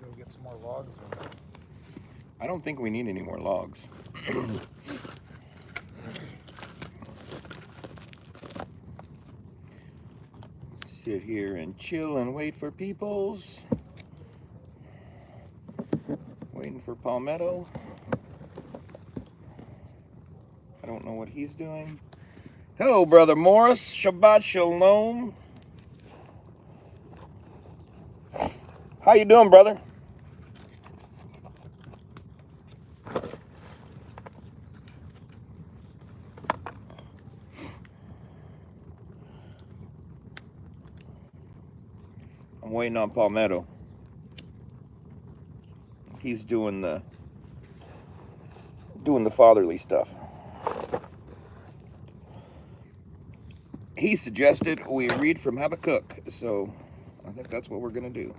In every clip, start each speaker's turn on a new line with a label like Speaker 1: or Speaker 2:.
Speaker 1: Go get some more logs.
Speaker 2: I don't think we need any more logs. Sit here and chill and wait for peoples. Waiting for Palmetto. I don't know what he's doing. Hello, Brother Morris. Shabbat Shalom. How you doing, brother? I'm waiting on Palmetto. He's doing the fatherly stuff. He suggested we read from Habaqquq, so I think that's what we're going to do.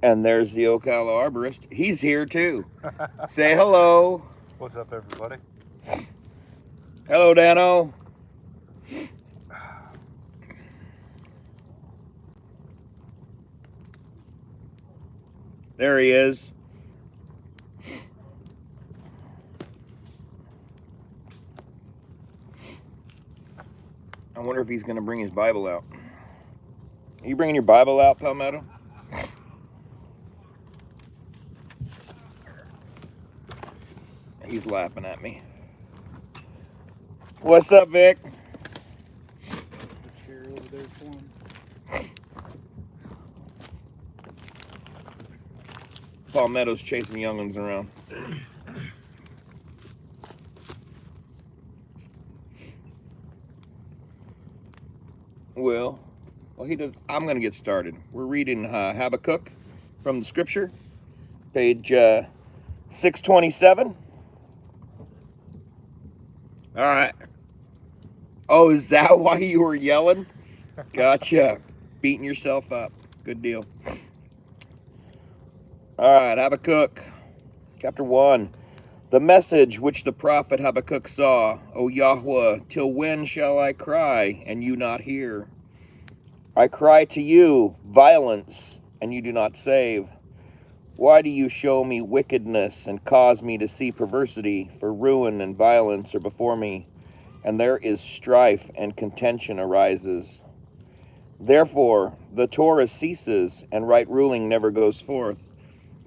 Speaker 2: And there's the Ocala arborist. He's here too. Say hello.
Speaker 1: What's up, everybody?
Speaker 2: Hello, Dano. There he is. I wonder if he's going to bring his Bible out. Are you bringing your Bible out, Palmetto? He's laughing at me. What's up, Vic?
Speaker 1: The chair over there for him.
Speaker 2: Palmetto's chasing young'uns around. Well, he does. I'm going to get started. We're reading Habaqquq from the Scripture, page 627. All right. Oh, is that why you were yelling? Gotcha. Beating yourself up. Good deal. All right, Habaqquq, chapter 1. The message which the prophet Habaqquq saw, O Yahweh, till when shall I cry, and you not hear? I cry to you, violence, and you do not save. Why do you show me wickedness, and cause me to see perversity? For ruin and violence are before me, and there is strife and contention arises. Therefore the Torah ceases, and right ruling never goes forth.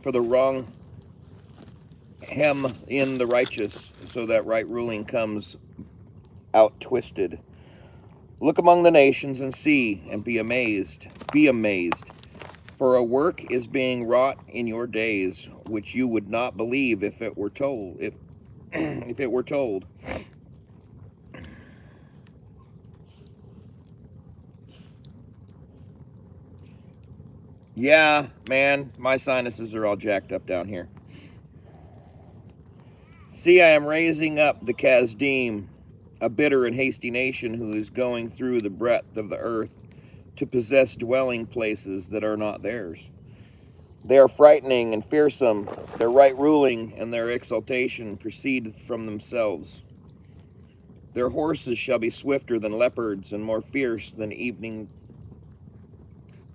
Speaker 2: For the wrong hem in the righteous, so that right ruling comes out twisted. Look among the nations and see, and be amazed. Be amazed. For a work is being wrought in your days, which you would not believe if it were told. If it were told. Yeah, man, my sinuses are all jacked up down here. See, I am raising up the Kasdim, a bitter and hasty nation who is going through the breadth of the earth to possess dwelling places that are not theirs. They are frightening and fearsome. Their right ruling and their exaltation proceed from themselves. Their horses shall be swifter than leopards and more fierce than evening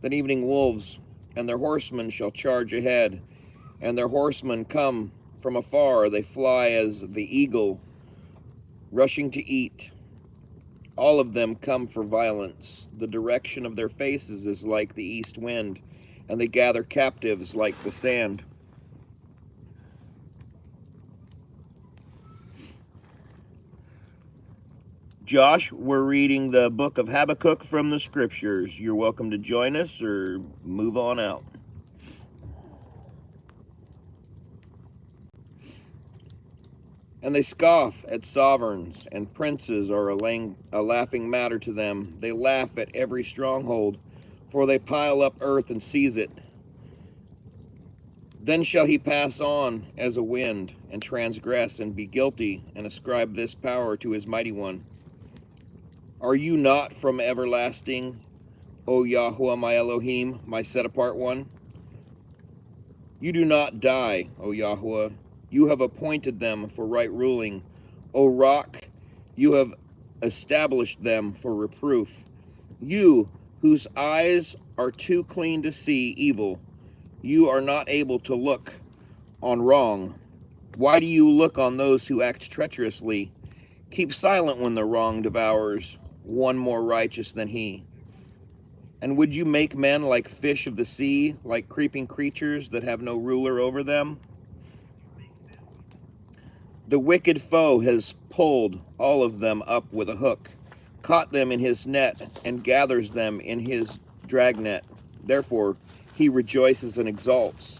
Speaker 2: wolves, and their horsemen shall charge ahead, and their horsemen come from afar. They fly as the eagle, rushing to eat. All of them come for violence. The direction of their faces is like the east wind, and they gather captives like the sand. Josh, we're reading the book of Habaqquq from the Scriptures. You're welcome to join us or move on out. And they scoff at sovereigns, and princes are a laughing matter to them. They laugh at every stronghold, for they pile up earth and seize it. Then shall he pass on as a wind, and transgress, and be guilty, and ascribe this power to his mighty one. Are you not from everlasting, O Yahweh, my Elohim, my set-apart one? You do not die, O Yahweh. You have appointed them for right ruling. O rock, you have established them for reproof. You, whose eyes are too clean to see evil, you are not able to look on wrong. Why do you look on those who act treacherously? Keep silent when the wrong devours one more righteous than he. And would you make men like fish of the sea, like creeping creatures that have no ruler over them? The wicked foe has pulled all of them up with a hook, caught them in his net, and gathers them in his dragnet. Therefore he rejoices and exalts.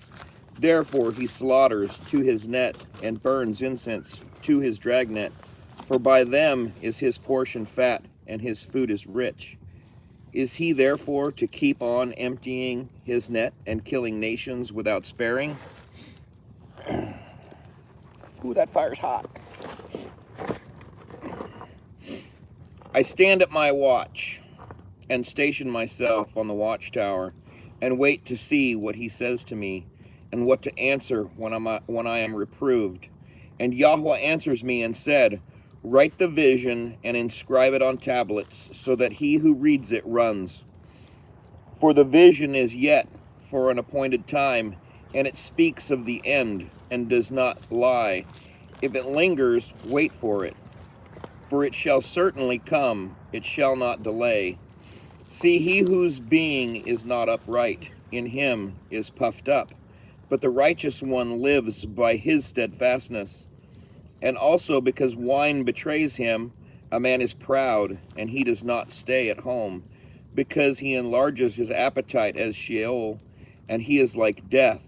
Speaker 2: Therefore he slaughters to his net and burns incense to his dragnet. For by them is his portion fat, and his food is rich. Is he therefore to keep on emptying his net and killing nations without sparing? Ooh, that fire's hot. I stand at my watch and station myself on the watchtower and wait to see what he says to me and what to answer when I am reproved. And Yahweh answers me and said, write the vision and inscribe it on tablets so that he who reads it runs. For the vision is yet for an appointed time, and it speaks of the end and does not lie. If it lingers, wait for it. For it shall certainly come, it shall not delay. See, he whose being is not upright in him is puffed up, but the righteous one lives by his steadfastness. And also because wine betrays him, a man is proud, and he does not stay at home, because he enlarges his appetite as Sheol, and he is like death,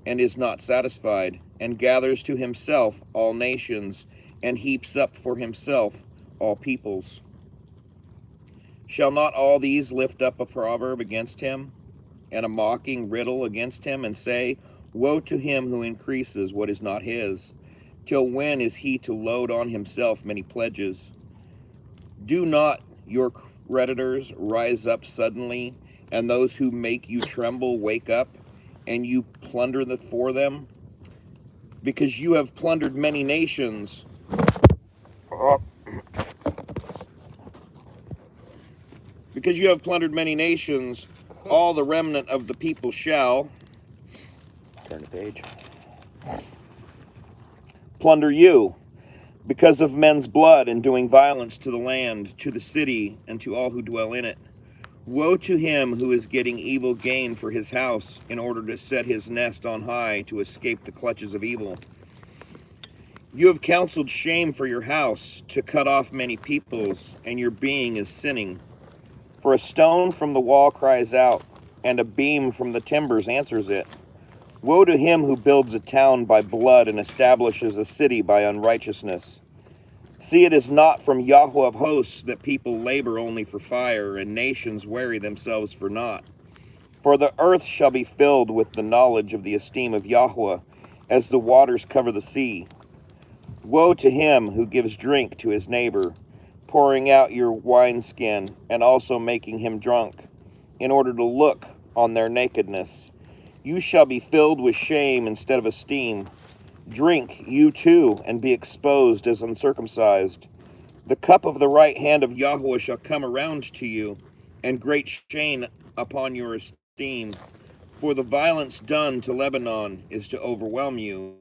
Speaker 2: and is not satisfied, and gathers to himself all nations, and heaps up for himself all peoples. Shall not all these lift up a proverb against him, and a mocking riddle against him, and say, woe to him who increases what is not his? Till when is he to load on himself many pledges? Do not your creditors rise up suddenly, and those who make you tremble wake up, and you plunder for them? Because you have plundered many nations. Because you have plundered many nations, all the remnant of the people shall, turn the page, plunder you, because of men's blood and doing violence to the land, to the city, and to all who dwell in it. Woe to him who is getting evil gain for his house in order to set his nest on high to escape the clutches of evil. You have counseled shame for your house, to cut off many peoples, and your being is sinning. For a stone from the wall cries out, and a beam from the timbers answers it. Woe to him who builds a town by blood and establishes a city by unrighteousness. See, it is not from Yahweh of hosts that people labor only for fire, and nations weary themselves for naught. For the earth shall be filled with the knowledge of the esteem of Yahweh, as the waters cover the sea. Woe to him who gives drink to his neighbor, pouring out your wineskin, and also making him drunk, in order to look on their nakedness. You shall be filled with shame instead of esteem. Drink, you too, and be exposed as uncircumcised. The cup of the right hand of Yahweh shall come around to you, and great shame upon your esteem. For the violence done to Lebanon is to overwhelm you,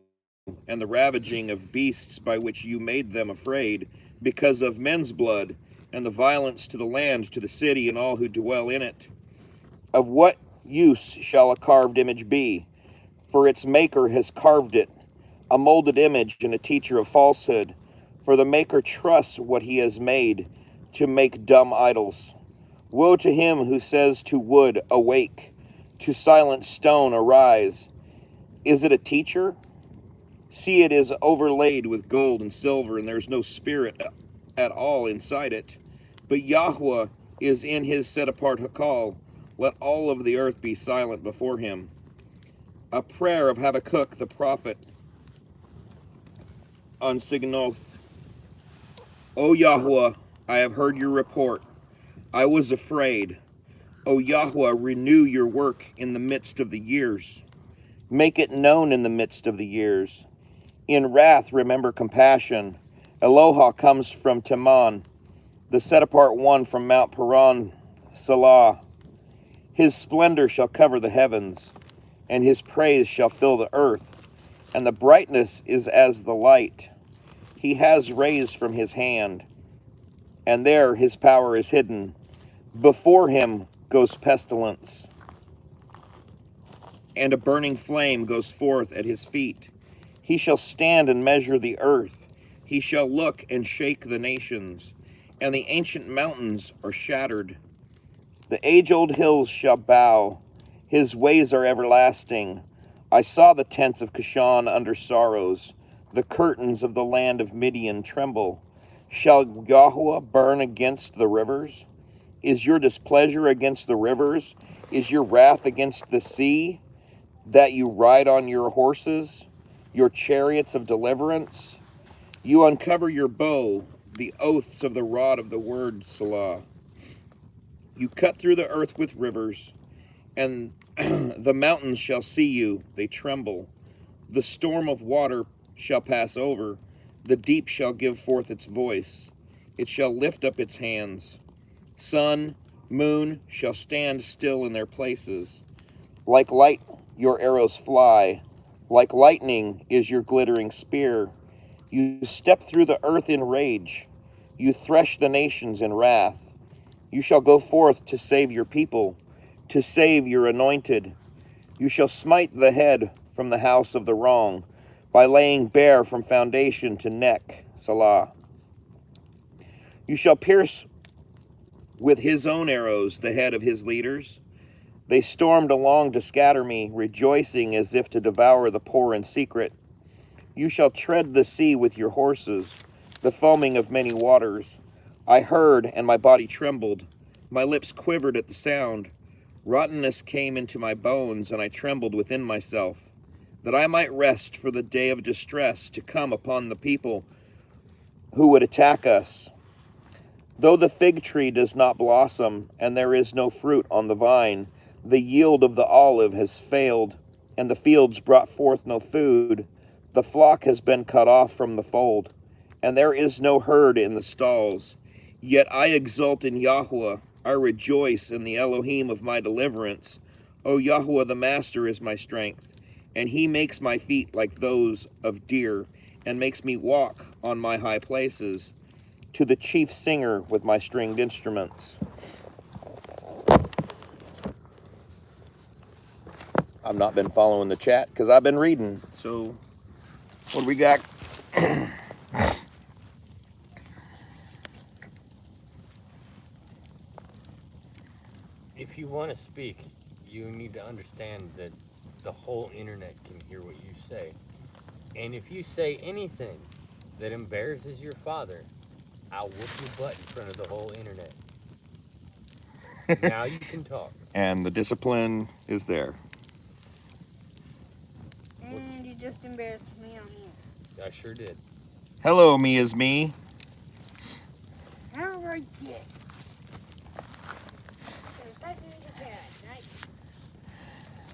Speaker 2: and the ravaging of beasts by which you made them afraid, because of men's blood, and the violence to the land, to the city, and all who dwell in it. Of what use shall a carved image be? For its maker has carved it, a molded image and a teacher of falsehood. For the maker trusts what he has made to make dumb idols. Woe to him who says to wood, awake, to silent stone, arise. Is it a teacher? See, it is overlaid with gold and silver, and there's no spirit at all inside it. But Yahweh is in his set-apart Hakal. Let all of the earth be silent before him. A prayer of Habaqquq the prophet on Signoth. O Yahweh, I have heard your report. I was afraid. O Yahweh, renew your work in the midst of the years. Make it known in the midst of the years. In wrath, remember compassion. Eloha comes from Teman, the set-apart one from Mount Paran, Salah. His splendor shall cover the heavens, and his praise shall fill the earth, and the brightness is as the light. He has rays from his hand, and there his power is hidden. Before him goes pestilence, and a burning flame goes forth at his feet. He shall stand and measure the earth. He shall look and shake the nations, and the ancient mountains are shattered. The age-old hills shall bow. His ways are everlasting. I saw the tents of Cushan under sorrows. The curtains of the land of Midian tremble. Shall Yahweh burn against the rivers? Is your displeasure against the rivers? Is your wrath against the sea, that you ride on your horses, your chariots of deliverance? You uncover your bow, the oaths of the rod of the word, Salah. You cut through the earth with rivers, and the mountains shall see you, they tremble. The storm of water shall pass over, the deep shall give forth its voice. It shall lift up its hands. Sun, moon shall stand still in their places. Like light your arrows fly, like lightning is your glittering spear. You step through the earth in rage, you thresh the nations in wrath. You shall go forth to save your people, to save your anointed. You shall smite the head from the house of the wrong, by laying bare from foundation to neck, Salah. You shall pierce with his own arrows the head of his leaders. They stormed along to scatter me, rejoicing as if to devour the poor in secret. You shall tread the sea with your horses, the foaming of many waters. I heard, and my body trembled. My lips quivered at the sound. Rottenness came into my bones, and I trembled within myself, that I might rest for the day of distress to come upon the people who would attack us. Though the fig tree does not blossom, and there is no fruit on the vine, the yield of the olive has failed, and the fields brought forth no food. The flock has been cut off from the fold, and there is no herd in the stalls. Yet I exult in Yahweh, I rejoice in the Elohim of my deliverance. O Yahweh the Master is my strength, and he makes my feet like those of deer, and makes me walk on my high places, to the chief singer with my stringed instruments. I've not been following the chat because I've been reading. So, what do we got?
Speaker 3: If you want to speak, you need to understand that the whole internet can hear what you say. And if you say anything that embarrasses your father, I'll whoop your butt in front of the whole internet. Now you can talk.
Speaker 2: And the discipline is there.
Speaker 4: And you just embarrassed me on here.
Speaker 3: I sure did.
Speaker 2: Hello, me is me.
Speaker 4: All right, yeah.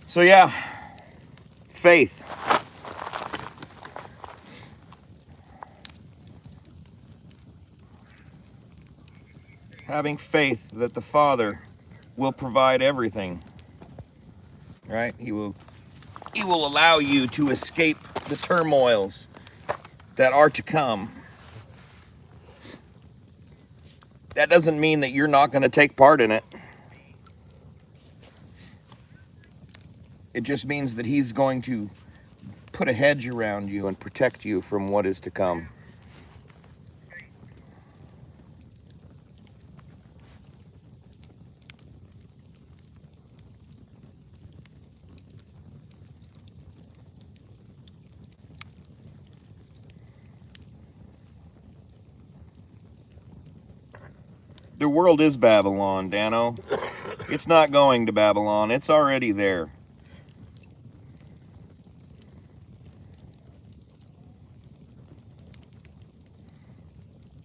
Speaker 2: So yeah, faith. Having faith that the Father will provide everything. Right? He will allow you to escape the turmoils that are to come. That doesn't mean that you're not going to take part in it. It just means that he's going to put a hedge around you and protect you from what is to come. The world is Babylon, Dano. It's not going to Babylon. It's already there.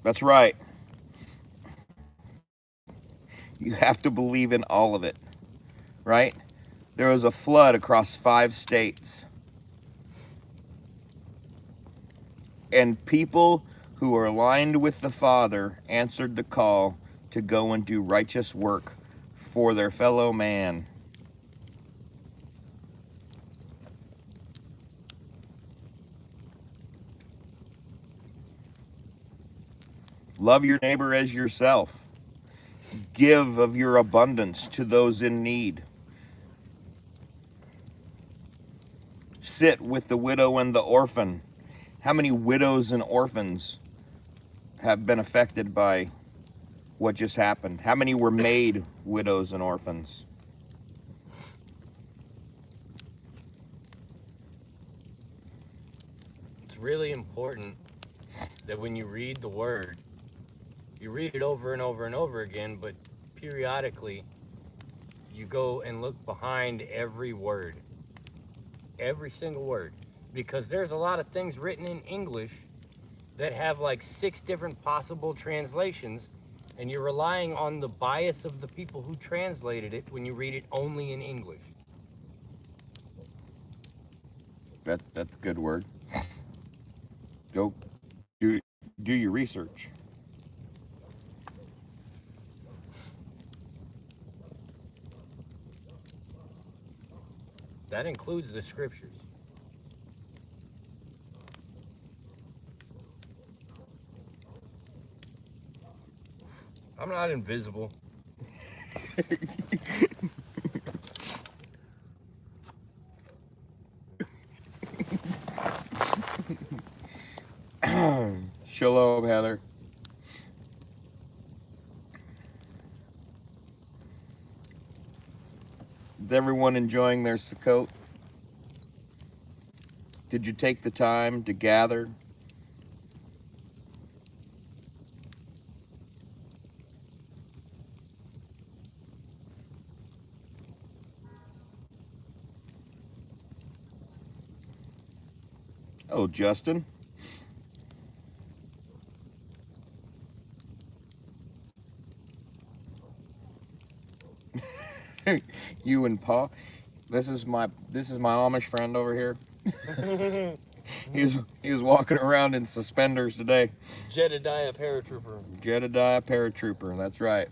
Speaker 2: That's right. You have to believe in all of it, right? There was a flood across 5 states. And people who are aligned with the Father answered the call to go and do righteous work for their fellow man. Love your neighbor as yourself. Give of your abundance to those in need. Sit with the widow and the orphan. How many widows and orphans have been affected by what just happened? How many were made widows and orphans?
Speaker 3: It's really important that when you read the word, you read it over and over and over again, but periodically you go and look behind every word, every single word, because there's a lot of things written in English that have like 6 different possible translations, and you're relying on the bias of the people who translated it when you read it only in English.
Speaker 2: That's a good word. Go do your research.
Speaker 3: That includes the scriptures. I'm not invisible.
Speaker 2: Shalom, Heather. Is everyone enjoying their Sukkot? Did you take the time to gather? Oh, Justin. You and Paul. This is my Amish friend over here. He was walking around in suspenders today.
Speaker 3: Jedediah paratrooper.
Speaker 2: Jedediah paratrooper. That's right.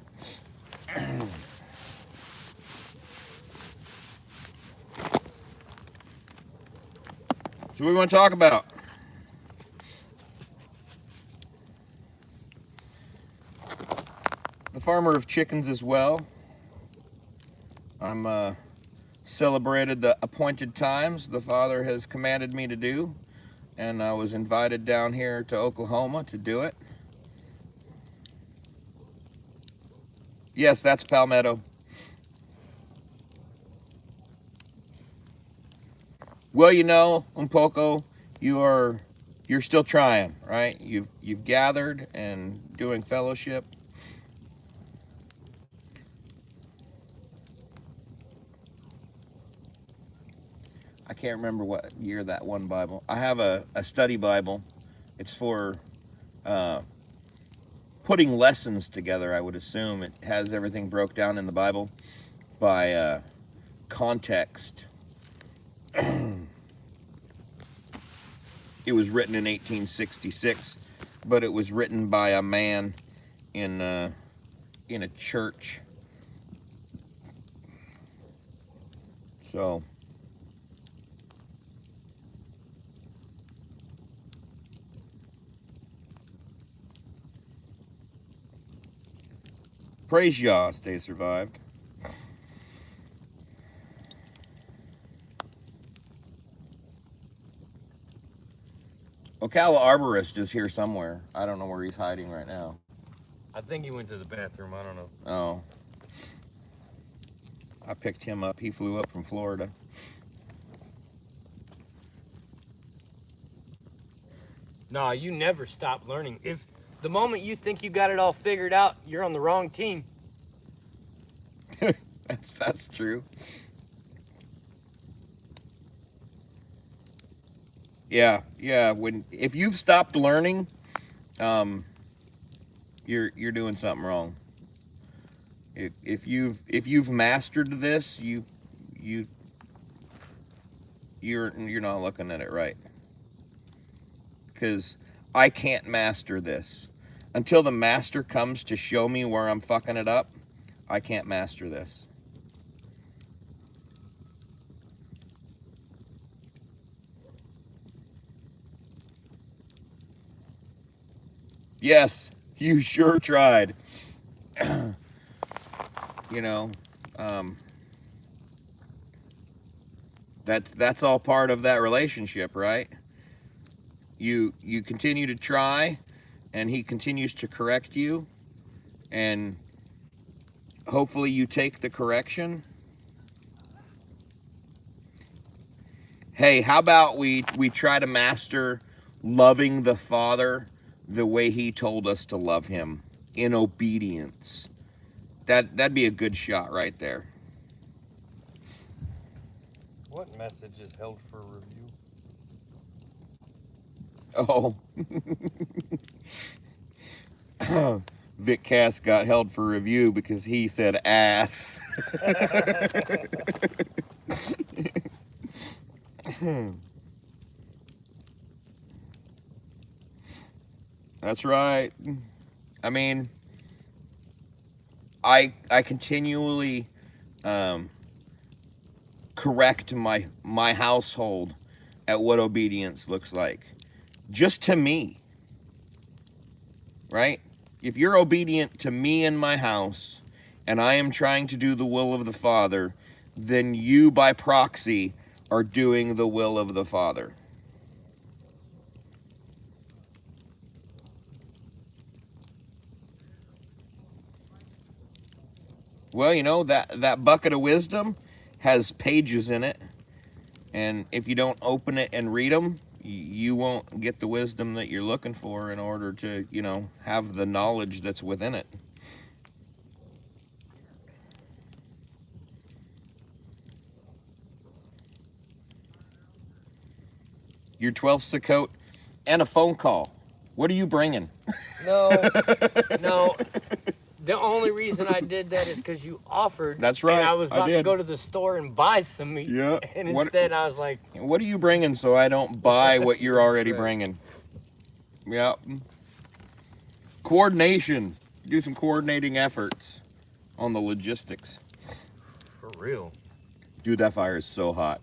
Speaker 2: So what do we want to talk about? The farmer of chickens as well. I'm celebrated the appointed times the Father has commanded me to do, and I was invited down here to Oklahoma to do it. Yes, that's Palmetto. Well, you know, Poco, you're still trying, right? You've gathered and doing fellowship. I can't remember what year that one Bible. I have a study Bible. It's for putting lessons together, I would assume. It has everything broke down in the Bible by context. It was written in 1866, but it was written by a man in a church. So praise Yah, they survived. Ocala Arborist is here somewhere. I don't know where he's hiding right now.
Speaker 3: I think he went to the bathroom. I don't know.
Speaker 2: Oh. I picked him up. He flew up from Florida.
Speaker 3: Nah, you never stop learning. If the moment you think you got it all figured out, you're on the wrong team.
Speaker 2: That's true. Yeah. If you've stopped learning, you're doing something wrong. If you've mastered this, you're not looking at it right. Because I can't master this. Until the master comes to show me where I'm fucking it up, I can't master this. Yes, you sure tried. You know, that's all part of that relationship, right? You continue to try, and he continues to correct you, and hopefully you take the correction. Hey, how about we try to master loving the Father the way he told us to love him, in obedience. That'd be a good shot right there.
Speaker 1: What message is held for review?
Speaker 2: Oh. Vic Cass got held for review because he said ass. That's right. I mean, I continually correct my household at what obedience looks like, just to me, right? If you're obedient to me and my house, and I am trying to do the will of the Father, then you by proxy are doing the will of the Father. Well, you know, that bucket of wisdom has pages in it, and if you don't open it and read them, you won't get the wisdom that you're looking for in order to, you know, have the knowledge that's within it. Your 12th Sukkot and a phone call. What are you bringing?
Speaker 3: No, no. The only reason I did that is because you offered.
Speaker 2: That's right.
Speaker 3: And I was about to
Speaker 2: did.
Speaker 3: go to the store and buy some meat.
Speaker 2: Yeah.
Speaker 3: And instead I was like,
Speaker 2: What are you bringing so I don't buy what you're already
Speaker 3: Right.
Speaker 2: bringing? Yep. Coordination. Do some coordinating efforts on the logistics.
Speaker 3: for real.
Speaker 2: Dude, that fire is so hot.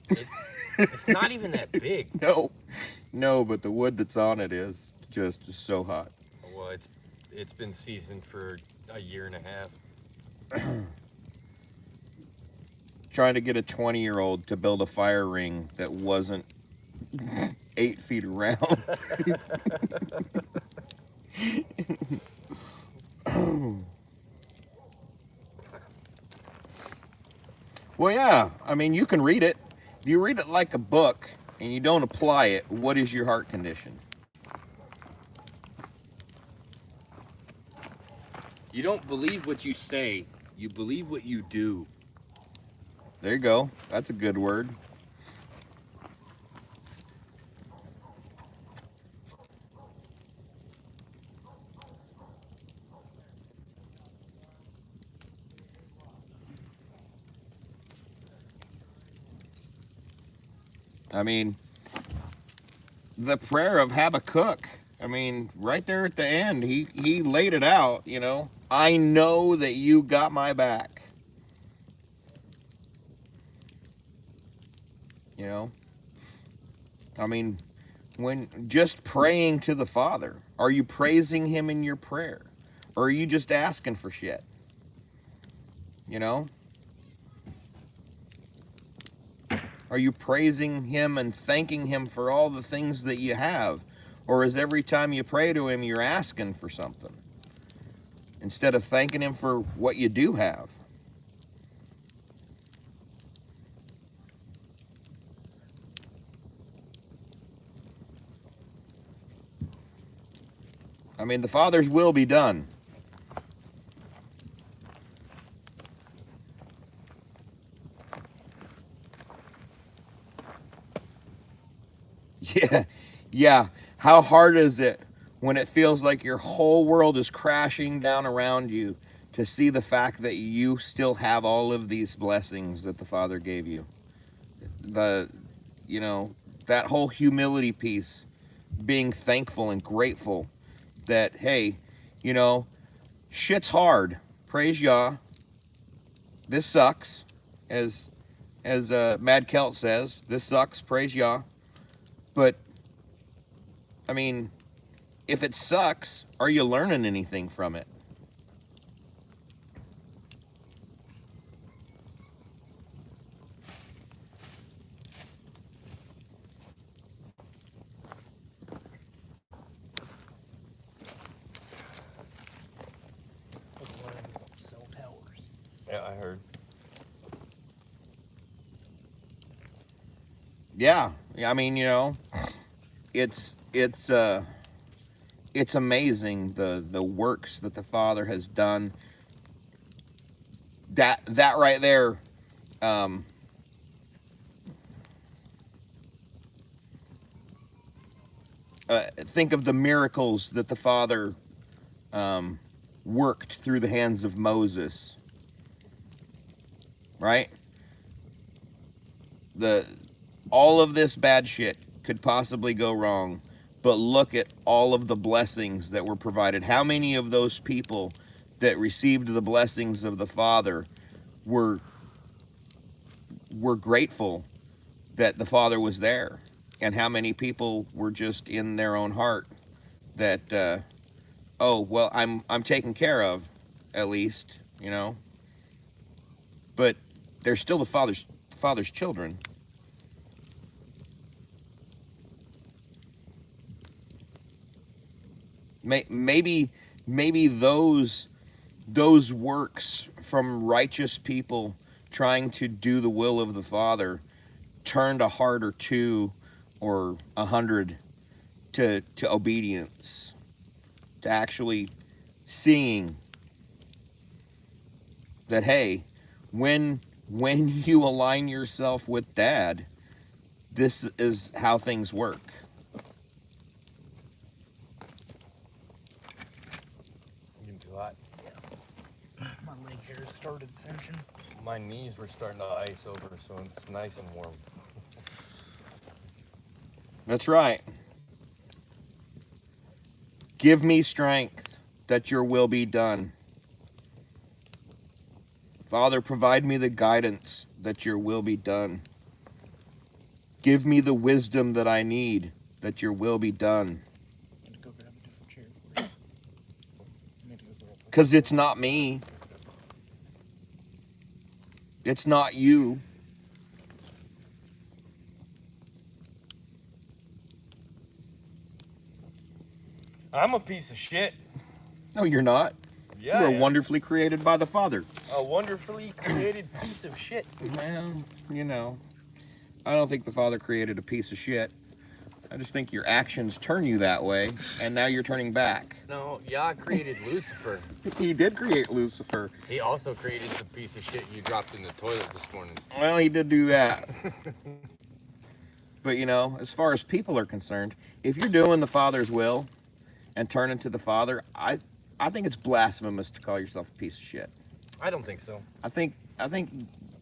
Speaker 3: It's not even that big.
Speaker 2: No, but the wood that's on it is just so hot.
Speaker 3: Well, it's been seasoned for a year and a half.
Speaker 2: Trying to get a 20-year-old to build a fire ring that wasn't 8 feet around. Well, yeah. I mean, you can read it. If you read it like a book and you don't apply it, what is your heart condition?
Speaker 3: You don't believe what you say, you believe what you do.
Speaker 2: There you go. That's a good word. I mean, the prayer of Habaqquq. I mean, right there at the end, he laid it out, you know. I know that you got my back. You know? I mean, when just praying to the Father, are you praising him in your prayer? Or are you just asking for shit? You know? Are you praising him and thanking him for all the things that you have? Or is every time you pray to him, you're asking for something instead of thanking him for what you do have? I mean, the Father's will be done. Yeah. How hard is it when it feels like your whole world is crashing down around you to see the fact that you still have all of these blessings that the Father gave you? You know, that whole humility piece being thankful and grateful that, hey, you know, shit's hard. Praise Yah. This sucks. As Mad Celt says, this sucks. Praise Yah. But, I mean, if it sucks, are you learning anything from it?
Speaker 5: Cell towers.
Speaker 1: Yeah, I heard.
Speaker 2: Yeah. I mean, you know, it's amazing the works that the Father has done. That right there, think of the miracles that the Father worked through the hands of Moses, right? All of this bad shit could possibly go wrong, but look at all of the blessings that were provided. How many of those people that received the blessings of the Father were grateful that the Father was there? And how many people were just in their own heart that, oh, well, I'm taken care of, at least, you know? But they're still the Father's children. Maybe those works from righteous people trying to do the will of the Father turned a heart or two or 100 to obedience, to actually seeing that, hey, when you align yourself with Dad, this is how things work.
Speaker 1: Getting too hot.
Speaker 5: My leg hair started cinching.
Speaker 1: My knees were starting to ice over, so it's nice and warm.
Speaker 2: That's right. Give me strength that your will be done. Father, provide me the guidance that your will be done. Give me the wisdom that I need that your will be done.
Speaker 5: I had to go grab a different chair for you. I need to go grab a-
Speaker 2: Because it's not me. It's not you.
Speaker 1: I'm a piece of shit.
Speaker 2: No, you're not.
Speaker 1: Yeah,
Speaker 2: You
Speaker 1: I
Speaker 2: are
Speaker 1: am.
Speaker 2: wonderfully created by the Father.
Speaker 1: A wonderfully created piece of shit.
Speaker 2: Well, you know, I don't think the Father created a piece of shit. I just think your actions turn you that way, and now you're turning back.
Speaker 3: No, Yah created Lucifer.
Speaker 2: He did create Lucifer.
Speaker 3: He also created the piece of shit you dropped in the toilet this morning.
Speaker 2: Well, he did do that. But, you know, as far as people are concerned, if you're doing the Father's will and turning to the Father, I think it's blasphemous to call yourself a piece of shit.
Speaker 3: I don't think so.
Speaker 2: I think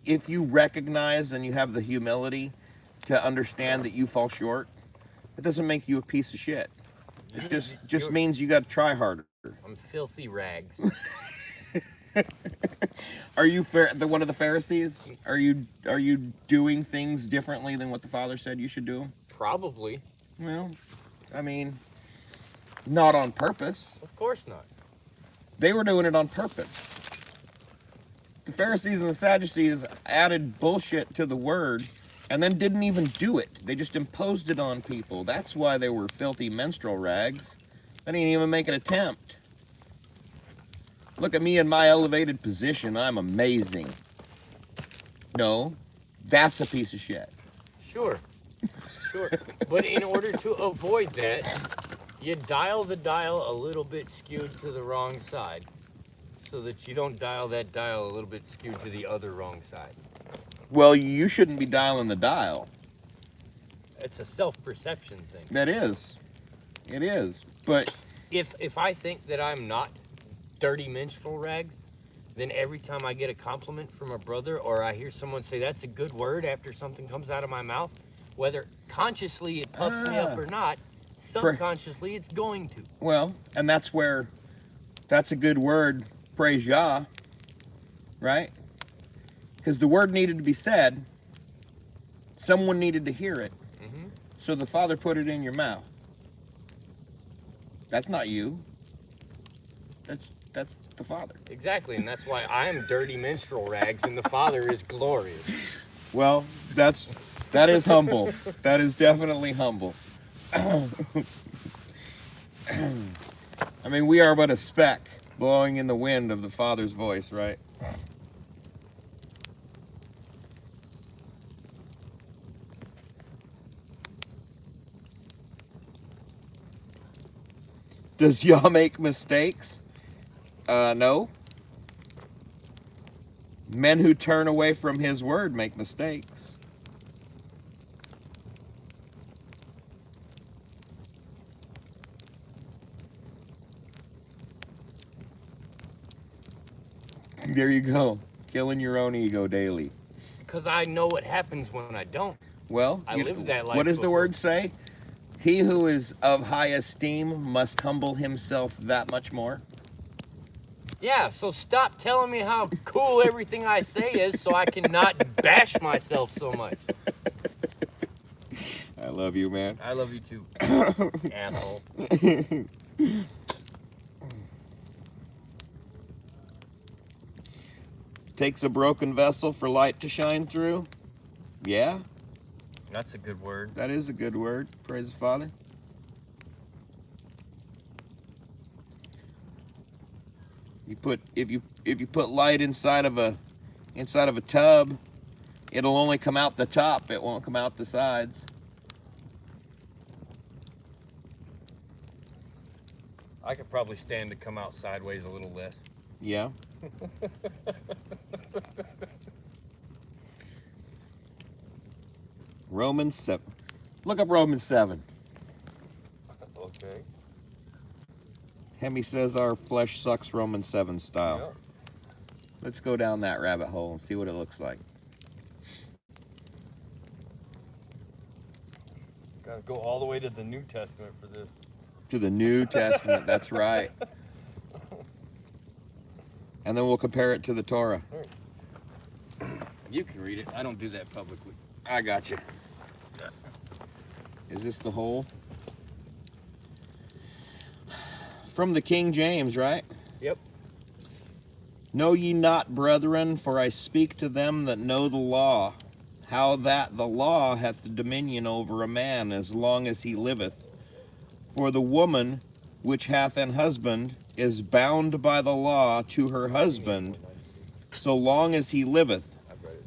Speaker 2: if you recognize and you have the humility to understand that you fall short, it doesn't make you a piece of shit. It just means you got to try harder.
Speaker 3: I'm filthy rags.
Speaker 2: Are you one of the Pharisees? Are you doing things differently than what the Father said you should do?
Speaker 3: Probably.
Speaker 2: Well, I mean, not on purpose.
Speaker 3: Of course not.
Speaker 2: They were doing it on purpose. The Pharisees and the Sadducees added bullshit to the word and then didn't even do it. They just imposed it on people. That's why they were filthy menstrual rags. They didn't even make an attempt. Look at me in my elevated position. I'm amazing. No, that's a piece of shit.
Speaker 3: Sure. Sure. But in order to avoid that, you dial the dial a little bit skewed to the wrong side so that you don't dial that dial a little bit skewed to the other wrong side.
Speaker 2: Well, you shouldn't be dialing the dial.
Speaker 3: It's a self-perception thing.
Speaker 2: That is. It is. But
Speaker 3: If I think that I'm not dirty menstrual rags, then every time I get a compliment from a brother or I hear someone say that's a good word after something comes out of my mouth, whether consciously it puffs me up or not, Subconsciously, it's going to.
Speaker 2: Well, and that's a good word, praise Yah, right? Because the word needed to be said. Someone needed to hear it.
Speaker 3: Mm-hmm.
Speaker 2: So the Father put it in your mouth. That's not you. That's the Father.
Speaker 3: Exactly, and that's why I'm dirty menstrual rags and the Father is glorious.
Speaker 2: Well, that is humble. That is definitely humble. I mean, we are but a speck blowing in the wind of the Father's voice, right? Does Yah make mistakes? No. Men who turn away from his word make mistakes. There you go. Killing your own ego daily.
Speaker 3: Because I know what happens when I don't.
Speaker 2: Well,
Speaker 3: I lived that life
Speaker 2: what does the
Speaker 3: before.
Speaker 2: word say? He who is of high esteem must humble himself that much more.
Speaker 3: Yeah, so stop telling me how cool everything I say is so I can not bash myself so much.
Speaker 2: I love you, man.
Speaker 3: I love you too, asshole.
Speaker 2: Takes a broken vessel for light to shine through. Yeah,
Speaker 3: That's a good word.
Speaker 2: that is a good word. Praise the Father. If you put light inside of a tub, it'll only come out the top. It won't come out the sides.
Speaker 1: I could probably stand to come out sideways a little less.
Speaker 2: Yeah. Romans 7. Look up Romans 7.
Speaker 1: Okay.
Speaker 2: Hemi says our flesh sucks Romans 7 style.
Speaker 1: Yeah.
Speaker 2: Let's go down that rabbit hole and see what it looks like.
Speaker 1: Gotta go all the way to the New Testament for this.
Speaker 2: To the New Testament, that's right. And then we'll compare it to the Torah.
Speaker 3: You can read it. I don't do that publicly.
Speaker 2: I got you. Is this the whole? From the King James, right?
Speaker 3: Yep.
Speaker 2: Know ye not, brethren, for I speak to them that know the law, how that the law hath dominion over a man as long as he liveth. For the woman which hath an husband is bound by the law to her husband so long as he liveth.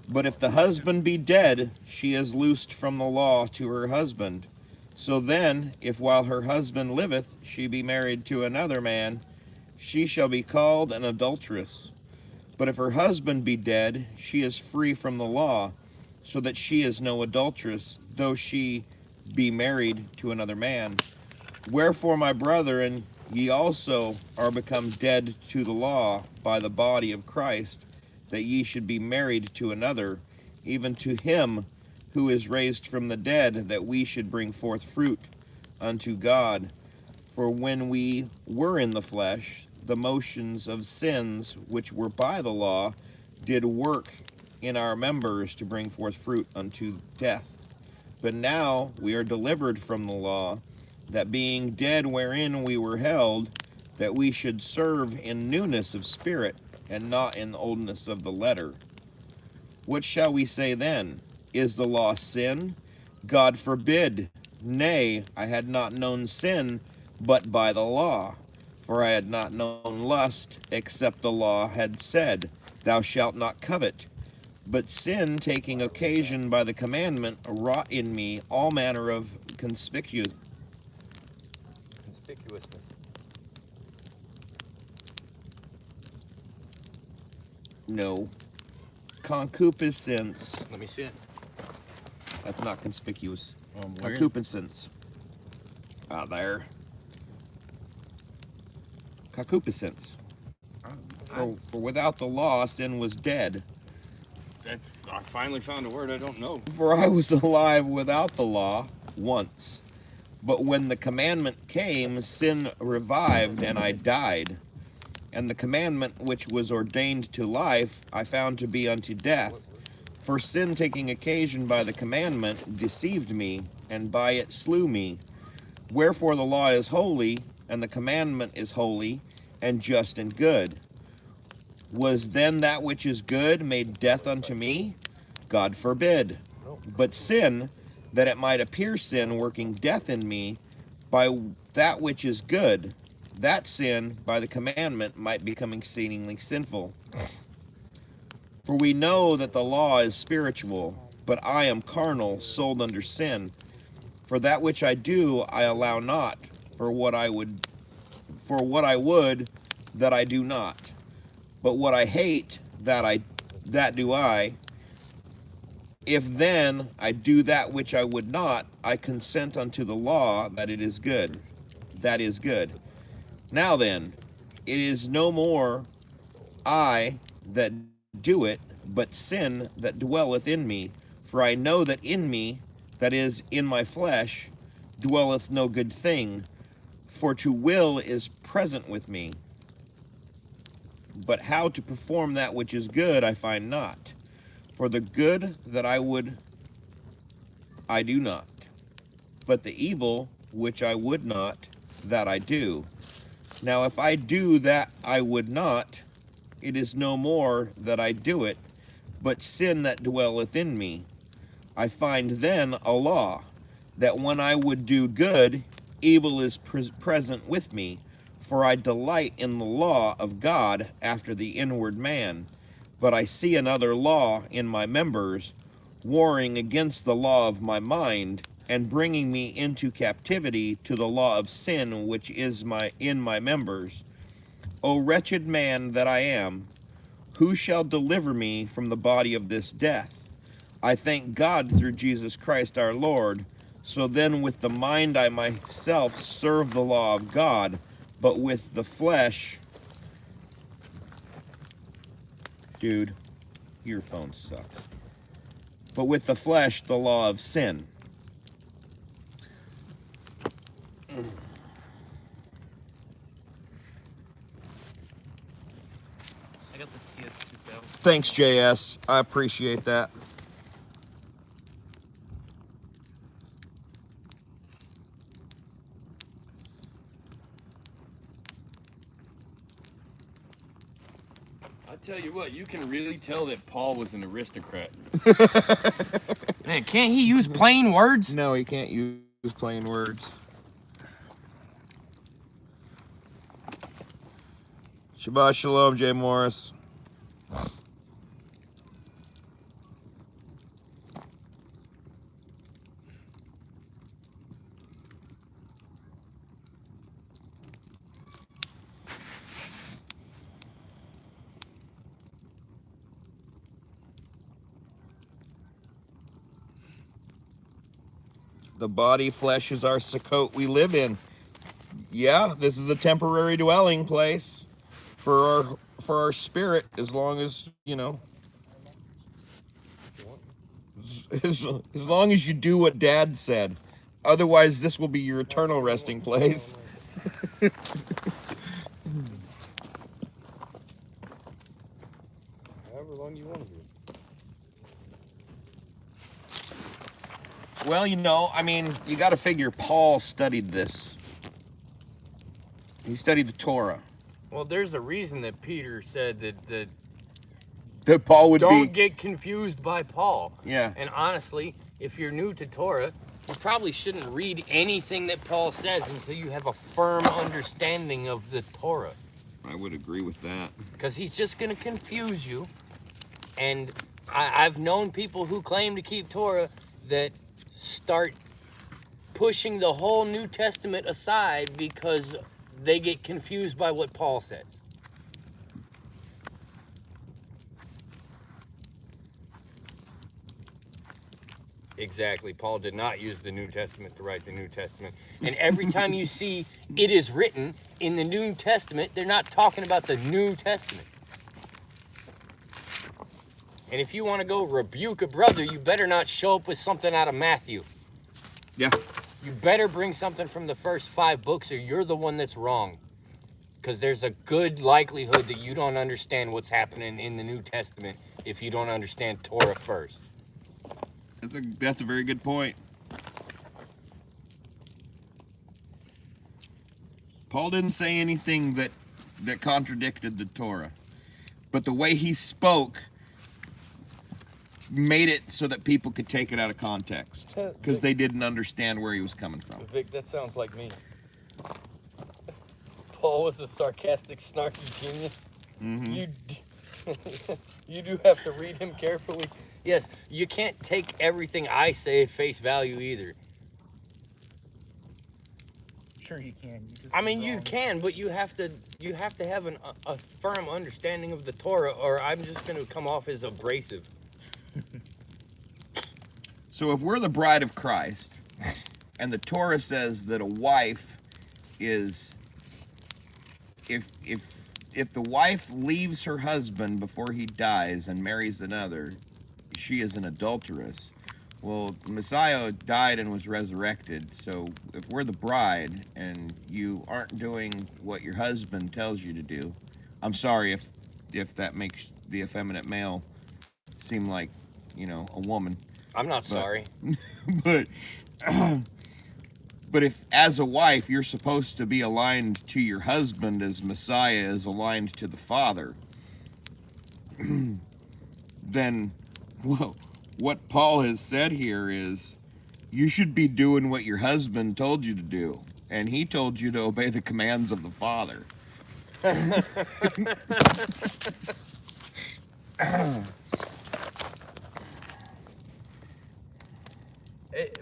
Speaker 2: But if the husband be dead, she is loosed from the law to her husband. So then, if while her husband liveth, she be married to another man, she shall be called an adulteress. But if her husband be dead, she is free from the law, so that she is no adulteress, though she be married to another man. Wherefore, my brethren, ye also are become dead to the law by the body of Christ, that ye should be married to another, even to him who is raised from the dead, that we should bring forth fruit unto God. For when we were in the flesh, the motions of sins which were by the law did work in our members to bring forth fruit unto death. But now we are delivered from the law, that being dead wherein we were held, that we should serve in newness of spirit, and not in the oldness of the letter. What shall we say then? Is the law sin? God forbid. Nay, I had not known sin but by the law. For I had not known lust, except the law had said, Thou shalt not covet. But sin, taking occasion by the commandment, wrought in me all manner of
Speaker 1: Conspicuousness.
Speaker 2: no, concupiscence.
Speaker 3: Let me see it.
Speaker 2: That's not conspicuous.
Speaker 3: Where?
Speaker 2: Concupiscence. There. Concupiscence. For without the law, sin was dead.
Speaker 3: I finally found a word I don't know.
Speaker 2: For I was alive without the law once, But when the commandment came, sin revived, and I died. And the commandment which was ordained to life I found to be unto death. For sin taking occasion by the commandment deceived me, and by it slew me. Wherefore the law is holy, and the commandment is holy, and just and good. Was then that which is good made death unto me? God forbid. But sin, that it might appear sin, working death in me, by that which is good, that sin by the commandment might become exceedingly sinful. For we know that the law is spiritual, but I am carnal, sold under sin. For that which I do I allow not, for what I would that I do not. But what I hate that do I. If then I do that which I would not, I consent unto the law that it is good. That is good. Now then, it is no more I that do it, but sin that dwelleth in me. For I know that in me, that is, in my flesh, dwelleth no good thing. For to will is present with me. But how to perform that which is good I find not. For the good that I would, I do not. But the evil which I would not, that I do. Now if I do that I would not, it is no more that I do it, but sin that dwelleth in me. I find then a law, that when I would do good, evil is present with me. For I delight in the law of God after the inward man. But I see another law in my members, warring against the law of my mind, and bringing me into captivity to the law of sin which is in my members. O wretched man that I am, who shall deliver me from the body of this death? I thank God through Jesus Christ our Lord. So then with the mind I myself serve the law of God, but with the flesh... Dude, your phone sucks. But with the flesh, the law of sin.
Speaker 5: I got the PS2000.
Speaker 2: Thanks, JS. I appreciate that.
Speaker 6: I tell you what, you can really tell that Paul was an aristocrat. Man, can't he use plain words?
Speaker 2: No, he can't use plain words. Shabbat shalom, Jay Morris. The body, flesh is our Sukkot we live in. Yeah, this is a temporary dwelling place for our spirit, as long as, you know, as long as you do what Dad said. Otherwise, this will be your eternal resting place.
Speaker 1: However long you want to be.
Speaker 2: Well, you know, I mean, you got to figure Paul studied this. He studied the Torah.
Speaker 3: Well, there's a reason that Peter said that
Speaker 2: That Paul would
Speaker 3: don't get confused by Paul.
Speaker 2: Yeah.
Speaker 3: And honestly, if you're new to Torah, you probably shouldn't read anything that Paul says until you have a firm understanding of the Torah.
Speaker 2: I would agree with that.
Speaker 3: Because he's just going to confuse you. And I've known people who claim to keep Torah that start pushing the whole New Testament aside because they get confused by what Paul says. Exactly. Paul did not use the New Testament to write the New Testament. And every time you see it is written in the New Testament, they're not talking about the New Testament. And if you want to go rebuke a brother, you better not show up with something out of Matthew.
Speaker 2: Yeah.
Speaker 3: You better bring something from the first 5 books, or you're the one that's wrong. Because there's a good likelihood that you don't understand what's happening in the New Testament if you don't understand Torah first.
Speaker 2: That's a very good point. Paul didn't say anything that contradicted the Torah, but the way he spoke made it so that people could take it out of context because they didn't understand where he was coming from.
Speaker 1: Vic, that sounds like me. Paul was a sarcastic, snarky genius.
Speaker 2: Mm-hmm.
Speaker 1: You do have to read him carefully.
Speaker 3: Yes, you can't take everything I say at face value either.
Speaker 5: Sure you can.
Speaker 3: I mean, you can, but you have to have a firm understanding of the Torah, or I'm just going to come off as abrasive.
Speaker 2: So if we're the bride of Christ, and the Torah says that a wife is, if the wife leaves her husband before he dies and marries another, she is an adulteress. Well, Messiah died and was resurrected, so if we're the bride and you aren't doing what your husband tells you to do, I'm sorry if that makes the effeminate male seem like, a woman.
Speaker 3: I'm not sorry.
Speaker 2: But but if as a wife you're supposed to be aligned to your husband as Messiah is aligned to the Father, then what Paul has said here is you should be doing what your husband told you to do, and he told you to obey the commands of the Father.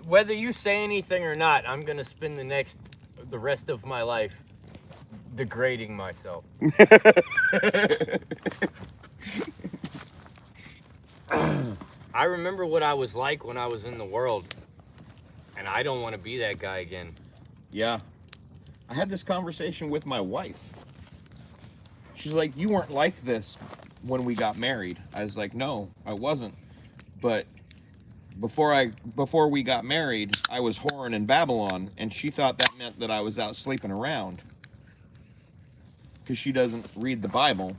Speaker 3: Whether you say anything or not, I'm going to spend the rest of my life degrading myself. I remember what I was like when I was in the world, and I don't want to be that guy again.
Speaker 2: Yeah. I had this conversation with my wife. She's like, you weren't like this when we got married. I was like, no, I wasn't. But before we got married, I was whoring in Babylon, and she thought that meant that I was out sleeping around. Because she doesn't read the Bible,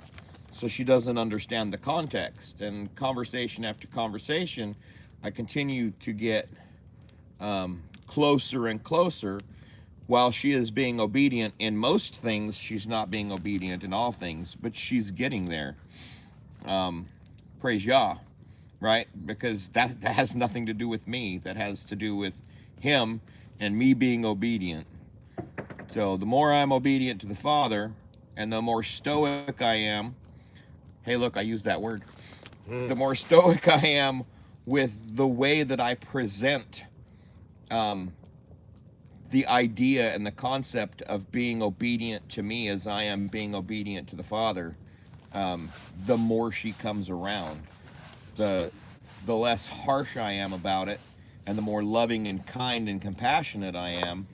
Speaker 2: so she doesn't understand the context. And conversation after conversation, I continue to get closer and closer. While she is being obedient in most things, she's not being obedient in all things, but she's getting there. Praise Yah, right? Because that has nothing to do with me. That has to do with him and me being obedient. So the more I'm obedient to the Father, and the more stoic I am, hey, look, I used that word. The more stoic I am with the way that I present the idea and the concept of being obedient to me as I am being obedient to the Father, the more she comes around. The less harsh I am about it, and the more loving and kind and compassionate I am,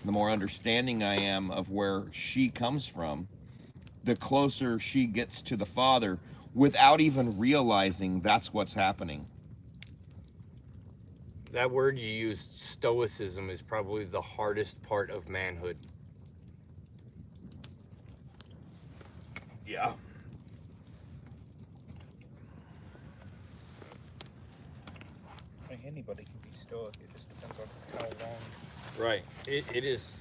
Speaker 2: the more understanding I am of where she comes from, the closer she gets to the Father without even realizing that's what's happening.
Speaker 3: That word you used, stoicism, is probably the hardest part of manhood.
Speaker 2: Yeah.
Speaker 5: I think anybody can be stoic. It just depends on how long.
Speaker 3: Right. It is.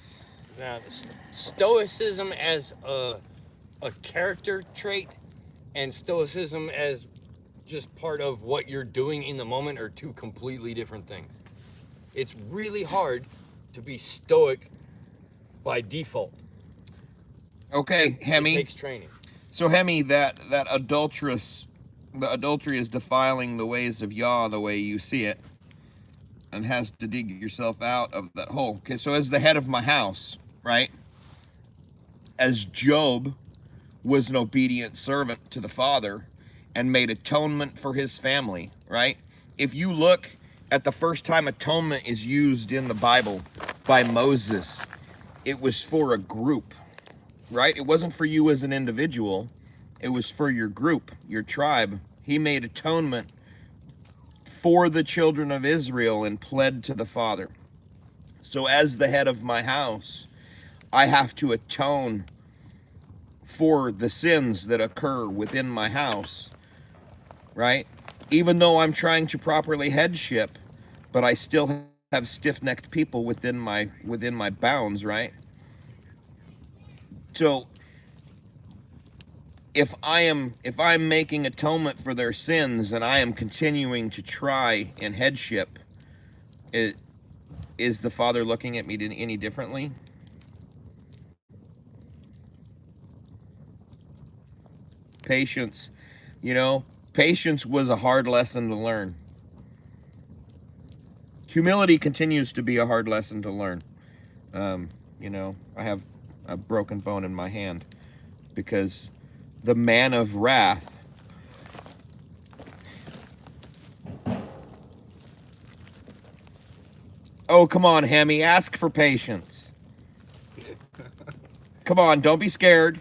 Speaker 3: Now, stoicism as a character trait and stoicism as just part of what you're doing in the moment are two completely different things. It's really hard to be stoic by default.
Speaker 2: Okay, Hemi.
Speaker 3: It takes training.
Speaker 2: So Hemi, the adultery is defiling the ways of Yah the way you see it, and has to dig yourself out of that hole. Okay, so as the head of my house, right? As Job was an obedient servant to the Father and made atonement for his family, right? If you look at the first time atonement is used in the Bible by Moses, it was for a group, right? It wasn't for you as an individual. It was for your group, your tribe. He made atonement for the children of Israel and pled to the Father. So as the head of my house, I have to atone for the sins that occur within my house, right? Even though I'm trying to properly headship, but I still have stiff-necked people within my bounds, right? So if I'm making atonement for their sins and I am continuing to try and headship, is the Father looking at me any differently? Patience, patience was a hard lesson to learn. Humility continues to be a hard lesson to learn. I have a broken bone in my hand because the man of wrath Oh, come on, Hemi, ask for patience. Come on, don't be scared.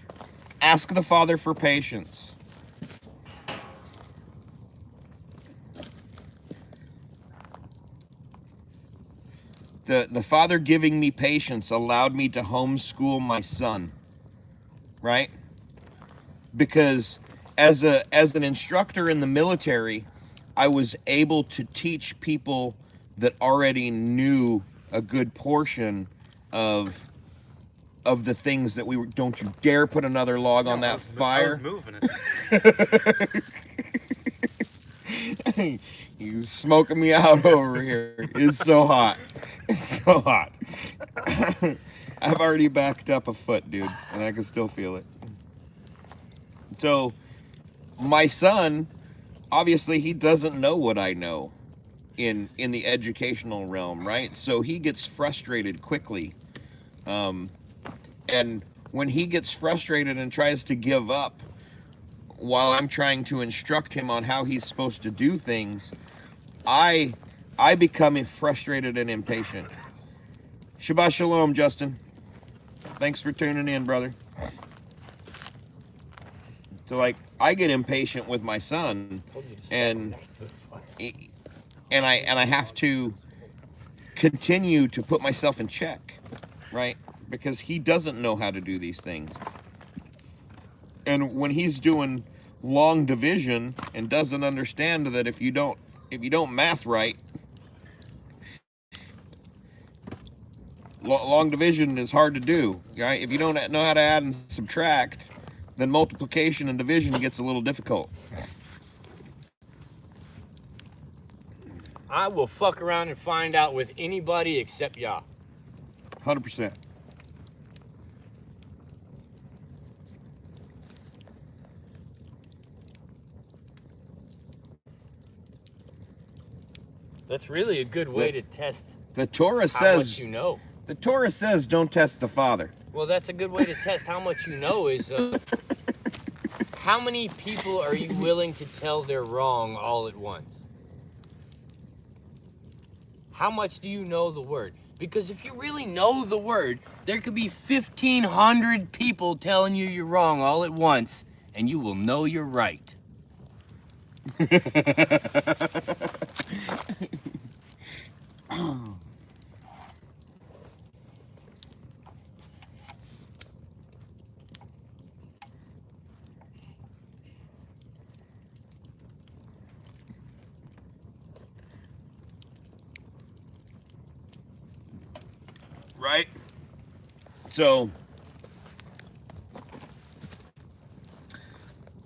Speaker 2: Ask the Father for patience. The Father giving me patience allowed me to homeschool my son, right? Because as an instructor in the military, I was able to teach people that already knew a good portion of the things that we were. Don't you dare put another log on that fire.
Speaker 5: I was moving it.
Speaker 2: You're smoking me out over here. It's so hot. It's so hot. I've already backed up a foot, dude, and I can still feel it. So, my son, obviously, he doesn't know what I know in the educational realm, right? So he gets frustrated quickly. And when he gets frustrated and tries to give up while I'm trying to instruct him on how he's supposed to do things, I become frustrated and impatient. Shabbat shalom, Justin. Thanks for tuning in, brother. So, like, I get impatient with my son, and I have to continue to put myself in check, right? Because he doesn't know how to do these things. And when he's doing long division and doesn't understand that if you don't math right, long division is hard to do, right? If you don't know how to add and subtract, then multiplication and division gets a little difficult.
Speaker 3: I will fuck around and find out with anybody except Yah.
Speaker 2: 100%.
Speaker 3: That's really a good way to test
Speaker 2: The Torah
Speaker 3: how
Speaker 2: says
Speaker 3: much you know.
Speaker 2: The Torah says don't test the Father.
Speaker 3: Well, that's a good way to test how much you know is how many people are you willing to tell they're wrong all at once? How much do you know the word? Because if you really know the word, there could be 1,500 people telling you you're wrong all at once, and you will know you're right.
Speaker 2: Right? So,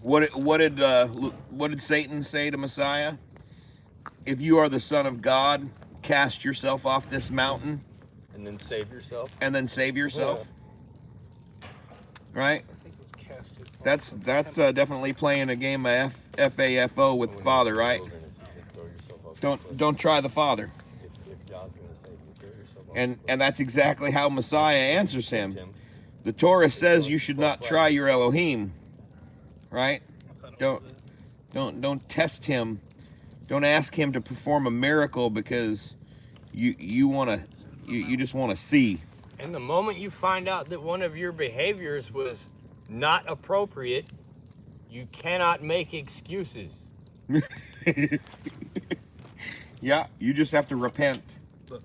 Speaker 2: what did Satan say to Messiah? If you are the Son of God, cast yourself off this mountain.
Speaker 1: And then save yourself.
Speaker 2: And then save yourself. Yeah. Right?
Speaker 5: I think it was casted.
Speaker 2: That's definitely playing a game of FAFO with the Father, right? Don't try the Father. And that's exactly how Messiah answers him. The Torah says you should not try your Elohim, right? Don't test him. Don't ask him to perform a miracle because you just want to see.
Speaker 3: And the moment you find out that one of your behaviors was not appropriate, you cannot make excuses.
Speaker 2: Yeah, you just have to repent.
Speaker 5: Look,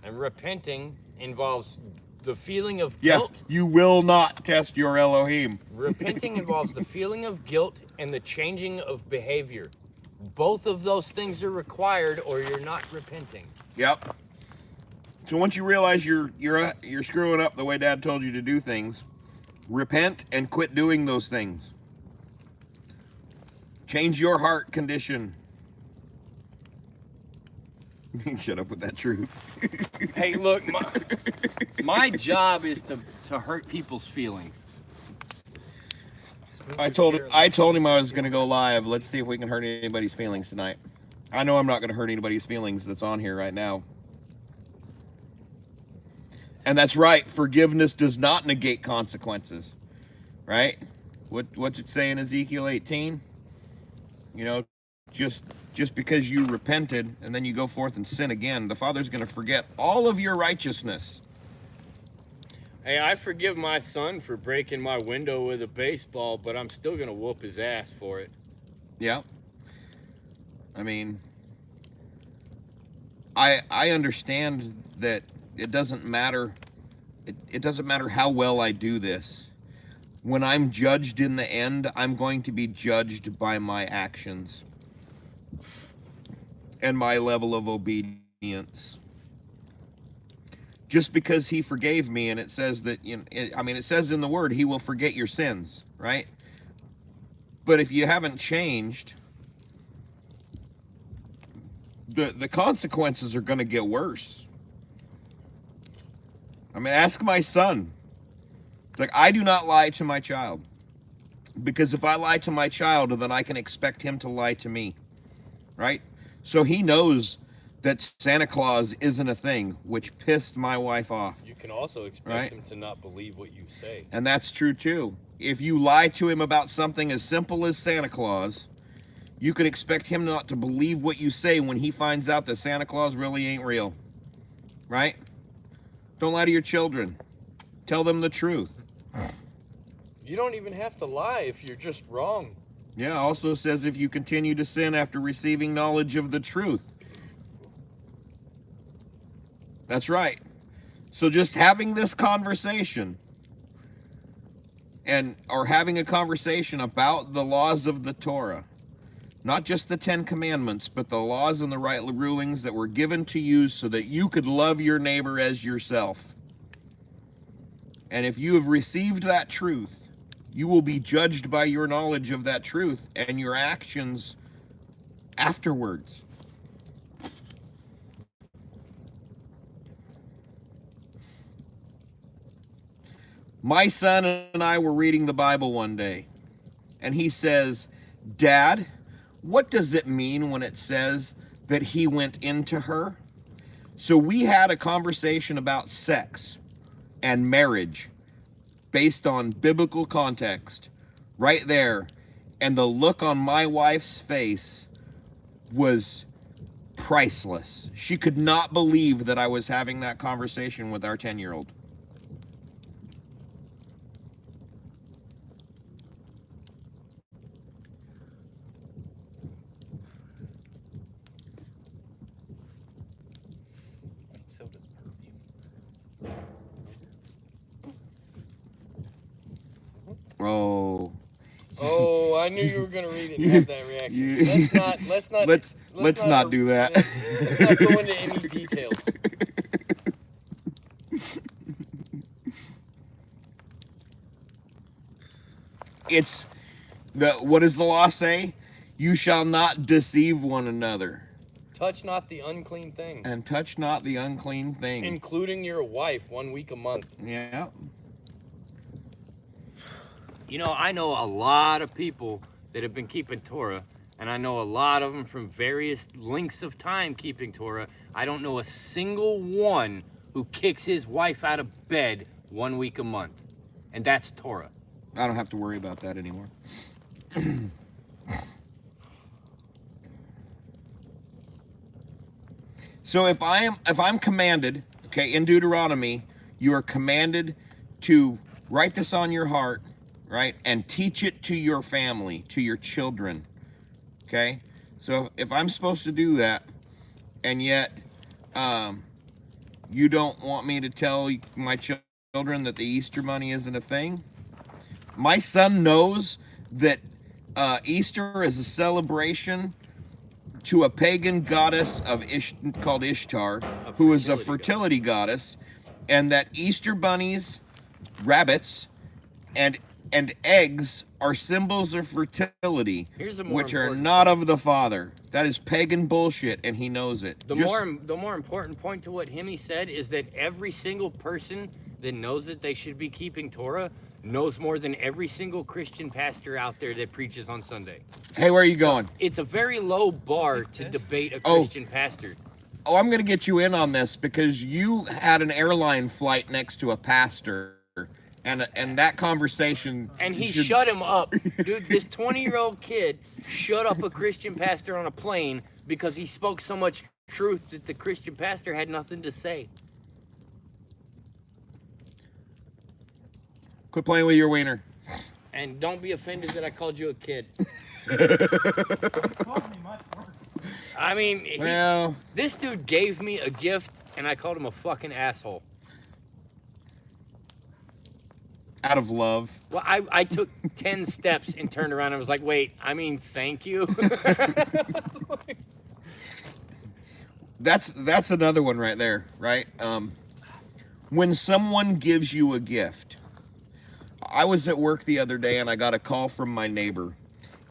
Speaker 3: And repenting involves the feeling of
Speaker 2: Yeah,
Speaker 3: guilt.
Speaker 2: you will not test your Elohim.
Speaker 3: Repenting involves the feeling of guilt and the changing of behavior. Both of those things are required, or you're not repenting.
Speaker 2: Yep. So once you realize you're screwing up the way Dad told you to do things, repent and quit doing those things. Change your heart condition. Shut up with that truth.
Speaker 6: Hey, look, my job is to hurt people's feelings.
Speaker 2: I told him I was gonna go live. Let's see if we can hurt anybody's feelings tonight. I know I'm not gonna hurt anybody's feelings that's on here right now. And that's right, forgiveness does not negate consequences. Right? What's it say in Ezekiel 18? You know, just because you repented and then you go forth and sin again, the Father's gonna forget all of your righteousness.
Speaker 3: Hey, I forgive my son for breaking my window with a baseball, but I'm still gonna whoop his ass for it.
Speaker 2: Yeah. I mean, I understand that it doesn't matter. It doesn't matter how well I do this. When I'm judged in the end, I'm going to be judged by my actions and my level of obedience. Just because he forgave me, and it says that, you know, it says in the word, he will forget your sins, right? But if you haven't changed, the consequences are going to get worse. I mean, ask my son. Like, I do not lie to my child, because if I lie to my child, then I can expect him to lie to me, right? So he knows that Santa Claus isn't a thing, which pissed my wife off.
Speaker 3: You can also expect him to not believe what you say.
Speaker 2: And that's true too. If you lie to him about something as simple as Santa Claus, you can expect him not to believe what you say when he finds out that Santa Claus really ain't real, right? Don't lie to your children. Tell them the truth.
Speaker 1: You don't even have to lie if you're just wrong.
Speaker 2: Yeah, also says if you continue to sin after receiving knowledge of the truth. That's right. So just having this conversation or having a conversation about the laws of the Torah, not just the 10 Commandments, but the laws and the right rulings that were given to you so that you could love your neighbor as yourself. And if you have received that truth, you will be judged by your knowledge of that truth and your actions afterwards. My son and I were reading the Bible one day, and he says, "Dad, what does it mean when it says that he went into her?" So we had a conversation about sex and marriage based on biblical context right there, and the look on my wife's face was priceless. She could not believe that I was having that conversation with our 10-year-old.
Speaker 5: And so does perfume.
Speaker 2: Oh.
Speaker 3: Oh, I knew you were gonna read it and have that reaction.
Speaker 2: Let's not do that.
Speaker 3: Let's not go into any details.
Speaker 2: It's what does the law say? You shall not deceive one another.
Speaker 3: Touch not the unclean thing,
Speaker 2: And touch not the unclean thing.
Speaker 3: including your wife 1 week a month.
Speaker 2: Yeah.
Speaker 3: You know, I know a lot of people that have been keeping Torah, and I know a lot of them from various lengths of time keeping Torah. I don't know a single one who kicks his wife out of bed 1 week a month, and that's Torah.
Speaker 2: I don't have to worry about that anymore. So if I'm commanded, okay, in Deuteronomy, you are commanded to write this on your heart, right, and teach it to your family, to your children, okay? So if I'm supposed to do that, and yet You don't want me to tell my children that the Easter Bunny isn't a thing? My son knows that Easter is a celebration to a pagan goddess of called Ishtar, who is a fertility goddess, and that Easter bunnies, rabbits, and eggs are symbols of fertility, which are not of the Father. That is pagan bullshit, and he knows it.
Speaker 3: The more important point to what Hemi said is that every single person that knows that they should be keeping Torah knows more than every single Christian pastor out there that preaches on Sunday.
Speaker 2: Hey, where are you going?
Speaker 3: It's a very low bar to debate a Christian pastor.
Speaker 2: Oh, I'm going to get you in on this because you had an airline flight next to a pastor. And that conversation...
Speaker 3: And he shut him up. Dude, this 20-year-old kid shut up a Christian pastor on a plane because he spoke so much truth that the Christian pastor had nothing to say.
Speaker 2: Quit playing with your wiener.
Speaker 3: And don't be offended that I called you a kid. I mean, this dude gave me a gift and I called him a fucking asshole.
Speaker 2: Out of love.
Speaker 3: Well, I took 10 steps and turned around and was like, wait, I mean, thank you.
Speaker 2: That's another one right there, right? When someone gives you a gift. I was at work the other day and I got a call from my neighbor,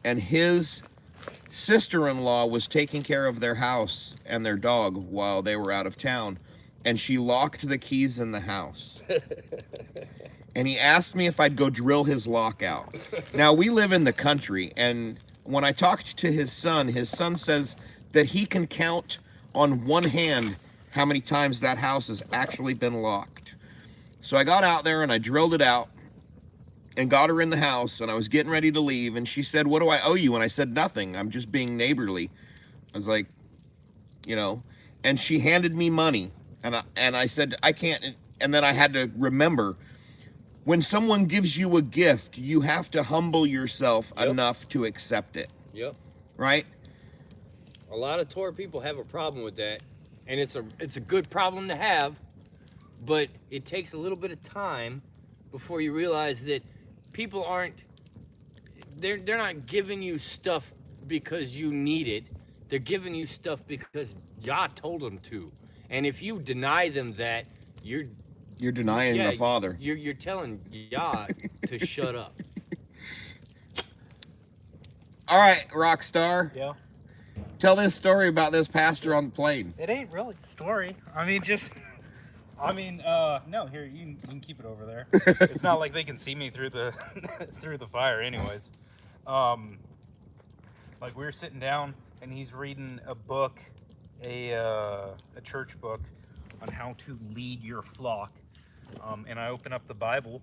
Speaker 2: and his sister-in-law was taking care of their house and their dog while they were out of town, and she locked the keys in the house. And he asked me if I'd go drill his lock out. Now, we live in the country, and when I talked to his son says that he can count on one hand how many times that house has actually been locked. So I got out there and I drilled it out and got her in the house, and I was getting ready to leave, and she said, "What do I owe you?" And I said, "Nothing. I'm just being neighborly." I was like, you know, and she handed me money, and I said, "I can't," and then I had to remember, when someone gives you a gift, you have to humble yourself enough to accept it.
Speaker 3: Yep.
Speaker 2: Right?
Speaker 3: A lot of Torah people have a problem with that, and it's a good problem to have, but it takes a little bit of time before you realize that people they're not giving you stuff because you need it. They're giving you stuff because Yah told them to. And if you deny them that, you're
Speaker 2: denying the Father.
Speaker 3: You're telling Yah to shut up.
Speaker 2: All right, Rockstar.
Speaker 5: Yeah.
Speaker 2: Tell this story about this pastor on the plane.
Speaker 5: It ain't really a story. No, here, you can keep it over there. It's not like they can see me through the through the fire anyways. Like, we were sitting down and he's reading a book, a church book on how to lead your flock. And I open up the Bible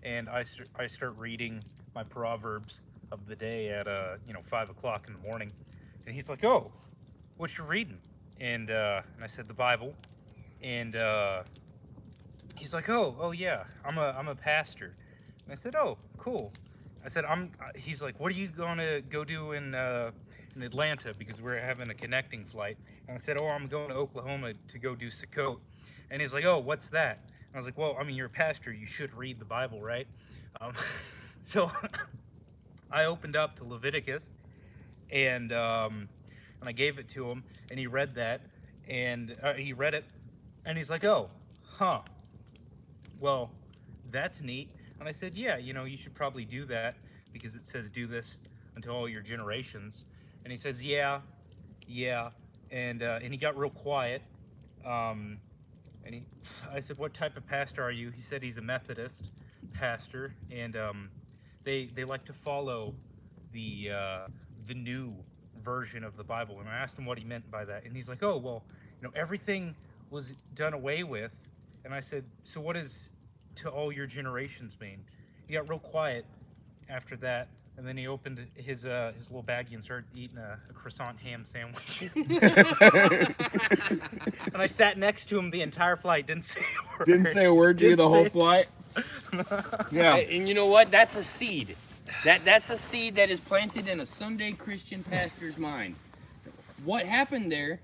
Speaker 5: and I start reading my Proverbs of the day at 5 o'clock in the morning. And he's like, "Oh, what you reading?" And I said, "The Bible." And he's like, "Oh yeah, I'm a pastor." And I said, "Oh, cool." I said, he's like, "What are you going to go do in Atlanta?" Because we're having a connecting flight. And I said, "Oh, I'm going to Oklahoma to go do Sukkot." And he's like, "Oh, what's that?" And I was like, "Well, I mean, you're a pastor. You should read the Bible, right?" So I opened up to Leviticus, and I gave it to him, and he read that, and he read it, and he's like, "Oh, huh. Well, that's neat." And I said, "Yeah, you should probably do that because it says do this until all your generations." And he says, "Yeah," and he got real quiet. And I said, "What type of pastor are you?" He said he's a Methodist pastor, and they like to follow the new version of the Bible. And I asked him what he meant by that, and he's like, "Oh, well, everything was done away with." And I said, "So what does to all your generations mean?" He got real quiet after that, and then he opened his little baggie and started eating a croissant ham sandwich. And I sat next to him the entire flight, didn't say a word.
Speaker 2: Didn't say a word to you the whole flight? Yeah.
Speaker 3: And you know what? That's a seed. That's a seed that is planted in a Sunday Christian pastor's mind. What happened there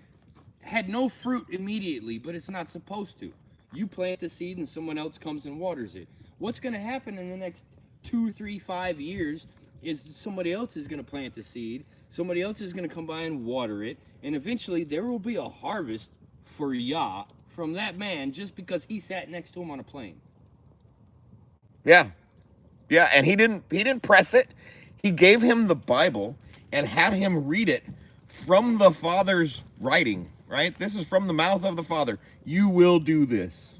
Speaker 6: had no fruit immediately, but it's not supposed to. You plant the seed and someone else comes and waters it. What's going to happen in the next 2, 3, 5 years is somebody else is going to plant the seed, somebody else is going to come by and water it, and eventually there will be a harvest for Yah from that man just because he sat next to him on a plane.
Speaker 2: Yeah. Yeah, and he didn't press it. He gave him the Bible and had him read it from the Father's writing, right? This is from the mouth of the Father. You will do this.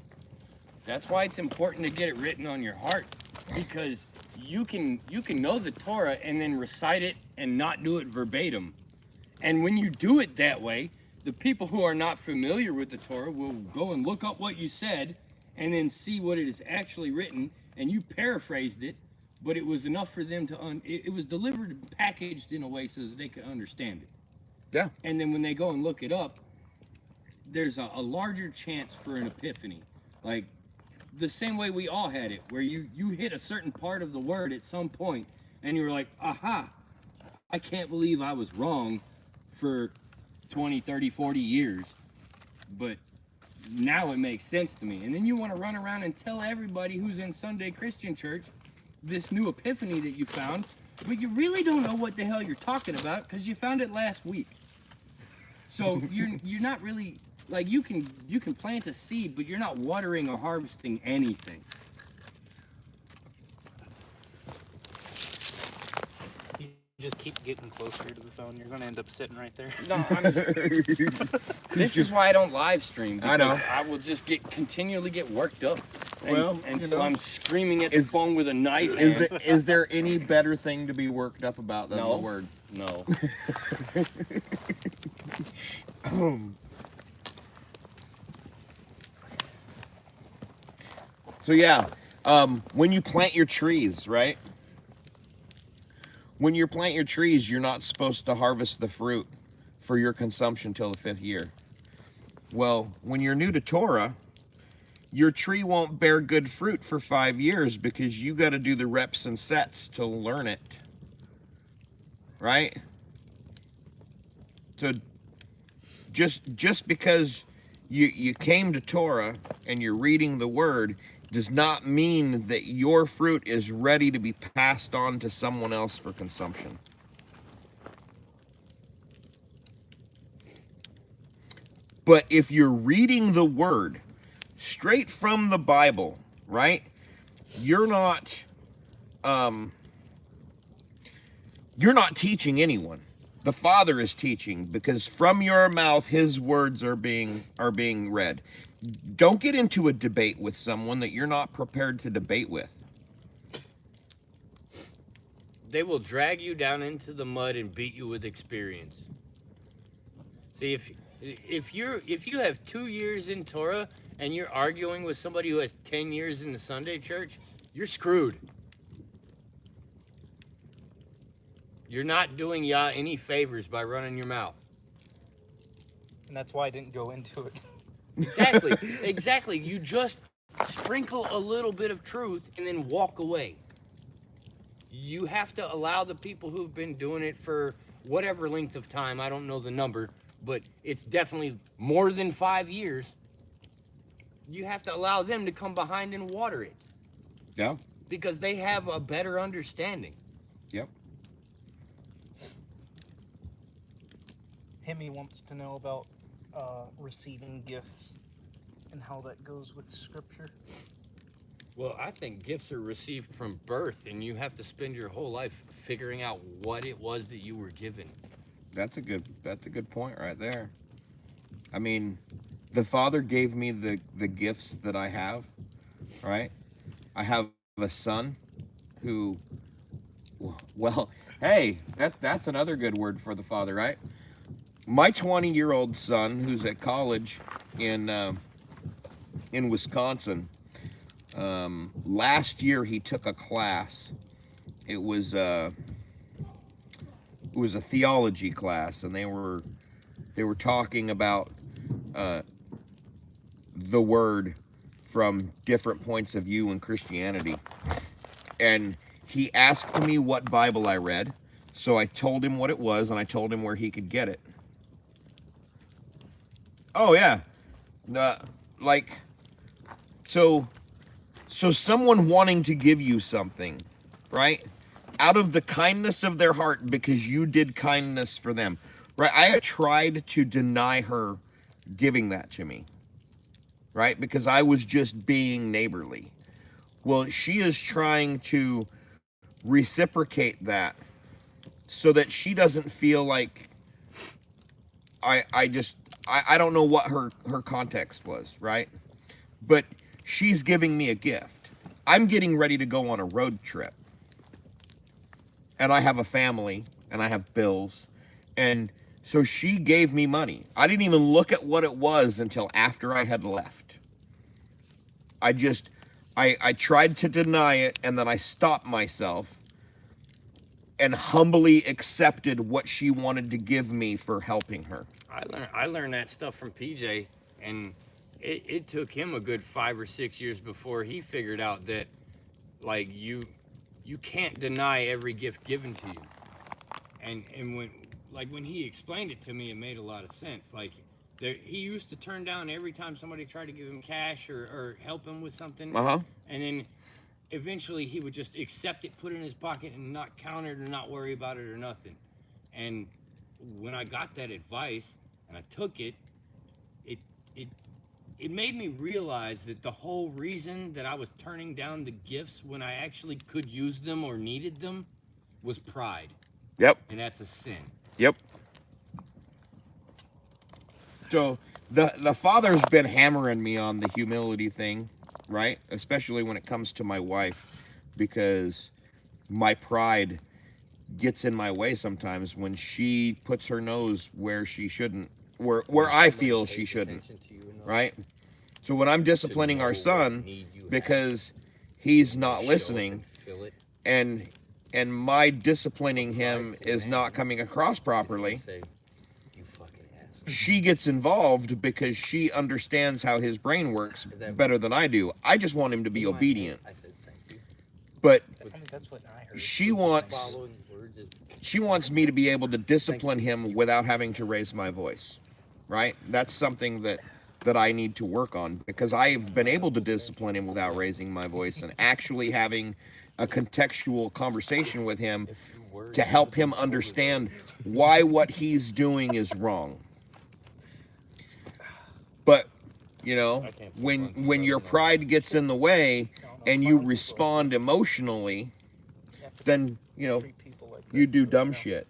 Speaker 6: That's why it's important to get it written on your heart, because you can know the Torah and then recite it and not do it verbatim. And when you do it that way, the people who are not familiar with the Torah will go and look up what you said and then see what it is actually written, and you paraphrased it, but it was enough for them to it was delivered and packaged in a way so that they could understand it.
Speaker 2: Yeah.
Speaker 6: And then when they go and look it up, there's a larger chance for an epiphany. Like the same way we all had it, where you hit a certain part of the word at some point and you were like, aha, I can't believe I was wrong for 20, 30, 40 years, but now it makes sense to me. And then you want to run around and tell everybody who's in Sunday Christian church this new epiphany that you found, but you really don't know what the hell you're talking about because you found it last week. So you're not really, like, you can plant a seed, but you're not watering or harvesting anything.
Speaker 5: You just keep getting closer to the phone. You're going to end up sitting right there.
Speaker 6: No, this is why I don't live stream.
Speaker 2: I know.
Speaker 6: I will just continually get worked up. Until
Speaker 2: know,
Speaker 6: I'm screaming at the phone with a knife.
Speaker 2: Is there any better thing to be worked up about than the word?
Speaker 6: No.
Speaker 2: So yeah, when you plant your trees, right? When you plant your trees, you're not supposed to harvest the fruit for your consumption till the 5th year. Well, when you're new to Torah, your tree won't bear good fruit for 5 years because you got to do the reps and sets to learn it. Right? So just because you came to Torah and you're reading the word does not mean that your fruit is ready to be passed on to someone else for consumption. But if you're reading the word straight from the Bible, right? You're not teaching anyone. The Father is teaching, because from your mouth his words are being read. Don't get into a debate with someone that you're not prepared to debate with.
Speaker 3: They will drag you down into the mud and beat you with experience. See, if you have 2 years in Torah and you're arguing with somebody who has 10 years in the Sunday church, you're screwed. You're not doing Yah any favors by running your mouth.
Speaker 5: And that's why I didn't go into it.
Speaker 3: Exactly. You just sprinkle a little bit of truth and then walk away. You have to allow the people who've been doing it for whatever length of time, I don't know the number, but it's definitely more than 5 years. You have to allow them to come behind and water it.
Speaker 2: Yeah.
Speaker 3: Because they have a better understanding.
Speaker 2: Yep.
Speaker 5: Hemi wants to know about receiving gifts and how that goes with Scripture.
Speaker 3: Well, I think gifts are received from birth, and you have to spend your whole life figuring out what it was that you were given.
Speaker 2: That's a good point right there. I mean, the Father gave me the gifts that I have, right? I have a son who, well, hey, that's another good word for the Father, right? My 20-year-old son, who's at college in Wisconsin, last year he took a class. It was a theology class, and they were talking about the word from different points of view in Christianity. And he asked me what Bible I read, so I told him what it was, and I told him where he could get it. Oh yeah. Like, so someone wanting to give you something, right? Out of the kindness of their heart because you did kindness for them. Right? I have tried to deny her giving that to me. Right? Because I was just being neighborly. Well, she is trying to reciprocate that so that she doesn't feel like I don't know what her context was, right? But she's giving me a gift. I'm getting ready to go on a road trip. And I have a family and I have bills. And so she gave me money. I didn't even look at what it was until after I had left. I tried to deny it, and then I stopped myself and humbly accepted what she wanted to give me for helping her.
Speaker 3: I learned that stuff from PJ, and it took him a good 5 or 6 years before he figured out that, like, you can't deny every gift given to you. And when he explained it to me, it made a lot of sense. Like, he used to turn down every time somebody tried to give him cash or help him with something. And then eventually he would just accept it, put it in his pocket, and not count it or not worry about it or nothing. And when I got that advice and I took it, it made me realize that the whole reason that I was turning down the gifts when I actually could use them or needed them was pride.
Speaker 2: Yep.
Speaker 3: And that's a sin.
Speaker 2: Yep. So the father's been hammering me on the humility thing, right? Especially when it comes to my wife, because my pride gets in my way sometimes when she puts her nose where she shouldn't, where I feel she shouldn't, right? So when I'm disciplining our son because he's not listening, and my disciplining him is not coming across properly, she gets involved because she understands how his brain works better than I do. I just want him to be obedient. But she wants me to be able to discipline him without having to raise my voice, right? That's something that I need to work on, because I've been able to discipline him without raising my voice and actually having a contextual conversation with him to help him understand why what he's doing is wrong. But, you know, when your pride gets in the way and you respond emotionally, then, you know, you do dumb shit.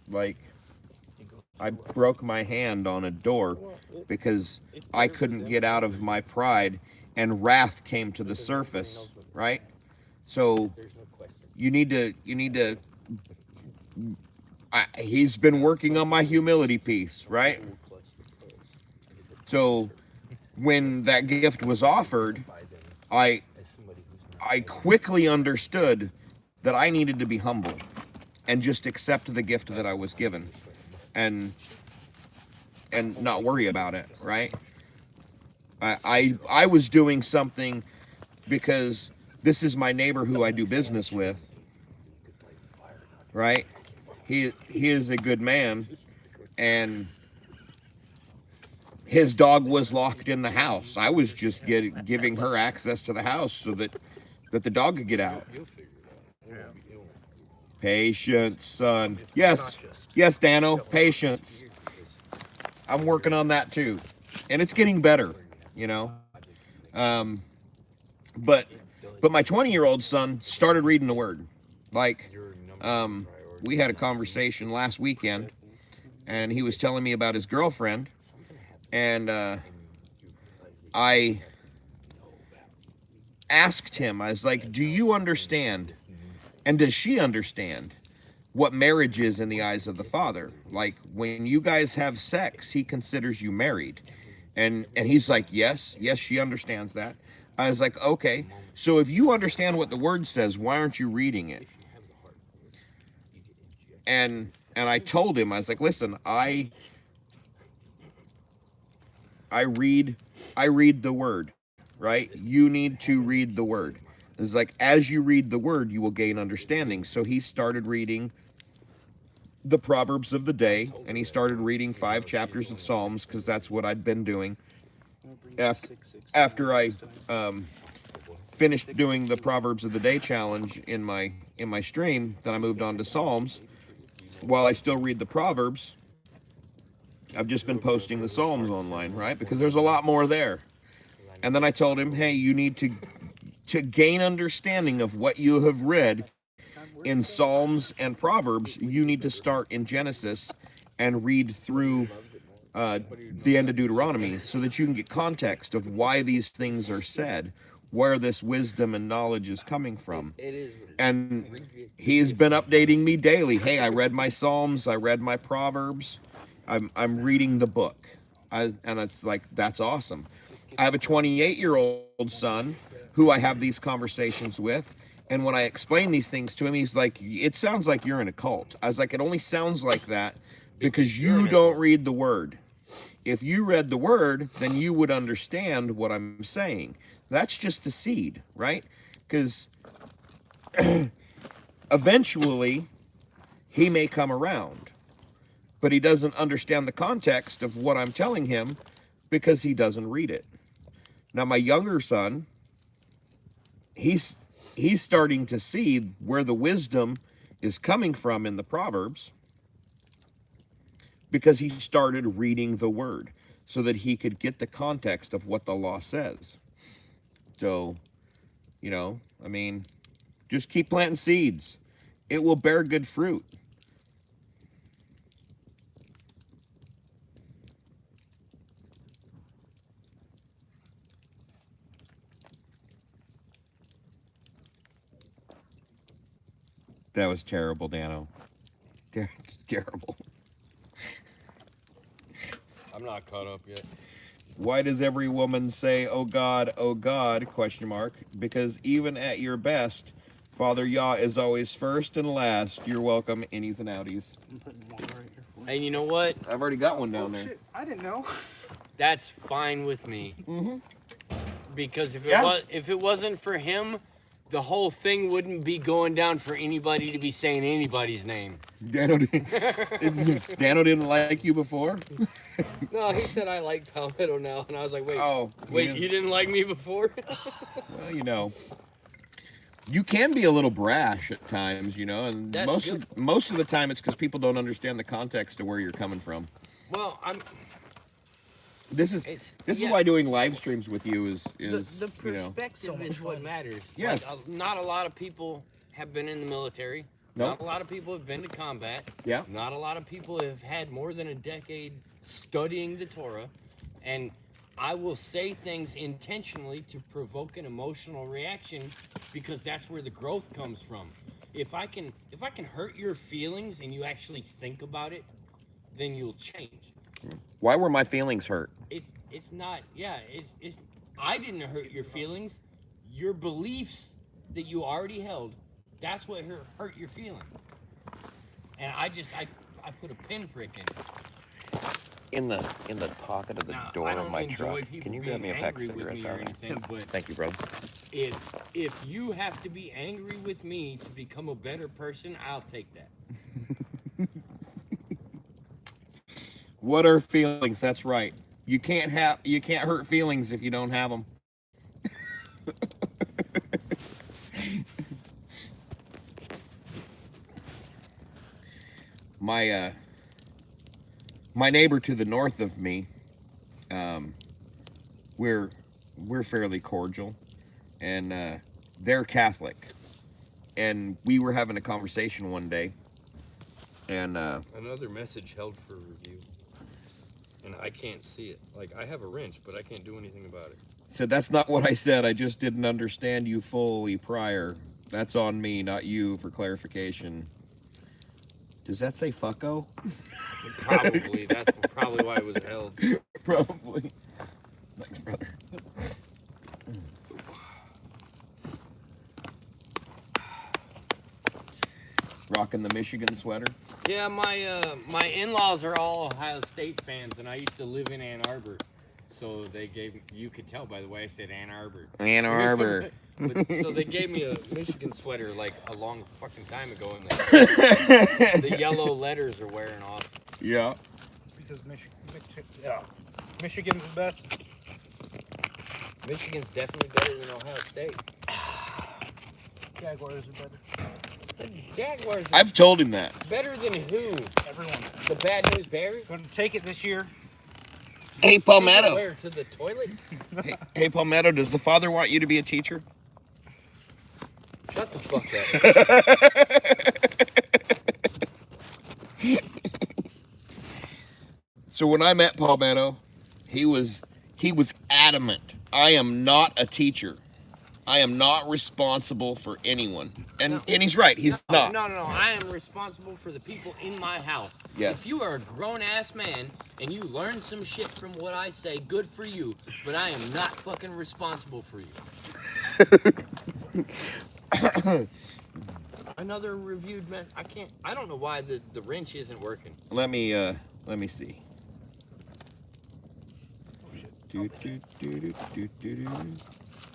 Speaker 2: Like, I broke my hand on a door because I couldn't get out of my pride, and wrath came to the surface, right? So you need to he's been working on my humility piece, right? So when that gift was offered, I quickly understood that I needed to be humble and just accept the gift that I was given and not worry about it, right? I was doing something because this is my neighbor who I do business with, right? He is a good man, and his dog was locked in the house. I was just giving her access to the house so that the dog could get out. Patience, son. Yes, Dano, patience. I'm working on that too, and it's getting better, you know. But my 20-year-old son started reading the Word. Like, we had a conversation last weekend, and he was telling me about his girlfriend, and I asked him, I was like, do you understand, and does she understand what marriage is in the eyes of the Father? Like, when you guys have sex, he considers you married. And he's like, yes, she understands that. I was like, okay, so if you understand what the Word says, why aren't you reading it? And I told him, I was like, listen, I read the Word, right? You need to read the Word. It's like, as you read the Word, you will gain understanding. So he started reading the Proverbs of the day, and he started reading 5 chapters of Psalms because that's what I'd been doing. After I finished doing the Proverbs of the Day challenge in my stream, then I moved on to Psalms. While I still read the Proverbs, I've just been posting the Psalms online, right? Because there's a lot more there. And then I told him, hey, you need to gain understanding of what you have read in Psalms and Proverbs, you need to start in Genesis and read through the end of Deuteronomy so that you can get context of why these things are said, where this wisdom and knowledge is coming from. And he's been updating me daily. Hey, I read my Psalms, I read my Proverbs, I'm reading the book. And it's like, that's awesome. I have a 28-year-old son who I have these conversations with. And when I explain these things to him, he's like, it sounds like you're in a cult. I was like, it only sounds like that because you don't read the word. If you read the word, then you would understand what I'm saying. That's just a seed, right? Because eventually he may come around, but he doesn't understand the context of what I'm telling him because he doesn't read it. Now, my younger son, he's starting to see where the wisdom is coming from in the Proverbs because he started reading the word so that he could get the context of what the law says. So, you know, I mean, just keep planting seeds. It will bear good fruit. That was terrible, Dano. Terrible.
Speaker 3: I'm not caught up yet.
Speaker 2: Why does every woman say, oh God, question mark? Because even at your best, Father Yah is always first and last. You're welcome, innies and outies.
Speaker 7: I'm putting one right here for you.
Speaker 3: And you know what?
Speaker 2: I've already got one down there.
Speaker 7: Shit, I didn't know.
Speaker 3: That's fine with me.
Speaker 2: Mm-hmm.
Speaker 3: Because if
Speaker 2: Yeah.
Speaker 3: it wasn't for him, the whole thing wouldn't be going down for anybody to be saying anybody's name.
Speaker 2: Dano didn't like you before?
Speaker 3: No, he said I like Palmetto now, and I was like, wait,
Speaker 2: Oh,
Speaker 3: you didn't like me before?
Speaker 2: Well, you know, you can be a little brash at times, you know, and
Speaker 3: That's
Speaker 2: most of the time it's because people don't understand the context of where you're coming from.
Speaker 3: Well,
Speaker 2: This is why doing live streams with you is
Speaker 3: the
Speaker 2: you know.
Speaker 3: perspective is what matters.
Speaker 2: Yes.
Speaker 3: Like, not a lot of people have been in the military.
Speaker 2: Nope.
Speaker 3: Not a lot of people have been to combat.
Speaker 2: Yeah.
Speaker 3: Not a lot of people have had more than a decade studying the Torah. And I will say things intentionally to provoke an emotional reaction because that's where the growth comes from. If I can hurt your feelings and you actually think about it, then you'll change.
Speaker 2: Why were my feelings hurt?
Speaker 3: It's not, yeah, it's I didn't hurt your feelings. Your beliefs that you already held, that's what hurt your feeling. And I put a pinprick in it.
Speaker 2: In the pocket of the
Speaker 3: Now,
Speaker 2: door
Speaker 3: I
Speaker 2: of
Speaker 3: don't
Speaker 2: my
Speaker 3: enjoy
Speaker 2: truck.
Speaker 3: people
Speaker 2: Can you grab me a
Speaker 3: being
Speaker 2: pack of
Speaker 3: angry with
Speaker 2: cigarettes
Speaker 3: me or
Speaker 2: out of
Speaker 3: anything, but
Speaker 2: Thank you, brother.
Speaker 3: if you have to be angry with me to become a better person, I'll take that.
Speaker 2: What are feelings? That's right. You can't hurt feelings if you don't have them. My neighbor to the north of me, we're fairly cordial, and they're Catholic, and we were having a conversation one day, and
Speaker 1: Another message held for review. And I can't see it. Like, I have a wrench, but I can't do anything about it.
Speaker 2: said, that's not what I said. I just didn't understand you fully prior. That's on me, not you, for clarification. Does that say fucko?
Speaker 3: Probably. That's probably why it was held.
Speaker 2: Probably. Thanks, brother. Rocking the Michigan sweater.
Speaker 3: Yeah, my in-laws are all Ohio State fans, and I used to live in Ann Arbor. So they gave, you could tell by the way I said Ann Arbor.
Speaker 2: Ann Arbor.
Speaker 3: So they gave me a Michigan sweater like a long fucking time ago, and the yellow letters are wearing off.
Speaker 2: Yeah.
Speaker 5: Because Michigan's the best.
Speaker 3: Michigan's definitely better than Ohio State.
Speaker 5: Jaguars are better.
Speaker 3: The Jaguars are
Speaker 2: I've told him that.
Speaker 3: better than who?
Speaker 5: Everyone.
Speaker 3: The Bad News Bears?
Speaker 5: Gonna take it this year.
Speaker 2: Hey, Palmetto.
Speaker 3: Where, to the toilet?
Speaker 2: Hey, Palmetto, does the Father want you to be a teacher?
Speaker 3: Shut the fuck up.
Speaker 2: So when I met Palmetto, he was adamant. I am not a teacher. I am not responsible for anyone. And he's right. He's not.
Speaker 3: No. I am responsible for the people in my house.
Speaker 2: Yeah.
Speaker 3: If you are a grown-ass man and you learn some shit from what I say, good for you. But I am not fucking responsible for you. Another reviewed man. I don't know why the wrench isn't working.
Speaker 2: Let me see. Do, do, do, do, do, do, do.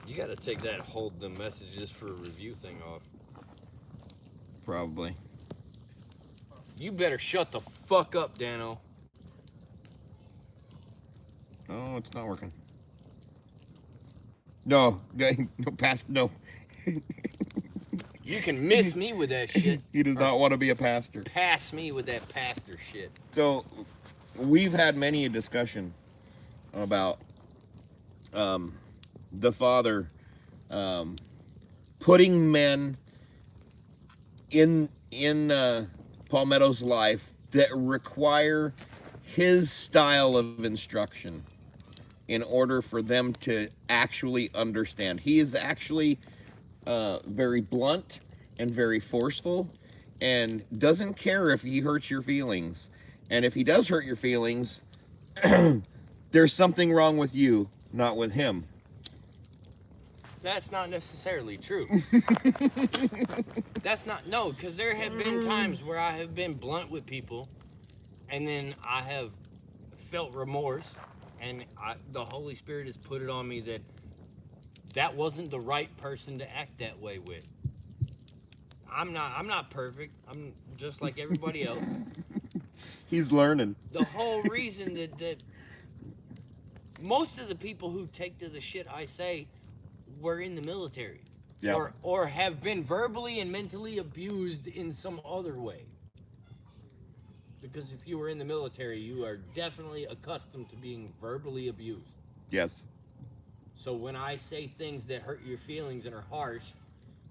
Speaker 3: You gotta take that hold the messages for a review thing off.
Speaker 2: Probably.
Speaker 3: You better shut the fuck up, Dano.
Speaker 2: Oh, it's not working. No, no.
Speaker 3: You can miss me with that shit.
Speaker 2: He does not want to be a pastor.
Speaker 3: Pass me with that pastor shit.
Speaker 2: So, we've had many a discussion about the Father putting men in Palmetto's life that require his style of instruction in order for them to actually understand. He is actually very blunt and very forceful and doesn't care if he hurts your feelings. And if he does hurt your feelings, there's something wrong with you, not with him.
Speaker 3: That's not necessarily true. No, because there have been times where I have been blunt with people, and then I have felt remorse, and the Holy Spirit has put it on me that wasn't the right person to act that way with. I'm not perfect. I'm just like everybody else.
Speaker 2: He's learning.
Speaker 3: The whole reason that most of the people who take to the shit I say were in the military.
Speaker 2: Yeah.
Speaker 3: Or have been verbally and mentally abused in some other way. Because if you were in the military, you are definitely accustomed to being verbally abused.
Speaker 2: Yes.
Speaker 3: So when I say things that hurt your feelings and are harsh,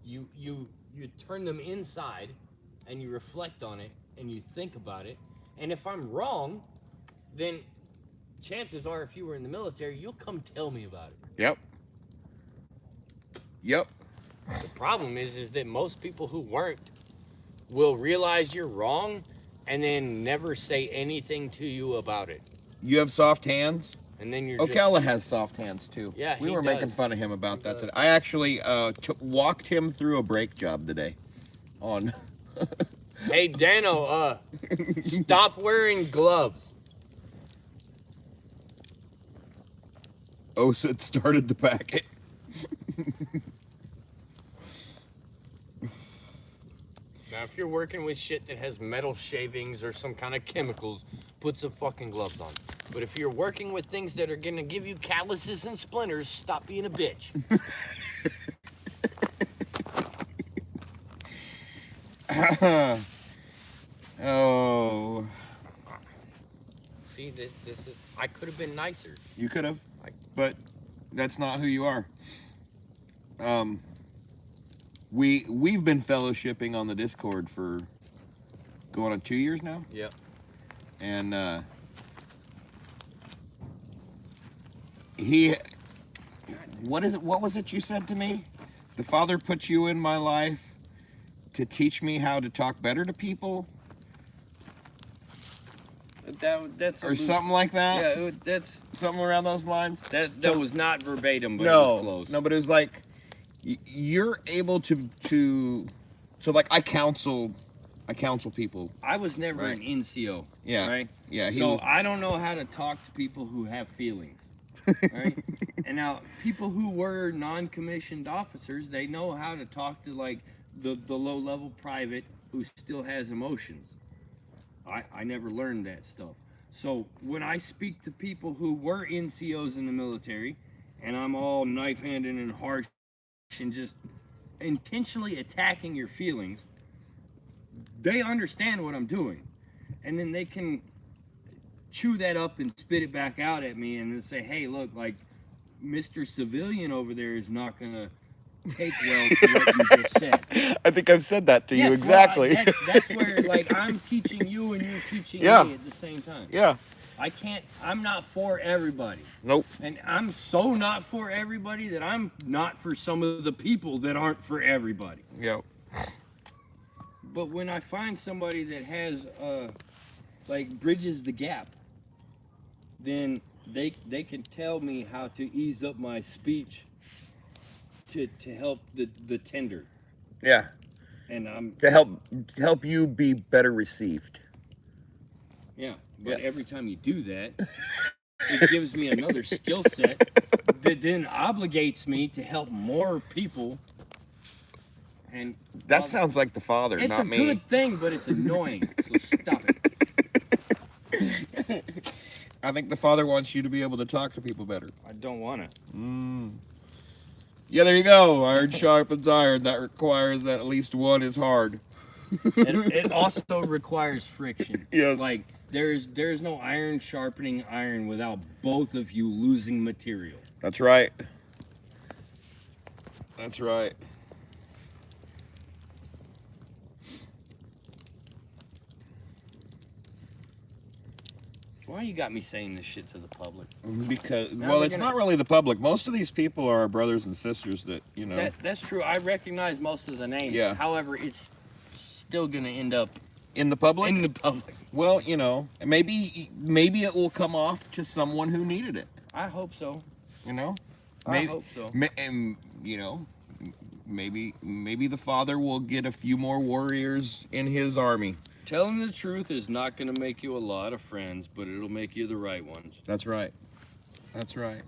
Speaker 3: you turn them inside and you reflect on it and you think about it. And if I'm wrong, then chances are if you were in the military, you'll come tell me about it.
Speaker 2: Yep.
Speaker 3: The problem is that most people who weren't will realize you're wrong and then never say anything to you about it.
Speaker 2: You have soft hands?
Speaker 3: And then you're
Speaker 2: Ocala has soft hands too.
Speaker 3: Yeah,
Speaker 2: we
Speaker 3: he
Speaker 2: were making
Speaker 3: does.
Speaker 2: fun of him about
Speaker 3: He
Speaker 2: that
Speaker 3: does.
Speaker 2: today. I actually walked him through a brake job today. On.
Speaker 3: Hey, Dano, stop wearing gloves.
Speaker 2: Oh, so it started the packet.
Speaker 3: Now, if you're working with shit that has metal shavings or some kind of chemicals, put some fucking gloves on. But if you're working with things that are gonna give you calluses and splinters, stop being a bitch.
Speaker 2: Oh.
Speaker 3: See, this is. I could have been nicer.
Speaker 2: You could have, but that's not who you are. We've been fellowshipping on the Discord for going on 2 years now.
Speaker 3: Yep.
Speaker 2: And what was it you said to me? The Father put you in my life to teach me how to talk better to people,
Speaker 3: That's
Speaker 2: or something like that.
Speaker 3: Yeah, that's
Speaker 2: Something around those lines.
Speaker 3: that was not verbatim, but it was
Speaker 2: No,
Speaker 3: close.
Speaker 2: no, but it was like you're able to so like I counsel people.
Speaker 3: I was never
Speaker 2: Right.
Speaker 3: an NCO.
Speaker 2: Yeah.
Speaker 3: Right.
Speaker 2: Yeah.
Speaker 3: So I don't know how to talk to people who have feelings.
Speaker 6: right? And now people who were non-commissioned officers, they know how to talk to like the low-level private who still has emotions. I never learned that stuff. So when I speak to people who were NCOs in the military, and I'm all knife-handed and harsh and just intentionally attacking your feelings, they understand what I'm doing. And then they can chew that up and spit it back out at me and then say, hey, look, like, Mr. Civilian over there is not going to take well to what you just said.
Speaker 2: I think I've said that to you
Speaker 6: Yes,
Speaker 2: exactly.
Speaker 6: Well, that's where, like, I'm teaching you and you're teaching
Speaker 2: Yeah.
Speaker 6: me at the same time.
Speaker 2: Yeah.
Speaker 6: I'm not for everybody.
Speaker 2: Nope.
Speaker 6: And I'm so not for everybody that I'm not for some of the people that aren't for everybody.
Speaker 2: Yep.
Speaker 6: But when I find somebody that has, like, bridges the gap, then they can tell me how to ease up my speech to help the tender.
Speaker 2: Yeah.
Speaker 6: And I'm
Speaker 2: To help you be better received.
Speaker 6: yeah. But
Speaker 2: Yeah.
Speaker 6: every time you do that, it gives me another skill set that then obligates me to help more people. And
Speaker 2: That sounds like the Father,
Speaker 6: it's
Speaker 2: not
Speaker 6: a
Speaker 2: me.
Speaker 6: good thing, but it's annoying. So stop it.
Speaker 2: I think the Father wants you to be able to talk to people better.
Speaker 6: I don't want to.
Speaker 2: Yeah, there you go. Iron sharpens iron. That requires that at least one is hard.
Speaker 6: It also requires friction.
Speaker 2: Yes.
Speaker 6: Like there's no iron sharpening iron without both of you losing material.
Speaker 2: That's right. That's right.
Speaker 6: Why you got me saying this shit to the public?
Speaker 2: Because,
Speaker 6: Now
Speaker 2: well,
Speaker 6: we're
Speaker 2: it's
Speaker 6: gonna-
Speaker 2: not really the public. Most of these people are our brothers and sisters that, you know.
Speaker 6: That's true. I recognize most of the names.
Speaker 2: Yeah.
Speaker 6: However, it's still gonna end up
Speaker 2: In the public?
Speaker 6: in the public.
Speaker 2: Well, you know, maybe it will come off to someone who needed it,
Speaker 6: I hope so.
Speaker 2: you know?
Speaker 6: I hope so.
Speaker 2: And, you know, maybe the Father will get a few more warriors in his army.
Speaker 6: Telling the truth is not gonna make you a lot of friends, but it'll make you the right ones.
Speaker 2: That's right. That's right.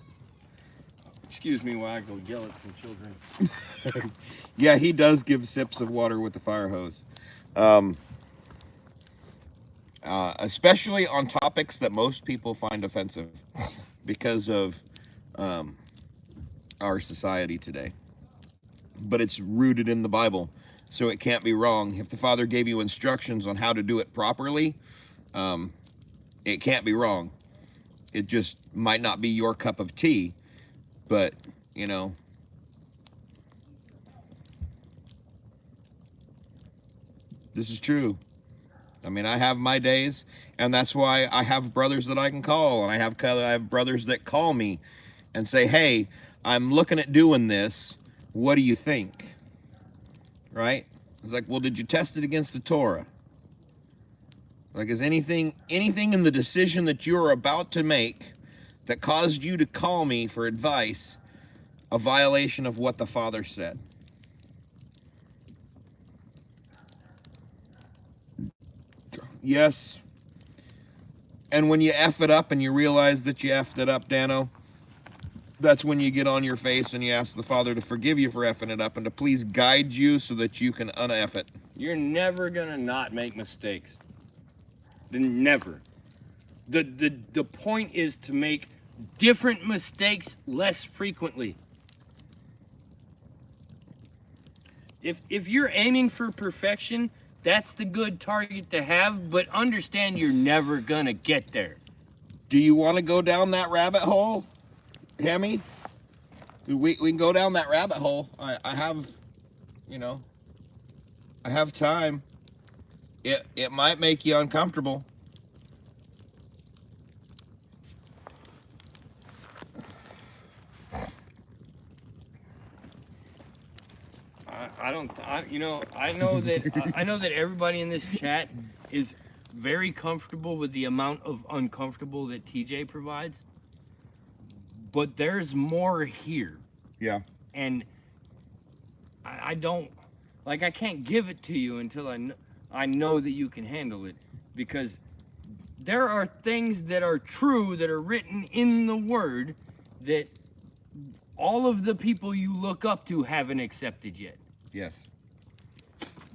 Speaker 6: Excuse me while I go yell at some children.
Speaker 2: Yeah, he does give sips of water with the fire hose. Especially on topics that most people find offensive because of our society today. But it's rooted in the Bible, so it can't be wrong. If the Father gave you instructions on how to do it properly, it can't be wrong. It just might not be your cup of tea, but, you know, this is true. I mean, I have my days, and that's why I have brothers that I can call, and I have brothers that call me and say, hey, I'm looking at doing this. What do you think? Right? It's like, well, did you test it against the Torah? Like, is anything in the decision that you're about to make that caused you to call me for advice a violation of what the Father said? Yes. And when you F it up and you realize that you F'd it up, Dano, that's when you get on your face and you ask the Father to forgive you for effing it up and to please guide you so that you can un-F it.
Speaker 6: You're never gonna not make mistakes. Never. The point is to make different mistakes less frequently. If you're aiming for perfection, that's the good target to have, but understand you're never gonna get there.
Speaker 2: Do you want to go down that rabbit hole, Hammy? We can go down that rabbit hole. I have, you know, I have time. It might make you uncomfortable.
Speaker 6: I know that everybody in this chat is very comfortable with the amount of uncomfortable that TJ provides, but there's more here,
Speaker 2: Yeah.
Speaker 6: and I don't like. I can't give it to you until I know that you can handle it, because there are things that are true that are written in the Word that all of the people you look up to haven't accepted yet.
Speaker 2: Yes.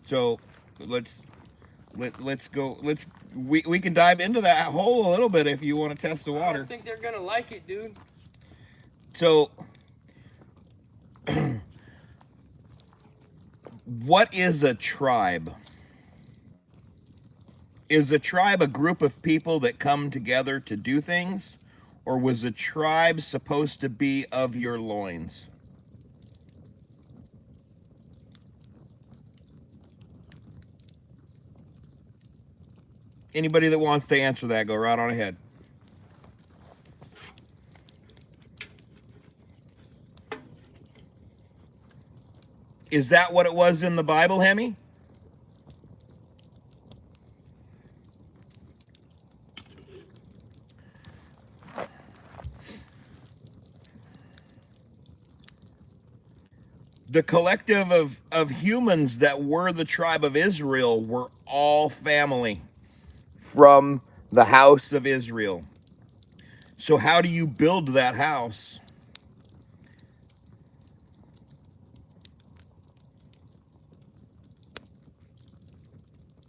Speaker 2: So let's go. We can dive into that hole a little bit if you want to test the
Speaker 6: I
Speaker 2: water.
Speaker 6: don't think they're gonna like it, dude.
Speaker 2: So, what is a tribe? Is a tribe a group of people that come together to do things? Or was a tribe supposed to be of your loins? Anybody that wants to answer that, go right on ahead. Is that what it was in the Bible, Hemi? The collective of humans that were the tribe of Israel were all family from the house of Israel. So how do you build that house?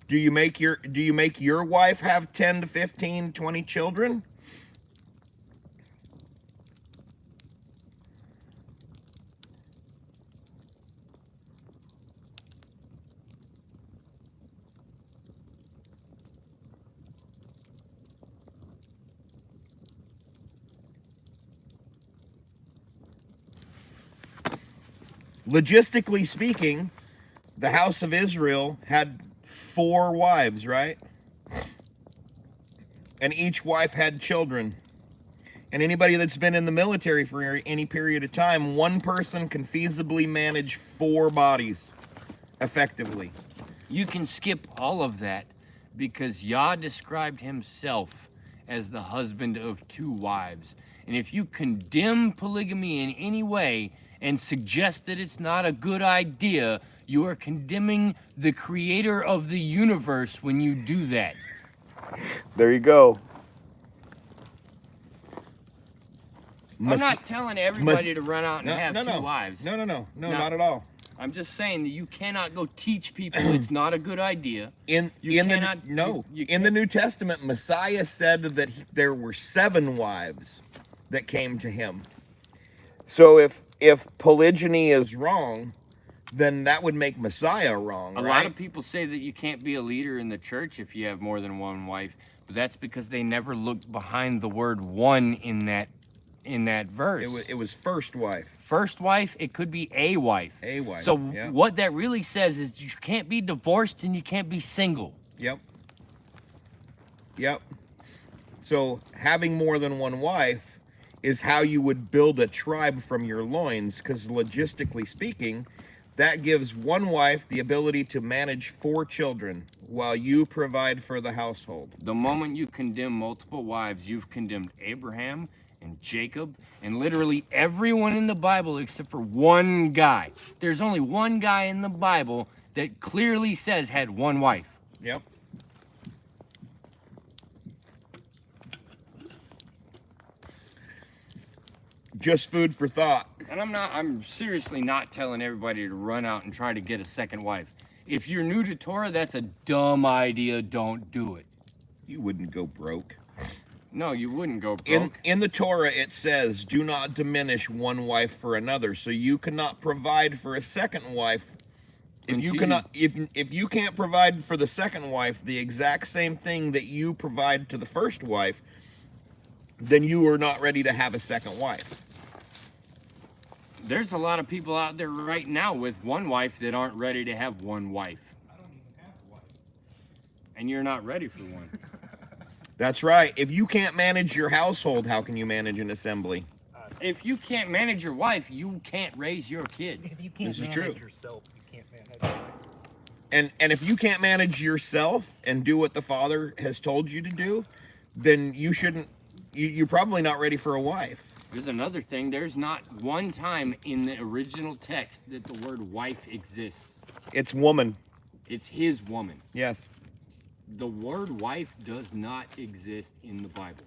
Speaker 2: Do you make your wife have 10 to 15, 20 children? Logistically speaking, the house of Israel had 4 wives, right? And each wife had children. And anybody that's been in the military for any period of time, one person can feasibly manage 4 bodies effectively.
Speaker 6: You can skip all of that because Yah described himself as the husband of 2 wives. And if you condemn polygamy in any way and suggest that it's not a good idea, you are condemning the creator of the universe when you do that.
Speaker 2: There you go.
Speaker 6: I'm not telling everybody to run out and have 2 wives.
Speaker 2: No, not at all.
Speaker 6: I'm just saying that you cannot go teach people it's not a good idea.
Speaker 2: In the New Testament, Messiah said that there were 7 wives that came to him. So if polygyny is wrong, then that would make Messiah wrong,
Speaker 6: A
Speaker 2: right?
Speaker 6: lot of people say that you can't be a leader in the church if you have more than 1 wife, but that's because they never looked behind the word one in that verse.
Speaker 2: It was first wife.
Speaker 6: First wife, it could be a wife.
Speaker 2: A wife.
Speaker 6: So
Speaker 2: yeah.
Speaker 6: what that really says is you can't be divorced and you can't be single.
Speaker 2: Yep. So having more than 1 wife is how you would build a tribe from your loins, because logistically speaking, that gives 1 wife the ability to manage 4 children while you provide for the household.
Speaker 6: The moment you condemn multiple wives, you've condemned Abraham and Jacob and literally everyone in the Bible except for 1 guy. There's only 1 guy in the Bible that clearly says had 1 wife.
Speaker 2: Yep. Just food for thought.
Speaker 6: And I'm seriously not telling everybody to run out and try to get a 2nd wife. If you're new to Torah, that's a dumb idea. Don't do it.
Speaker 2: You wouldn't go broke.
Speaker 6: No, you wouldn't go broke.
Speaker 2: In the Torah, it says, do not diminish 1 wife for another. So you cannot provide for a 2nd wife. If you can't provide for the 2nd wife the exact same thing that you provide to the 1st wife, then you are not ready to have a 2nd wife.
Speaker 6: There's a lot of people out there right now with 1 wife that aren't ready to have 1 wife.
Speaker 5: I don't even have a wife.
Speaker 6: And you're not ready for one.
Speaker 2: That's right. If you can't manage your household, how can you manage an assembly?
Speaker 6: If you can't manage your wife, you can't raise your kids.
Speaker 5: If you can't
Speaker 2: This is
Speaker 5: manage
Speaker 2: true.
Speaker 5: yourself, you can't manage.
Speaker 2: And if you can't manage yourself and do what the Father has told you to do, then you shouldn't. You're probably not ready for a wife.
Speaker 6: There's another thing. There's not 1 time in the original text that the word wife exists.
Speaker 2: It's woman.
Speaker 6: It's his woman.
Speaker 2: Yes.
Speaker 6: The word wife does not exist in the Bible.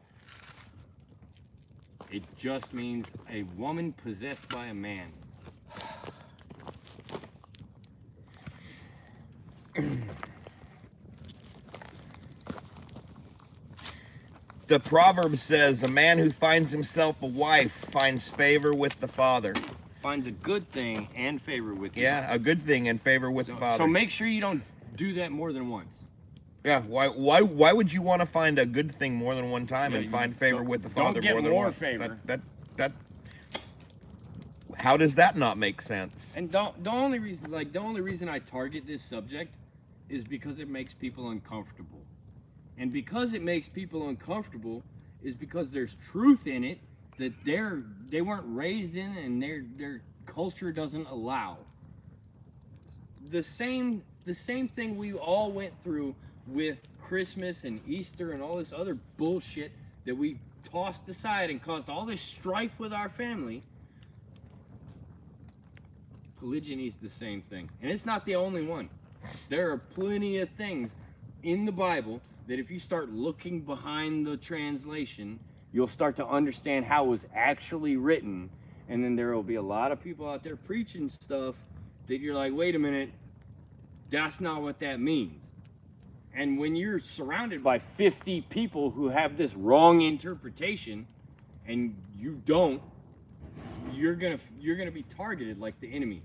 Speaker 6: It just means a woman possessed by a man.
Speaker 2: The proverb says, a man who finds himself a wife finds favor with the father.
Speaker 6: Finds a good thing and favor with you.
Speaker 2: Yeah, a good thing and favor with the father.
Speaker 6: So make sure you don't do that more than once.
Speaker 2: Yeah, why would you want to find a good thing more than one time and find favor with the father more than once?
Speaker 6: Favor.
Speaker 2: That how does that not make sense?
Speaker 6: And the only reason I target this subject is because it makes people uncomfortable. And because it makes people uncomfortable is because there's truth in it that they weren't raised in and their culture doesn't allow. The same thing we all went through with Christmas and Easter and all this other bullshit that we tossed aside and caused all this strife with our family. Polygyny is the same thing. And it's not the only one. There are plenty of things in the Bible that if you start looking behind the translation, you'll start to understand how it was actually written. And then there will be a lot of people out there preaching stuff that you're like, wait a minute, that's not what that means. And when you're surrounded by 50 people who have this wrong interpretation and you don't, you're gonna be targeted like the enemy.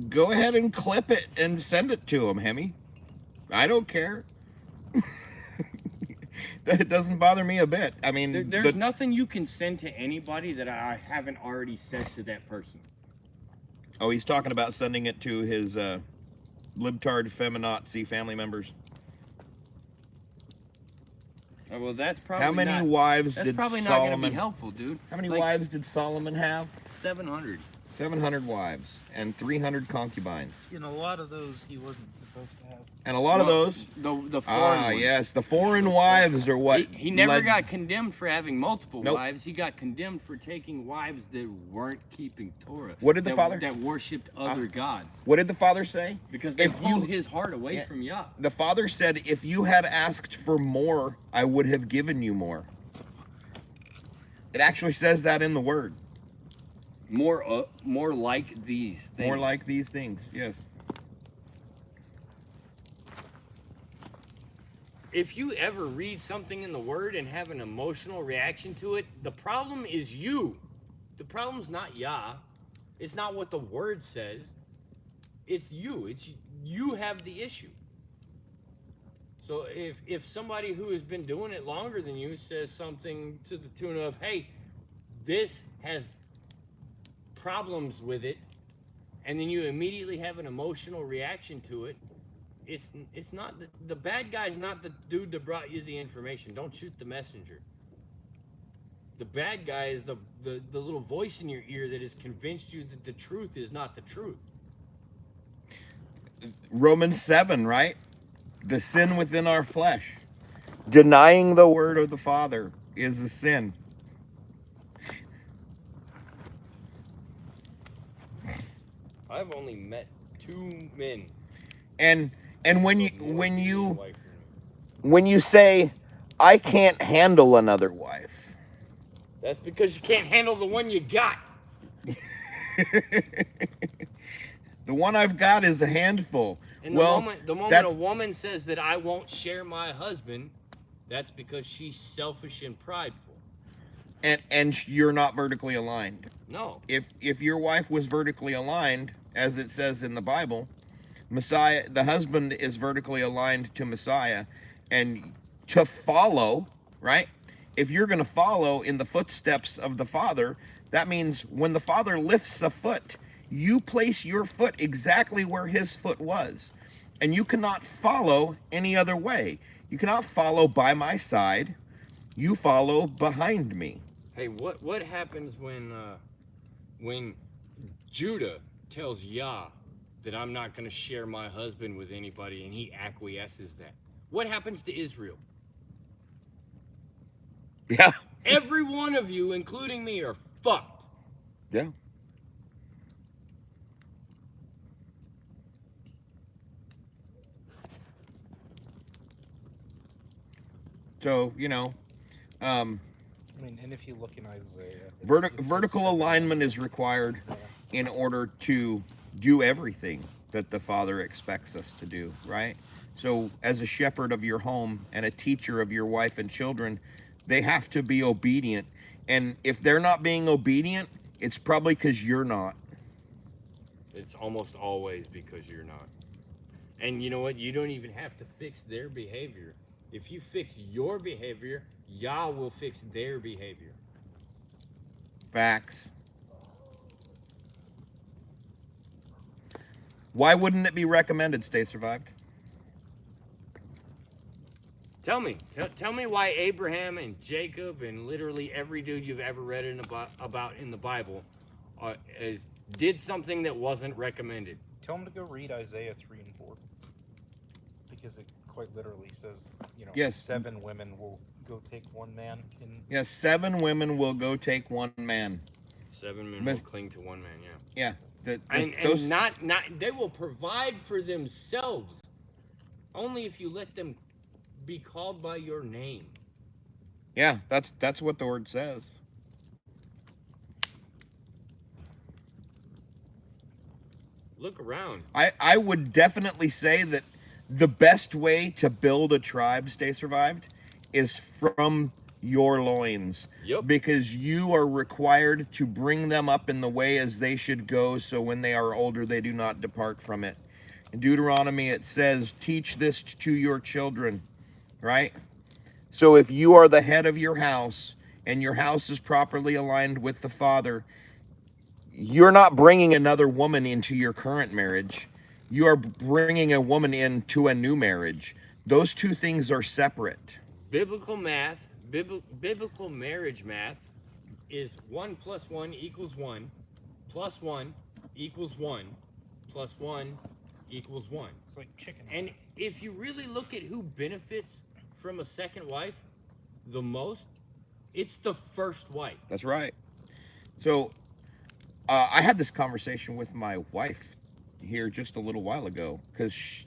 Speaker 2: Go ahead and clip it and send it to him, Hemi. I don't care. That doesn't bother me a bit. I mean,
Speaker 6: there's nothing you can send to anybody that I haven't already said to that person.
Speaker 2: Oh, he's talking about sending it to his libtard feminazi family members.
Speaker 6: Oh, well, that's probably
Speaker 2: how many
Speaker 6: not,
Speaker 2: wives
Speaker 6: that's
Speaker 2: did
Speaker 6: probably
Speaker 2: Solomon?
Speaker 6: Not going to be helpful, dude.
Speaker 2: How many wives did Solomon have?
Speaker 6: 700.
Speaker 2: 700 wives and 300 concubines.
Speaker 5: In a lot of those, he wasn't supposed to have.
Speaker 2: And a lot of those.
Speaker 6: The foreign ones.
Speaker 2: Yes, the foreign wives are what.
Speaker 6: He never got condemned for having multiple
Speaker 2: Nope.
Speaker 6: wives. He got condemned for taking wives that weren't keeping Torah.
Speaker 2: What did the father?
Speaker 6: That worshipped other gods.
Speaker 2: What did the father say?
Speaker 6: Because they pulled his heart away from Yah.
Speaker 2: The father said, if you had asked for more, I would have given you more. It actually says that in the word.
Speaker 6: More like these things.
Speaker 2: More like these things, yes.
Speaker 3: If you ever read something in the Word and have an emotional reaction to it, the problem is you. The problem's not Yah. It's not what the Word says. It's you. It's you have the issue. So if somebody who has been doing it longer than you says something to the tune of, hey, this has problems with it, and then you immediately have an emotional reaction to it, it's not the bad guy's not the dude that brought you the information. Don't shoot the messenger. The bad guy is the little voice in your ear that has convinced you that the truth is not the truth.
Speaker 2: Romans 7, right? The sin within our flesh. Denying the word of the Father is a sin.
Speaker 3: I've only met 2 men.
Speaker 2: And when you say, I can't handle another wife.
Speaker 3: That's because you can't handle the one you got.
Speaker 2: The one I've got is a handful.
Speaker 3: And the moment a woman says that I won't share my husband, that's because she's selfish and prideful.
Speaker 2: And you're not vertically aligned.
Speaker 3: No.
Speaker 2: If your wife was vertically aligned, as it says in the Bible, Messiah, the husband is vertically aligned to Messiah, and to follow, right? If you're going to follow in the footsteps of the Father, that means when the Father lifts a foot, you place your foot exactly where his foot was. And you cannot follow any other way. You cannot follow by my side. You follow behind me.
Speaker 3: Hey, what happens when Judah tells Yah that I'm not going to share my husband with anybody, and he acquiesces that? What happens to Israel?
Speaker 2: Yeah.
Speaker 3: Every one of you, including me, are fucked.
Speaker 2: Yeah. So,
Speaker 5: I mean, and if you look in Isaiah,
Speaker 2: Vertical alignment is required in order to do everything that the Father expects us to do, right? So as a shepherd of your home and a teacher of your wife and children, they have to be obedient. And if they're not being obedient, it's probably because you're not.
Speaker 3: It's almost always because you're not. And you know what? You don't even have to fix their behavior. If you fix your behavior, Yah will fix their behavior.
Speaker 2: Facts. Why wouldn't it be recommended, Stay Survived?
Speaker 3: Tell me why Abraham and Jacob and literally every dude you've ever read about in the Bible did something that wasn't recommended.
Speaker 5: Tell them to go read Isaiah 3 and 4, because it quite literally says,
Speaker 2: Yes.
Speaker 5: 7 women will go take one man.
Speaker 2: Yes, 7 women will go take one man.
Speaker 3: 7 men will cling to one man.
Speaker 2: Yeah.
Speaker 3: And not they will provide for themselves only if you let them be called by your name.
Speaker 2: Yeah, that's what the word says.
Speaker 3: Look around.
Speaker 2: I would definitely say that the best way to build a tribe, Stay Survived, is from your loins.
Speaker 3: Yep.
Speaker 2: Because you are required to bring them up in the way as they should go, so when they are older they do not depart from it. In Deuteronomy it says, teach this to your children, right? So if you are the head of your house and your house is properly aligned with the Father, you're not bringing another woman into your current marriage. You are bringing a woman into a new marriage. Those two things are separate.
Speaker 3: Biblical math, biblical marriage math is 1 + 1 = 1, + 1 = 1, + 1 = 1.
Speaker 5: It's like chicken.
Speaker 3: And if you really look at who benefits from a second wife the most, it's the first wife.
Speaker 2: That's right. So I had this conversation with my wife here just a little while ago, because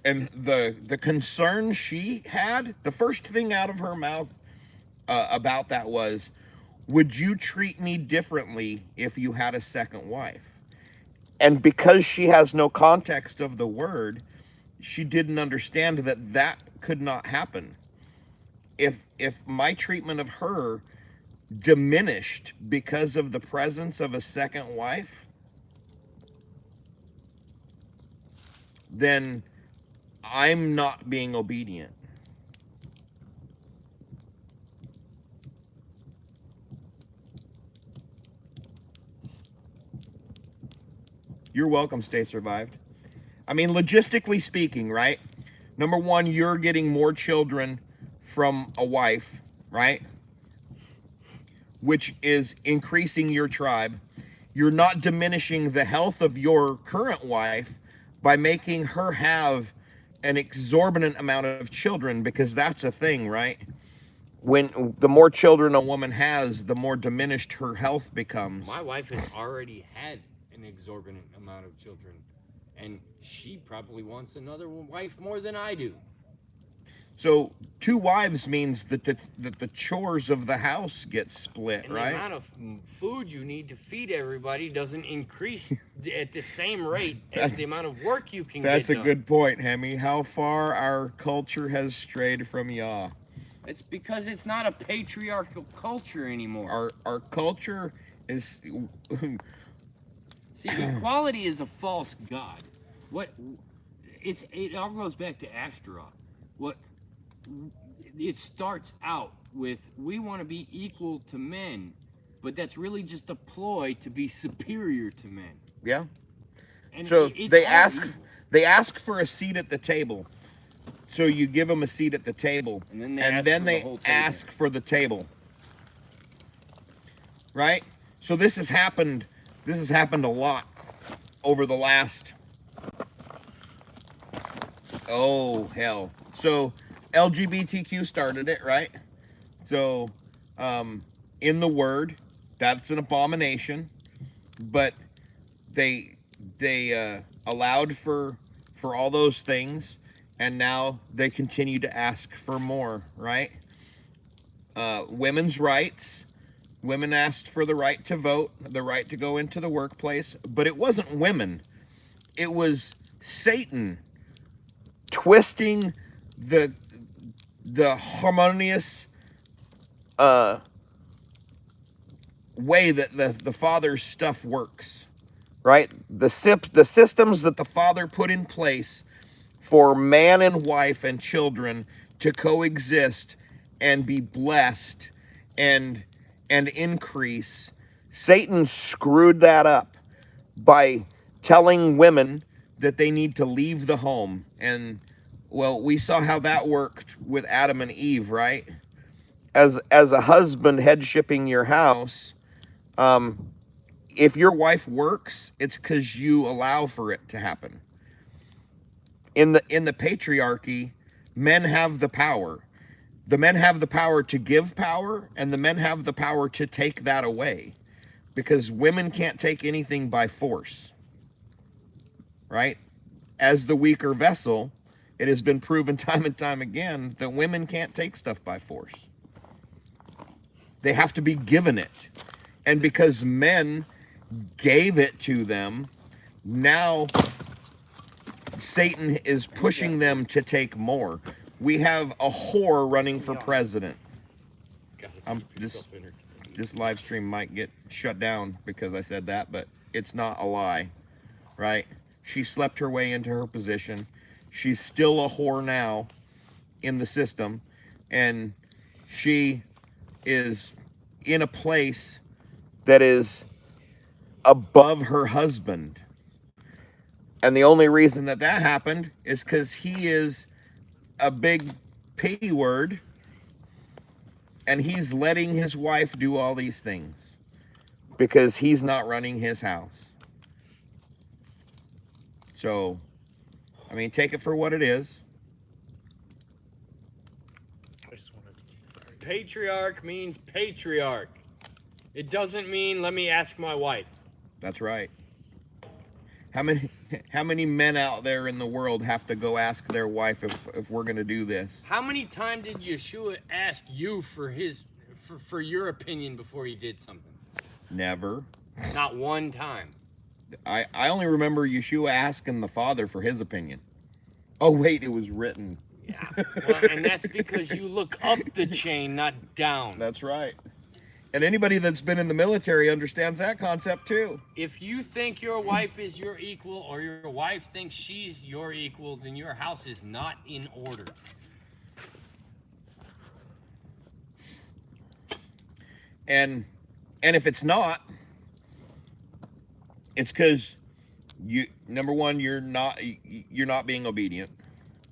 Speaker 2: and the concern she had, the first thing out of her mouth about that was, would you treat me differently if you had a second wife? And because she has no context of the word, she didn't understand that could not happen. If my treatment of her diminished because of the presence of a second wife, then I'm not being obedient. You're welcome, Stay Survived. I mean, logistically speaking, right? Number one, you're getting more children from a wife, right? Which is increasing your tribe. You're not diminishing the health of your current wife by making her have an exorbitant amount of children, because that's a thing, right? When the more children a woman has, the more diminished her health becomes.
Speaker 3: My wife has already had an exorbitant amount of children, and she probably wants another wife more than I do.
Speaker 2: So 2 wives means that the chores of the house get split,
Speaker 3: and
Speaker 2: right?
Speaker 3: The amount of food you need to feed everybody doesn't increase at the same rate as the amount of work you can get done.
Speaker 2: That's a good point, Hemi. How far our culture has strayed from Yah.
Speaker 3: It's because it's not a patriarchal culture anymore.
Speaker 2: Our culture is...
Speaker 6: See, equality is a false god. It all goes back to Ashtaroth. It starts out with, we want to be equal to men, but that's really just a ploy to be superior to men.
Speaker 2: Yeah.
Speaker 6: And
Speaker 2: So
Speaker 6: it's
Speaker 2: they
Speaker 6: all evil.
Speaker 2: ask for a seat at the table. So you give them a seat at the table,
Speaker 3: And then they
Speaker 2: ask for the table. Right? So this has happened a lot over the last, oh hell. So LGBTQ started it, right? So in the word, that's an abomination, but they allowed for all those things, and now they continue to ask for more, right? women's rights. Women asked for the right to vote, the right to go into the workplace, but it wasn't women. It was Satan twisting the harmonious way that the Father's stuff works, right? The systems that the Father put in place for man and wife and children to coexist and be blessed and increase. Satan screwed that up by telling women that they need to leave the home. And well, we saw how that worked with Adam and Eve, right? As a husband headshipping your house, if your wife works, it's because you allow for it to happen. In the patriarchy, men have the power. The men have the power to give power, and the men have the power to take that away, because women can't take anything by force, right? As the weaker vessel, it has been proven time and time again that women can't take stuff by force. They have to be given it. And because men gave it to them, now Satan is pushing them to take more. We have a whore running for president. This live stream might get shut down because I said that, but it's not a lie, right? She slept her way into her position. She's still a whore now in the system, and she is in a place that is above her husband. And the only reason that happened is because he is a big P word, and he's letting his wife do all these things because he's not running his house. So, I mean, take it for what it is.
Speaker 5: I just wanted to keep it.
Speaker 3: Patriarch means patriarch. It doesn't mean let me ask my wife.
Speaker 2: That's right. How many men out there in the world have to go ask their wife if we're gonna do this?
Speaker 3: How many times did Yeshua ask you for your opinion before he did something?
Speaker 2: Never.
Speaker 3: Not one time.
Speaker 2: I only remember Yeshua asking the Father for his opinion. Oh wait, it was written.
Speaker 3: Yeah. Well, and that's because you look up the chain, not down.
Speaker 2: That's right. And anybody that's been in the military understands that concept too.
Speaker 3: If you think your wife is your equal, or your wife thinks she's your equal, then your house is not in order.
Speaker 2: And if it's not, it's because number one, you're not being obedient,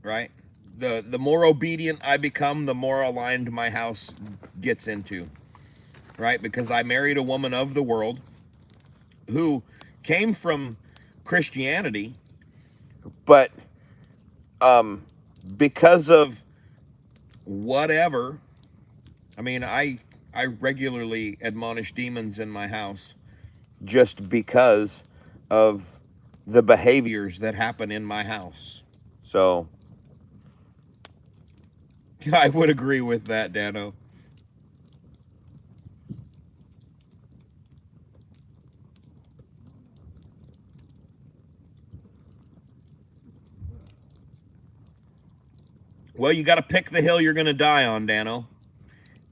Speaker 2: right? The more obedient I become, the more aligned my house gets into, right? Because I married a woman of the world who came from Christianity, but because of whatever, I mean, I regularly admonish demons in my house just because of the behaviors that happen in my house. So I would agree with that, Dano. Well, you got to pick the hill you're going to die on, Dano.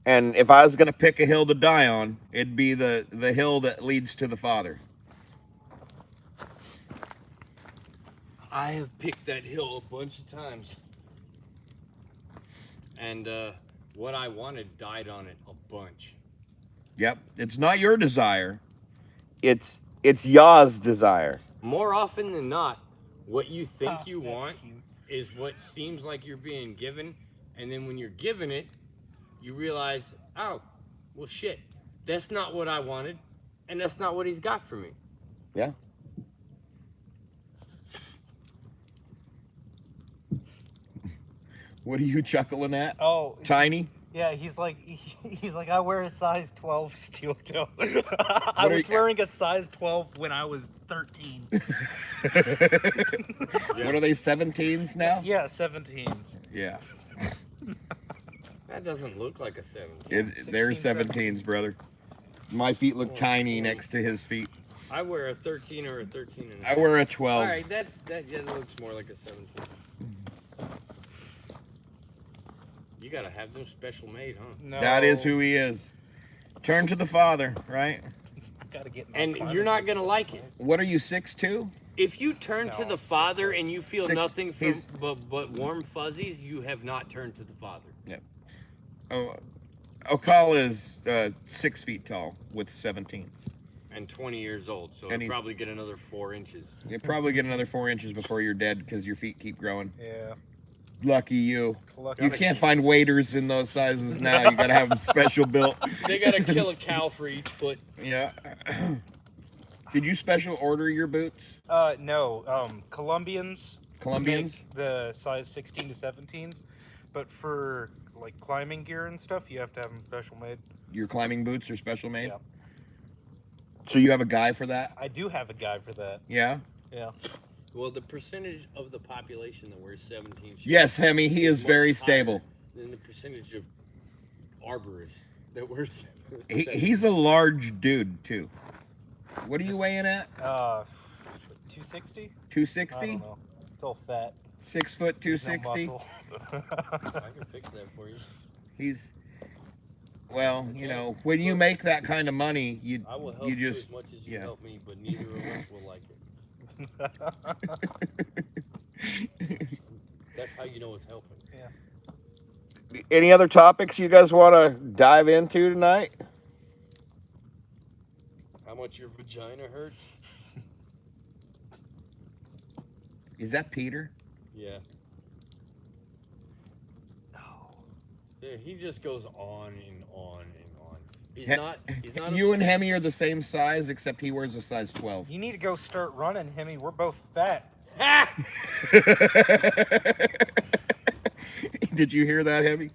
Speaker 2: And if I was going to pick a hill to die on, it'd be the hill that leads to the Father.
Speaker 3: I have picked that hill a bunch of times. And what I wanted died on it a bunch.
Speaker 2: Yep. It's not your desire. It's Yah's desire.
Speaker 3: More often than not, what you think you
Speaker 5: That's
Speaker 3: want
Speaker 5: cute.
Speaker 3: is what seems like you're being given. And then when you're given it, you realize, oh, well, shit, that's not what I wanted. And that's not what he's got for me.
Speaker 2: Yeah. What are you chuckling at?
Speaker 5: Oh,
Speaker 2: Tiny?
Speaker 5: yeah, he's like, I wear a size 12 steel toe. I
Speaker 2: What are
Speaker 5: was
Speaker 2: you-
Speaker 5: wearing a size 12 when I was 13.
Speaker 2: What are they, 17s now?
Speaker 5: Yeah, 17.
Speaker 2: Yeah.
Speaker 3: That doesn't look like a 17.
Speaker 2: They're
Speaker 5: 16,
Speaker 2: 17s, brother. My feet look
Speaker 3: Oh,
Speaker 2: tiny
Speaker 3: boy.
Speaker 2: next to his feet.
Speaker 3: I wear a 13 or a 13 and a
Speaker 2: I
Speaker 3: half.
Speaker 2: wear a 12.
Speaker 3: All right, that looks more like a 17. You gotta have them special made, huh?
Speaker 5: No.
Speaker 2: That is who he is. Turn to the Father, right?
Speaker 5: I gotta get my
Speaker 3: And
Speaker 5: climbing
Speaker 3: you're not
Speaker 5: boots.
Speaker 3: gonna like it.
Speaker 2: What are you, 6'2"?
Speaker 3: If you turn to
Speaker 5: No,
Speaker 3: the Father and you feel
Speaker 2: Six-
Speaker 3: nothing from
Speaker 2: he's-
Speaker 3: but warm fuzzies, you have not turned to the Father.
Speaker 2: Oh, Ocala is 6 feet tall with 17s.
Speaker 3: And 20 years old, so
Speaker 2: And
Speaker 3: he'll
Speaker 2: he's-
Speaker 3: probably get another 4 inches.
Speaker 2: You'll probably get another 4 inches before you're dead because your feet keep growing.
Speaker 5: Yeah.
Speaker 2: Lucky you.
Speaker 5: Lucky.
Speaker 2: You can't find waders in those sizes now. You gotta have them special built.
Speaker 3: They gotta kill a cow for each foot.
Speaker 2: Yeah. Did you special order your boots?
Speaker 5: No. Colombians.
Speaker 2: Colombians?
Speaker 5: Make the size 16 to 17s, but for like climbing gear and stuff, you have to have them special made.
Speaker 2: Your climbing boots are special made?
Speaker 5: Yeah.
Speaker 2: So you have a guy for that?
Speaker 5: I do have a guy for that.
Speaker 2: Yeah?
Speaker 5: Yeah.
Speaker 3: Well, the percentage of the population that wears 17 shoes
Speaker 2: Yes, Hemi, he is
Speaker 3: much
Speaker 2: very
Speaker 3: higher
Speaker 2: stable.
Speaker 3: than the percentage of arborists that wears.
Speaker 2: He's a large dude, too. What are you weighing at?
Speaker 5: 260? I
Speaker 2: 260?
Speaker 5: don't know. It's all fat.
Speaker 2: 6 foot
Speaker 5: There's no
Speaker 2: 260?
Speaker 5: muscle.
Speaker 3: I can fix that for you.
Speaker 2: He's, well, you know, when you make that kind of money,
Speaker 3: I will help
Speaker 2: you
Speaker 3: you
Speaker 2: just,
Speaker 3: as much as you
Speaker 2: yeah.
Speaker 3: help me, but neither of us will like it. That's how you know it's helping.
Speaker 2: Any other topics you guys want to dive into tonight?
Speaker 3: How much your vagina hurts?
Speaker 2: Is that Peter?
Speaker 3: Yeah. Yeah, he just goes on and on and on. He's not.
Speaker 2: You and
Speaker 3: upset.
Speaker 2: Hemi are the same size, except he wears a size 12.
Speaker 5: You need to go start running, Hemi. We're both fat.
Speaker 3: Ha!
Speaker 2: Did you hear that, Hemi?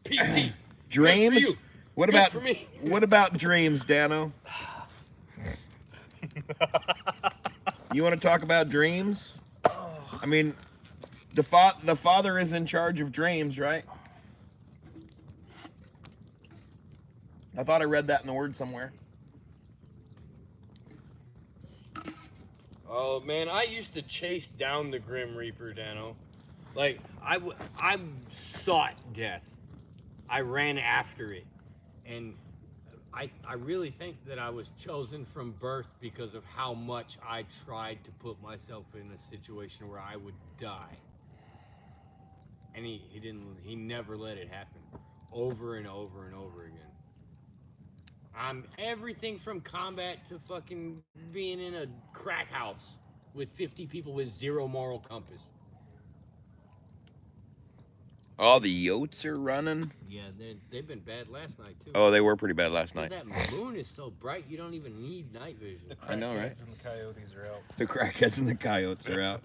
Speaker 3: PT.
Speaker 2: Dreams?
Speaker 3: you.
Speaker 2: What
Speaker 3: Good
Speaker 2: about
Speaker 3: for me.
Speaker 2: what about dreams, Dano? You want to talk about dreams? I mean, the father is in charge of dreams, right? I thought I read that in the word somewhere.
Speaker 3: Oh man, I used to chase down the Grim Reaper, Dano. Like I sought death. I ran after it, and I really think that I was chosen from birth because of how much I tried to put myself in a situation where I would die. And he never let it happen. Over and over and over again. I'm everything from combat to fucking being in a crack house with 50 people with zero moral compass.
Speaker 2: Oh, the Yotes are running.
Speaker 3: Yeah, they've been bad last night too.
Speaker 2: Oh, they were pretty bad last
Speaker 3: 'Cause
Speaker 2: night.
Speaker 3: that moon is so bright, you don't even need night vision.
Speaker 5: The
Speaker 2: I know, right?
Speaker 5: crackheads and the coyotes are out.
Speaker 2: The crackheads and the coyotes are out.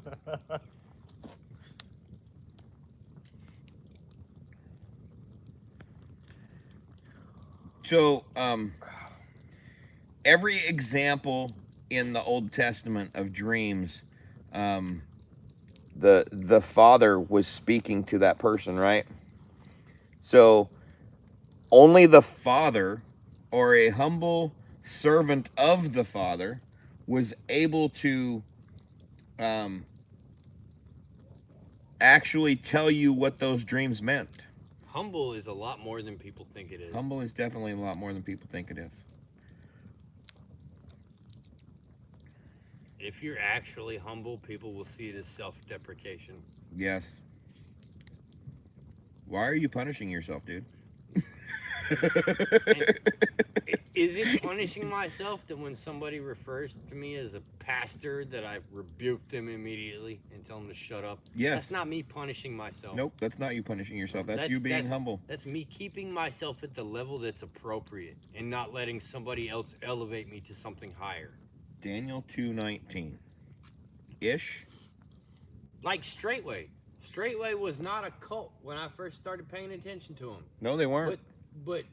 Speaker 2: So, every example in the Old Testament of dreams, the father was speaking to that person, right? So, only the father or a humble servant of the father was able to actually tell you what those dreams meant.
Speaker 3: Humble is a lot more than people think it is.
Speaker 2: Humble is definitely a lot more than people think it is.
Speaker 3: If you're actually humble, people will see it as self-deprecation.
Speaker 2: Yes. Why are you punishing yourself, dude?
Speaker 3: Is it punishing myself that when somebody refers to me as a pastor that I rebuke them immediately and tell them to shut up?
Speaker 2: Yes.
Speaker 3: That's not me punishing myself.
Speaker 2: Nope, that's not you punishing yourself. That's you being humble.
Speaker 3: That's me keeping myself at the level that's appropriate and not letting somebody else elevate me to something higher.
Speaker 2: Daniel 2:19. Ish.
Speaker 3: Like Straightway. Straightway was not a cult when I first started paying attention to him.
Speaker 2: No, they weren't.
Speaker 3: But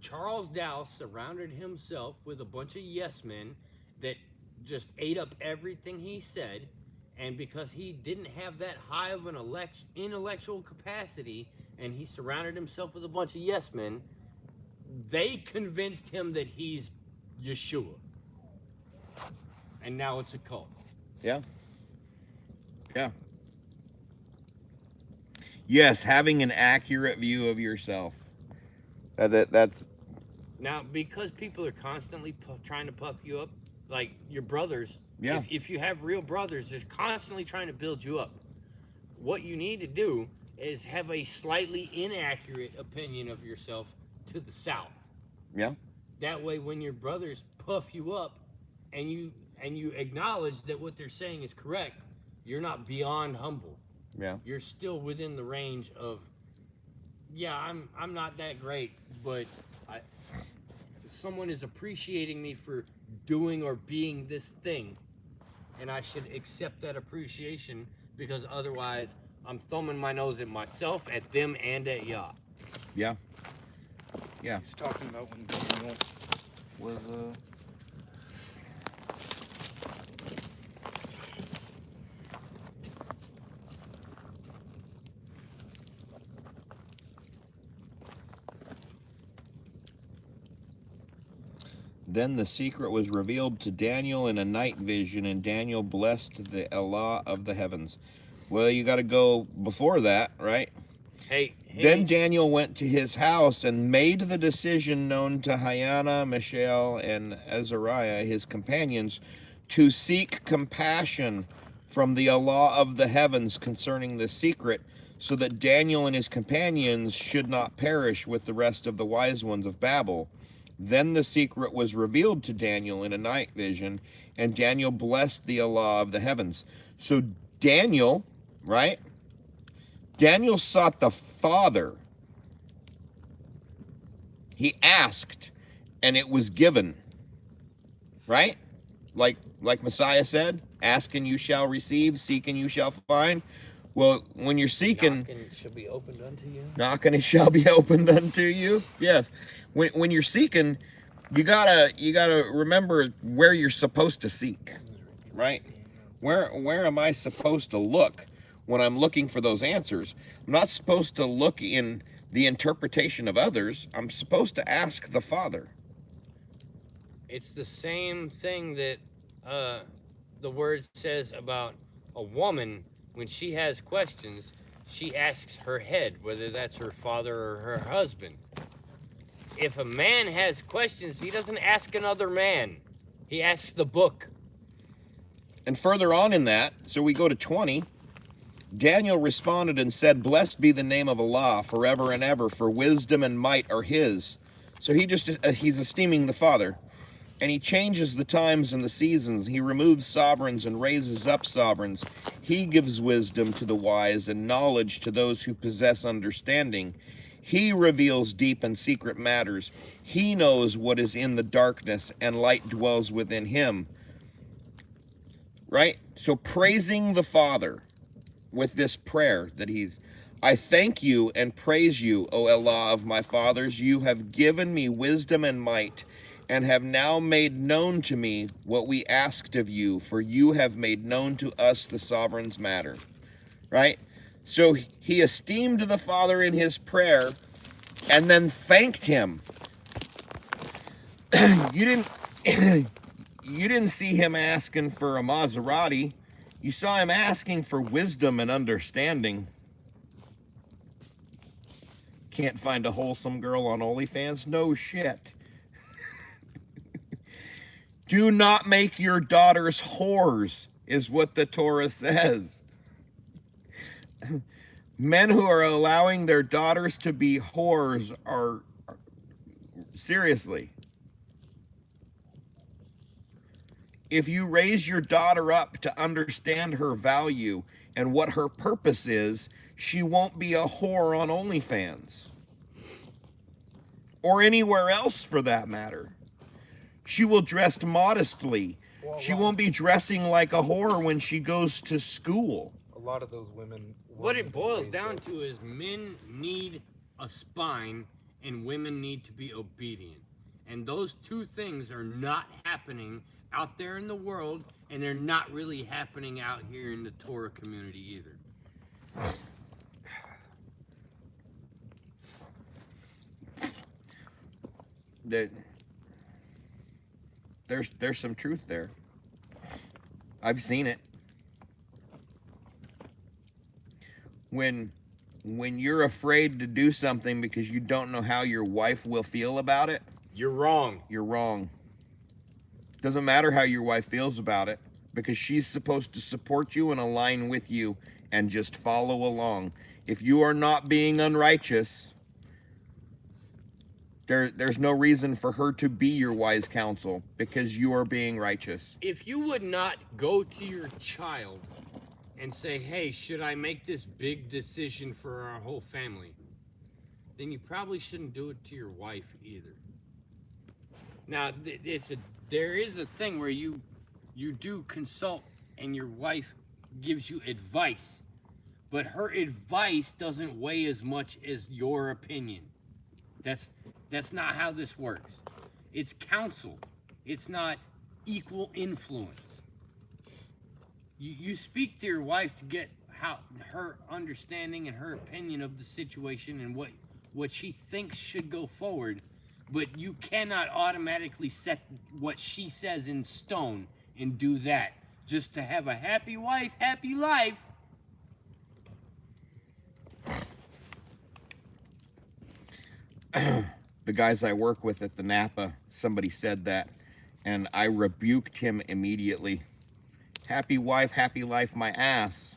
Speaker 3: Charles Dowse surrounded himself with a bunch of yes men that just ate up everything he said, And because he didn't have that high of an intellectual capacity, and he surrounded himself with a bunch of yes men, they convinced him that he's Yeshua. And now it's a cult.
Speaker 2: Yeah. Yeah. Yes, having an accurate view of yourself. That's
Speaker 3: Now, because people are constantly trying to puff you up, like your brothers,
Speaker 2: Yeah.
Speaker 3: if you have real brothers, they're constantly trying to build you up. What you need to do is have a slightly inaccurate opinion of yourself to the south.
Speaker 2: yeah.
Speaker 3: That way, when your brothers puff you up, and you acknowledge that what they're saying is correct, you're not beyond humble.
Speaker 2: Yeah.
Speaker 3: You're still within the range of, yeah, I'm not that great, but someone is appreciating me for doing or being this thing, and I should accept that appreciation, because otherwise I'm thumbing my nose at myself, at them, and at Yah.
Speaker 2: Yeah. Yeah.
Speaker 5: He's talking about when Daniel was
Speaker 2: Then the secret was revealed to Daniel in a night vision, and Daniel blessed the Allah of the heavens. Well, you got to go before that, right?
Speaker 3: Hey,
Speaker 2: Then Daniel went to his house and made the decision known to Hayana, Mishael, and Azariah, his companions, to seek compassion from the Allah of the heavens concerning the secret, so that Daniel and his companions should not perish with the rest of the wise ones of Babel. Then the secret was revealed to Daniel in a night vision, and Daniel blessed the Allah of the heavens. So Daniel, right? Daniel sought the Father. He asked, and it was given. Right? Like Messiah said, ask and you shall receive, seek and you shall find. Well, when you're seeking,
Speaker 3: knocking shall be opened unto you.
Speaker 2: knocking it shall be opened unto you. Yes. When you're seeking, you gotta remember where you're supposed to seek. Right? Where am I supposed to look when I'm looking for those answers? I'm not supposed to look in the interpretation of others. I'm supposed to ask the Father.
Speaker 3: It's the same thing that the word says about a woman. When she has questions, she asks her head, whether that's her father or her husband. If a man has questions, he doesn't ask another man. He asks the book.
Speaker 2: And further on in that, so we go to 20, Daniel responded and said, blessed be the name of Allah forever and ever, for wisdom and might are his. So he's esteeming the Father. And he changes the times and the seasons. He removes sovereigns and raises up sovereigns. He gives wisdom to the wise and knowledge to those who possess understanding. He reveals deep and secret matters. He knows what is in the darkness, and light dwells within him. Right? So praising the Father with this prayer that I thank you and praise you, O Allah of my fathers. You have given me wisdom and might, and have now made known to me what we asked of you, for you have made known to us the sovereign's matter. Right? So he esteemed the Father in his prayer, and then thanked him. You didn't see him asking for a Maserati. You saw him asking for wisdom and understanding. Can't find a wholesome girl on OnlyFans? No shit. Do not make your daughters whores, is what the Torah says. Men who are allowing their daughters to be whores are seriously. If you raise your daughter up to understand her value and what her purpose is, she won't be a whore on OnlyFans. Or anywhere else for that matter. She will dress modestly. She won't be dressing like a whore when she goes to school.
Speaker 5: a lot of those women.
Speaker 3: What it boils down to is men need a spine and women need to be obedient. And those two things are not happening out there in the world, and they're not really happening out here in the Torah community either.
Speaker 2: There's some truth there. I've seen it. When you're afraid to do something because you don't know how your wife will feel about it,
Speaker 3: You're wrong.
Speaker 2: you're wrong. Doesn't matter how your wife feels about it, because she's supposed to support you and align with you and just follow along. If you are not being unrighteous, there's no reason for her to be your wise counsel, because you are being righteous.
Speaker 3: If you would not go to your child and say, hey, should I make this big decision for our whole family, then you probably shouldn't do it to your wife either. Now, there is a thing where you do consult and your wife gives you advice, but her advice doesn't weigh as much as your opinion. That's not how this works. It's counsel. It's not equal influence. You speak to your wife to get her understanding and her opinion of the situation and what she thinks should go forward, but you cannot automatically set what she says in stone and do that just to have a happy wife, happy life.
Speaker 2: The guys I work with at the Napa, somebody said that, and I rebuked him immediately. Happy wife, happy life, my ass.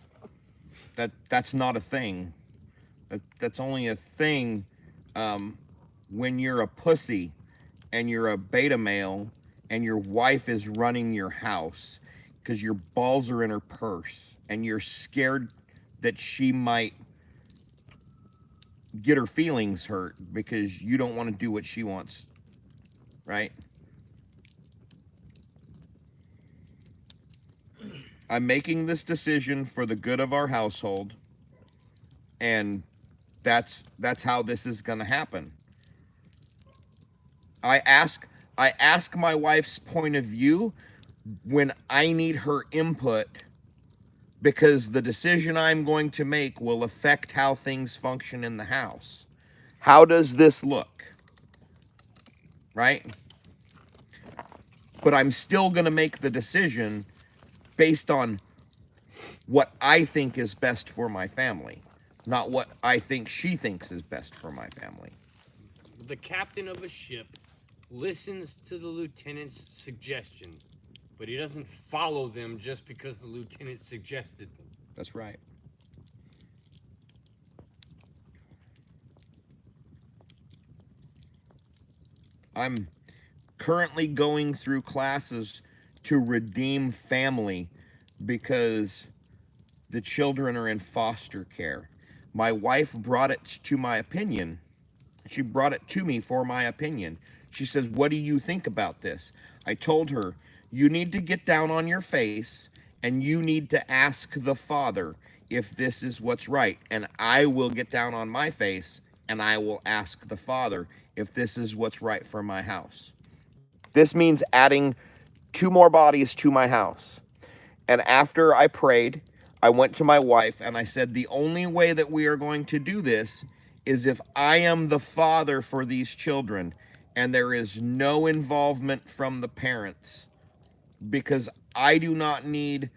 Speaker 2: That's not a thing. That's only a thing when you're a pussy and you're a beta male and your wife is running your house because your balls are in her purse and you're scared that she might get her feelings hurt because you don't want to do what she wants, right? I'm making this decision for the good of our household, and that's how this is going to happen. I ask my wife's point of view when I need her input, because the decision I'm going to make will affect how things function in the house. How does this look? Right? But I'm still going to make the decision based on what I think is best for my family, not what I think she thinks is best for my family.
Speaker 3: The captain of a ship listens to the lieutenant's suggestions, but he doesn't follow them just because the lieutenant suggested them.
Speaker 2: That's right. I'm currently going through classes to redeem family because the children are in foster care. My wife brought it to my opinion. She brought it to me for my opinion. She says, what do you think about this? I told her, you need to get down on your face and you need to ask the Father if this is what's right. And I will get down on my face and I will ask the Father if this is what's right for my house. This means adding 2 more bodies to my house. And after I prayed, I went to my wife and I said, the only way that we are going to do this is if I am the father for these children and there is no involvement from the parents, because I do not need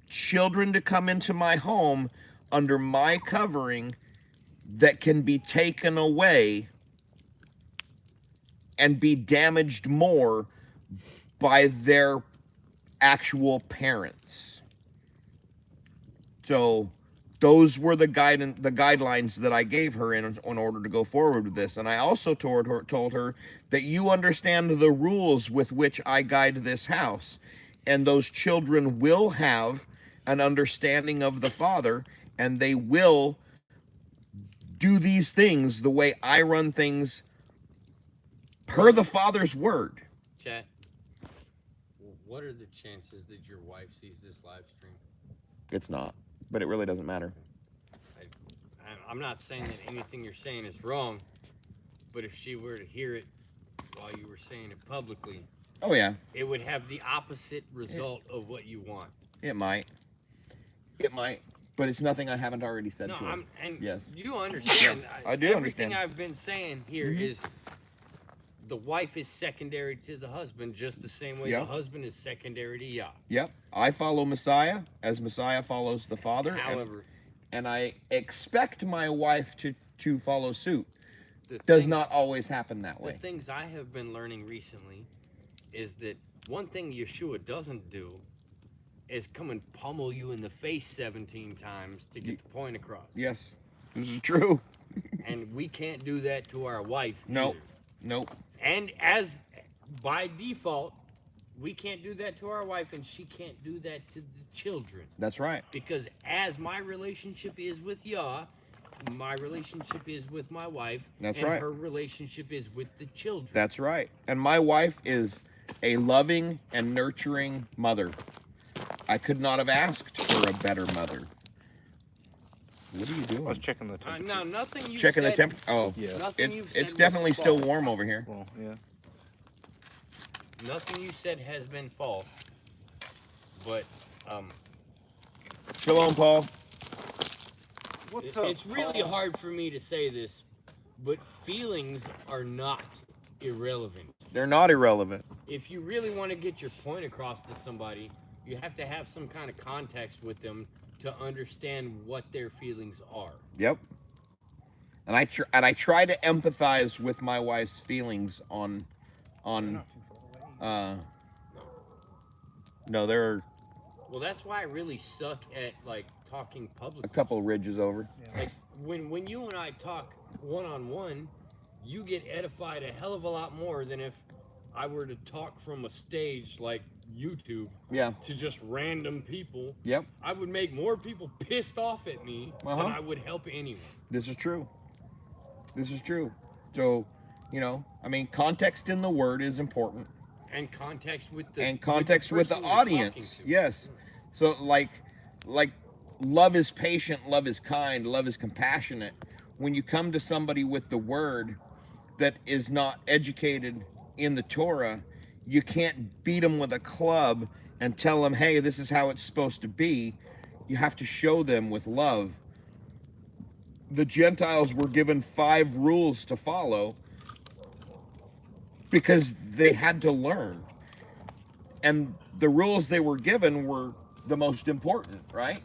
Speaker 2: children to come into my home under my covering that can be taken away and be damaged more by their actual parents. So those were the guidelines that I gave her in order to go forward with this. And I also told her that you understand the rules with which I guide this house, and those children will have an understanding of the Father, and they will do these things the way I run things per the Father's word.
Speaker 3: Chat, what are the chances that your wife sees this live stream?
Speaker 2: It's not, but it really doesn't matter.
Speaker 3: I'm not saying that anything you're saying is wrong, but if she were to hear it while you were saying it publicly,
Speaker 2: Oh yeah,
Speaker 3: it would have the opposite result of what you want.
Speaker 2: it might. It might, but it's nothing I haven't already said
Speaker 3: No,
Speaker 2: to him.
Speaker 3: and
Speaker 2: Yes.
Speaker 3: you understand.
Speaker 2: I do
Speaker 3: everything
Speaker 2: understand.
Speaker 3: I've been saying here is the wife is secondary to the husband, just the same way
Speaker 2: Yep.
Speaker 3: the husband is secondary to Yah.
Speaker 2: Yep. I follow Messiah as Messiah follows the Father.
Speaker 3: However,
Speaker 2: and I expect my wife to follow suit.
Speaker 3: the
Speaker 2: Does
Speaker 3: thing-
Speaker 2: not always happen that
Speaker 3: The
Speaker 2: way.
Speaker 3: things I have been learning recently is that one thing Yeshua doesn't do is come and pummel you in the face 17 times to get the point across.
Speaker 2: Yes, this is true.
Speaker 3: And we can't do that to our wife.
Speaker 2: Nope.
Speaker 3: either.
Speaker 2: Nope.
Speaker 3: And as by default, we can't do that to our wife, and she can't do that to the children.
Speaker 2: That's right.
Speaker 3: Because as my relationship is with Yah, my relationship is with my wife.
Speaker 2: That's
Speaker 3: and
Speaker 2: right.
Speaker 3: her relationship is with the children.
Speaker 2: That's right. And my wife is a loving and nurturing mother. I could not have asked for a better mother. What are you
Speaker 5: I was
Speaker 2: doing?
Speaker 5: checking the temperature.
Speaker 3: Now, nothing you
Speaker 2: Checking the
Speaker 3: said,
Speaker 2: temp. Oh,
Speaker 5: Yeah.
Speaker 3: Nothing you've said
Speaker 2: it's
Speaker 3: was
Speaker 2: definitely still
Speaker 3: false.
Speaker 2: warm over here.
Speaker 5: Well, yeah.
Speaker 3: Nothing you said has been false. But
Speaker 2: Shalom, Paul.
Speaker 7: What's up?
Speaker 3: it's really
Speaker 7: Paul?
Speaker 3: hard for me to say this, but feelings are not irrelevant.
Speaker 2: They're not irrelevant.
Speaker 3: If you really want to get your point across to somebody, you have to have some kind of context with them to understand what their feelings are.
Speaker 2: Yep. And I try to empathize with my wife's feelings on
Speaker 5: Not too far away.
Speaker 2: no, there are
Speaker 3: Well, that's why I really suck at like talking
Speaker 2: a
Speaker 3: publicly.
Speaker 2: couple ridges over.
Speaker 3: Like when you and I talk one on one, you get edified a hell of a lot more than if I were to talk from a stage like YouTube
Speaker 2: Yeah.
Speaker 3: to just random people.
Speaker 2: Yep.
Speaker 3: I would make more people pissed off at me
Speaker 2: Uh-huh.
Speaker 3: than I would help anyone.
Speaker 2: This is true. This is true. So, you know, I mean, context in the word is important,
Speaker 3: And context with the
Speaker 2: and context with the
Speaker 3: person you're talking
Speaker 2: audience.
Speaker 3: to.
Speaker 2: Yes. So, like, love is patient, love is kind, love is compassionate. When you come to somebody with the word that is not educated in the Torah, you can't beat them with a club and tell them, hey, this is how it's supposed to be. You have to show them with love. The Gentiles were given 5 rules to follow because they had to learn. And the rules they were given were the most important, right?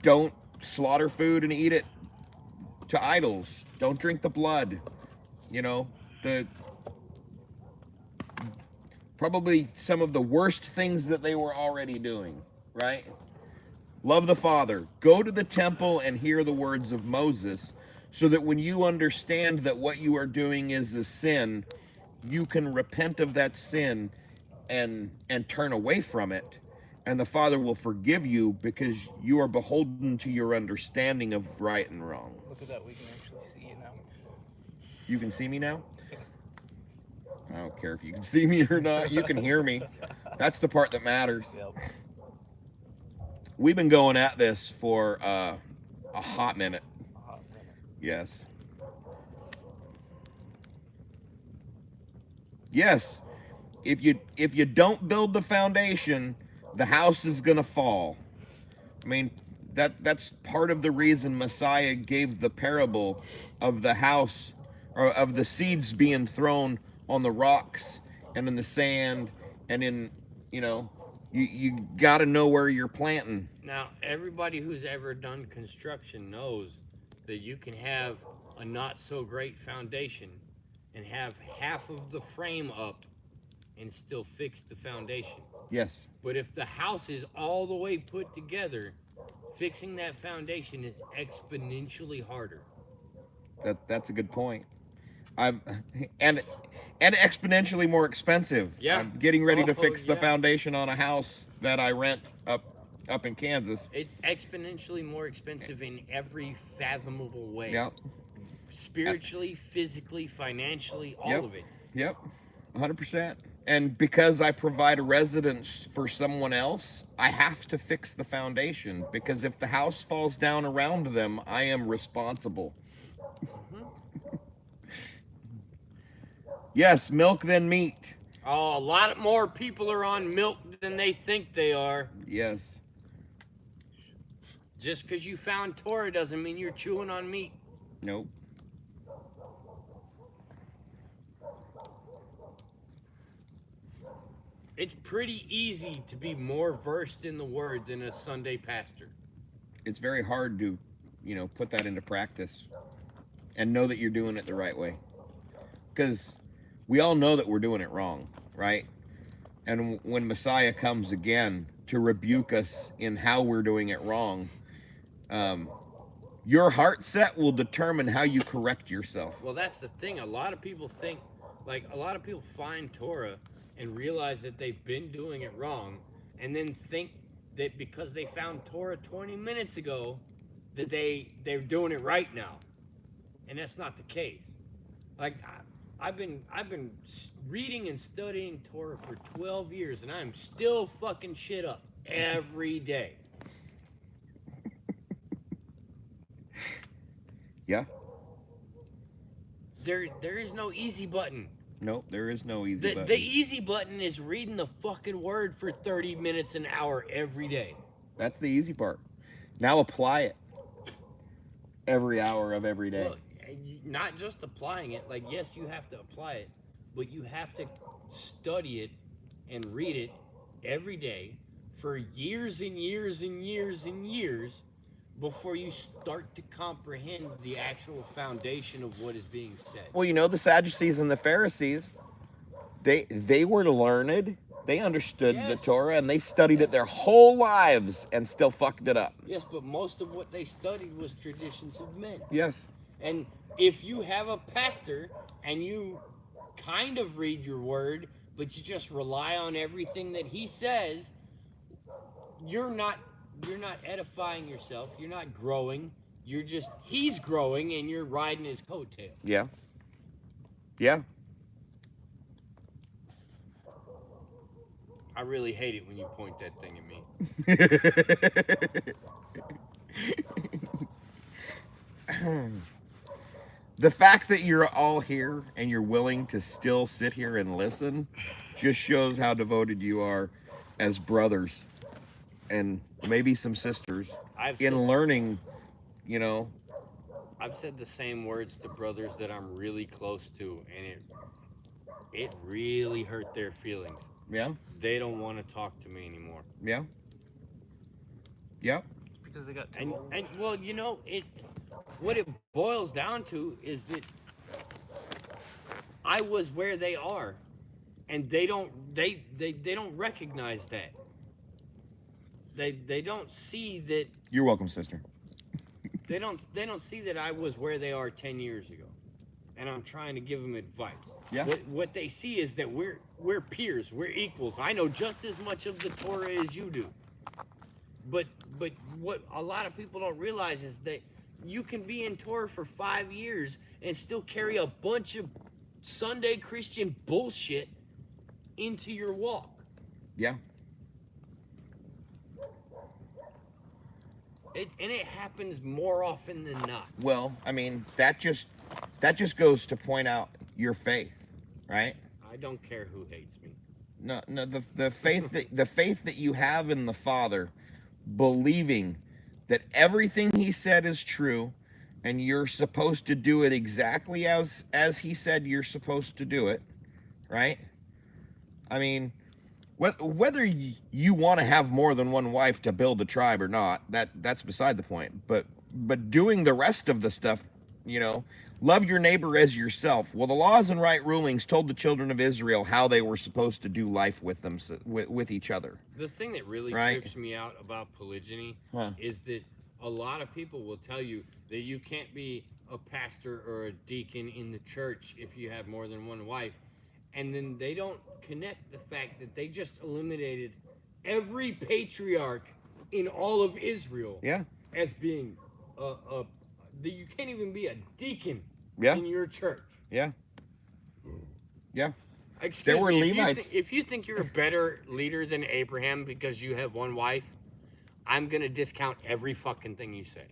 Speaker 2: Don't slaughter food and eat it to idols. Don't drink the blood. You know, probably some of the worst things that they were already doing, right? Love the Father. Go to the temple and hear the words of Moses so that when you understand that what you are doing is a sin, you can repent of that sin and turn away from it. And the Father will forgive you because you are beholden to your understanding of right and wrong.
Speaker 5: Look at that. We can actually see you now.
Speaker 2: You can see me now? I don't care if you can see me or not. You can hear me. That's the part that matters.
Speaker 5: Yep.
Speaker 2: We've been going at this for a hot minute.
Speaker 5: A hot minute.
Speaker 2: Yes. Yes. If you don't build the foundation, the house is gonna fall. I mean, that's part of the reason Messiah gave the parable of the house, or of the seeds being thrown on the rocks and in the sand and in, you know, you got to know where you're planting.
Speaker 3: Now, everybody who's ever done construction knows that you can have a not so great foundation and have half of the frame up and still fix the foundation.
Speaker 2: Yes.
Speaker 3: But if the house is all the way put together, fixing that foundation is exponentially harder.
Speaker 2: That's a good point. And exponentially more expensive.
Speaker 3: Yeah.
Speaker 2: I'm getting ready to
Speaker 3: Oh,
Speaker 2: fix the
Speaker 3: yeah.
Speaker 2: foundation on a house that I rent up in Kansas.
Speaker 3: It's exponentially more expensive in every fathomable way.
Speaker 2: Yep.
Speaker 3: Spiritually, physically, financially, all
Speaker 2: Yep.
Speaker 3: of it.
Speaker 2: Yep. 100%. And because I provide a residence for someone else, I have to fix the foundation, because if the house falls down around them, I am responsible. Yes, milk then meat.
Speaker 3: Oh, a lot more people are on milk than they think they are.
Speaker 2: Yes.
Speaker 3: Just because you found Torah doesn't mean you're chewing on meat.
Speaker 2: Nope.
Speaker 3: It's pretty easy to be more versed in the word than a Sunday pastor.
Speaker 2: It's very hard to, put that into practice and know that you're doing it the right way. Because we all know that we're doing it wrong, right? And when Messiah comes again to rebuke us in how we're doing it wrong, your heart set will determine how you correct yourself.
Speaker 3: Well, that's the thing. A lot of people think, a lot of people find Torah and realize that they've been doing it wrong, and then think that because they found Torah 20 minutes ago, that they're doing it right now, and that's not the case. I've been reading and studying Torah for 12 years, and I'm still fucking shit up every day.
Speaker 2: Yeah.
Speaker 3: There is no easy button.
Speaker 2: Nope, there is no easy button.
Speaker 3: The easy button is reading the fucking word for 30 minutes an hour every day.
Speaker 2: That's the easy part. Now apply it every hour of every day.
Speaker 3: Well, not just applying it. Yes, you have to apply it, but you have to study it and read it every day for years and years and years and years before you start to comprehend the actual foundation of what is being said.
Speaker 2: Well, the Sadducees and the Pharisees, they were learned. They understood the Torah, and they studied it their whole lives and still fucked it up.
Speaker 3: Yes, but most of what they studied was traditions of men.
Speaker 2: Yes.
Speaker 3: And if you have a pastor and you kind of read your word, but you just rely on everything that he says, you're not edifying yourself. You're not growing. He's growing and you're riding his coattail.
Speaker 2: Yeah. Yeah.
Speaker 3: I really hate it when you point that thing at me.
Speaker 2: The fact that you're all here and you're willing to still sit here and listen just shows how devoted you are as brothers and maybe some sisters in learning,
Speaker 3: I've said the same words to brothers that I'm really close to, and it really hurt their feelings.
Speaker 2: Yeah.
Speaker 3: They don't want to talk to me anymore.
Speaker 2: Yeah. Yeah.
Speaker 5: It's because they got too
Speaker 3: And
Speaker 5: old.
Speaker 3: well, what it boils down to is that I was where they are, and they don't recognize that. They don't see that.
Speaker 2: You're welcome, sister.
Speaker 3: They don't see that I was where they are 10 years ago, and I'm trying to give them advice.
Speaker 2: Yeah.
Speaker 3: What they see is that we're peers, we're equals. I know just as much of the Torah as you do. But what a lot of people don't realize is that you can be in Torah for 5 years and still carry a bunch of Sunday Christian bullshit into your walk.
Speaker 2: Yeah.
Speaker 3: And it happens more often than not.
Speaker 2: Well, I mean, that just goes to point out your faith, right?
Speaker 3: I don't care who hates me.
Speaker 2: No, the faith that you have in the Father, believing that everything he said is true and you're supposed to do it exactly as he said you're supposed to do it, right? I mean, whether you want to have more than one wife to build a tribe or not, that's beside the point. But doing the rest of the stuff, love your neighbor as yourself. Well, the laws and right rulings told the children of Israel how they were supposed to do life with them, with each other.
Speaker 3: The thing that really
Speaker 2: Right.
Speaker 3: trips me out about polygyny
Speaker 2: Huh.
Speaker 3: is that a lot of people will tell you that you can't be a pastor or a deacon in the church if you have more than one wife. And then they don't connect the fact that they just eliminated every patriarch in all of Israel
Speaker 2: Yeah.
Speaker 3: as being you can't even be a deacon
Speaker 2: Yeah.
Speaker 3: in your church.
Speaker 2: Yeah. Yeah.
Speaker 3: Excuse
Speaker 2: There were
Speaker 3: me,
Speaker 2: Levites.
Speaker 3: If you think you're a better leader than Abraham because you have one wife, I'm going to discount every fucking thing you say.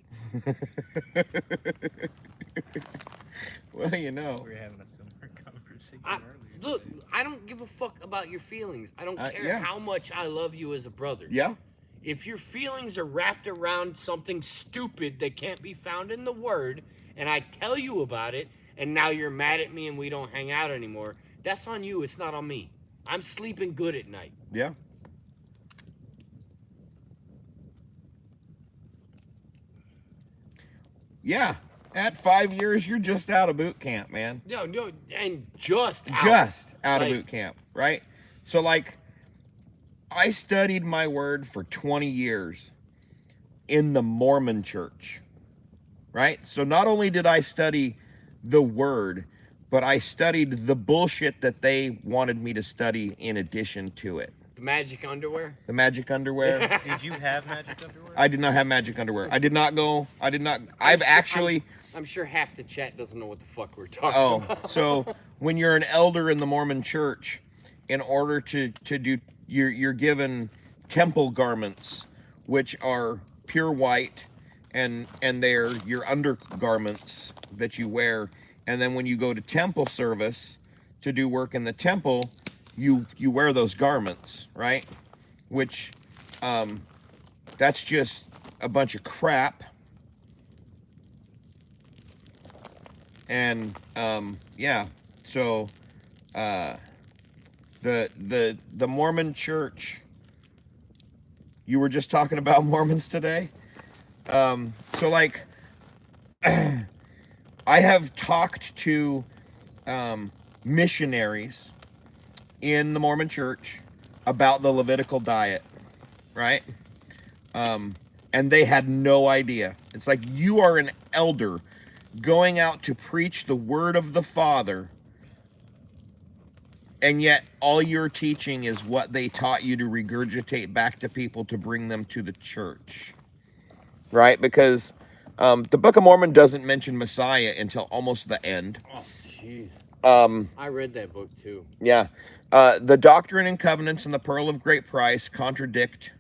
Speaker 2: Well,
Speaker 5: We were having a similar conversation earlier.
Speaker 3: Look, I don't give a fuck about your feelings. I don't care
Speaker 2: yeah.
Speaker 3: how much I love you as a brother.
Speaker 2: Yeah.
Speaker 3: If your feelings are wrapped around something stupid that can't be found in the Word, and I tell you about it, and now you're mad at me and we don't hang out anymore, that's on you. It's not on me. I'm sleeping good at night.
Speaker 2: Yeah. Yeah. At 5 years, you're just out of boot camp, man.
Speaker 3: No, and just out.
Speaker 2: Just out of
Speaker 3: Like-
Speaker 2: boot camp, right? So, like, I studied my word for 20 years in the Mormon church, right? So not only did I study the word, but I studied the bullshit that they wanted me to study in addition to it.
Speaker 3: The magic underwear?
Speaker 2: The magic underwear.
Speaker 5: Did you have magic underwear?
Speaker 2: I did not have magic underwear. I've actually...
Speaker 3: I'm sure half the chat doesn't know what the fuck we're talking about.
Speaker 2: So when you're an elder in the Mormon church, in order to do, you're given temple garments, which are pure white, and they're your undergarments that you wear. And then when you go to temple service to do work in the temple, you wear those garments, right? Which, that's just a bunch of crap. And yeah, so the Mormon church, you were just talking about Mormons today. So like I have talked to missionaries in the Mormon church about the Levitical diet, right? And they had no idea. It's like, you are an elder going out to preach the word of the Father, and yet all you're teaching is what they taught you to regurgitate back to people to bring them to the church, right? Because the Book of Mormon doesn't mention Messiah until almost the end.
Speaker 3: Oh, jeez. I read that book too.
Speaker 2: Yeah. The Doctrine and Covenants and the Pearl of Great Price contradict.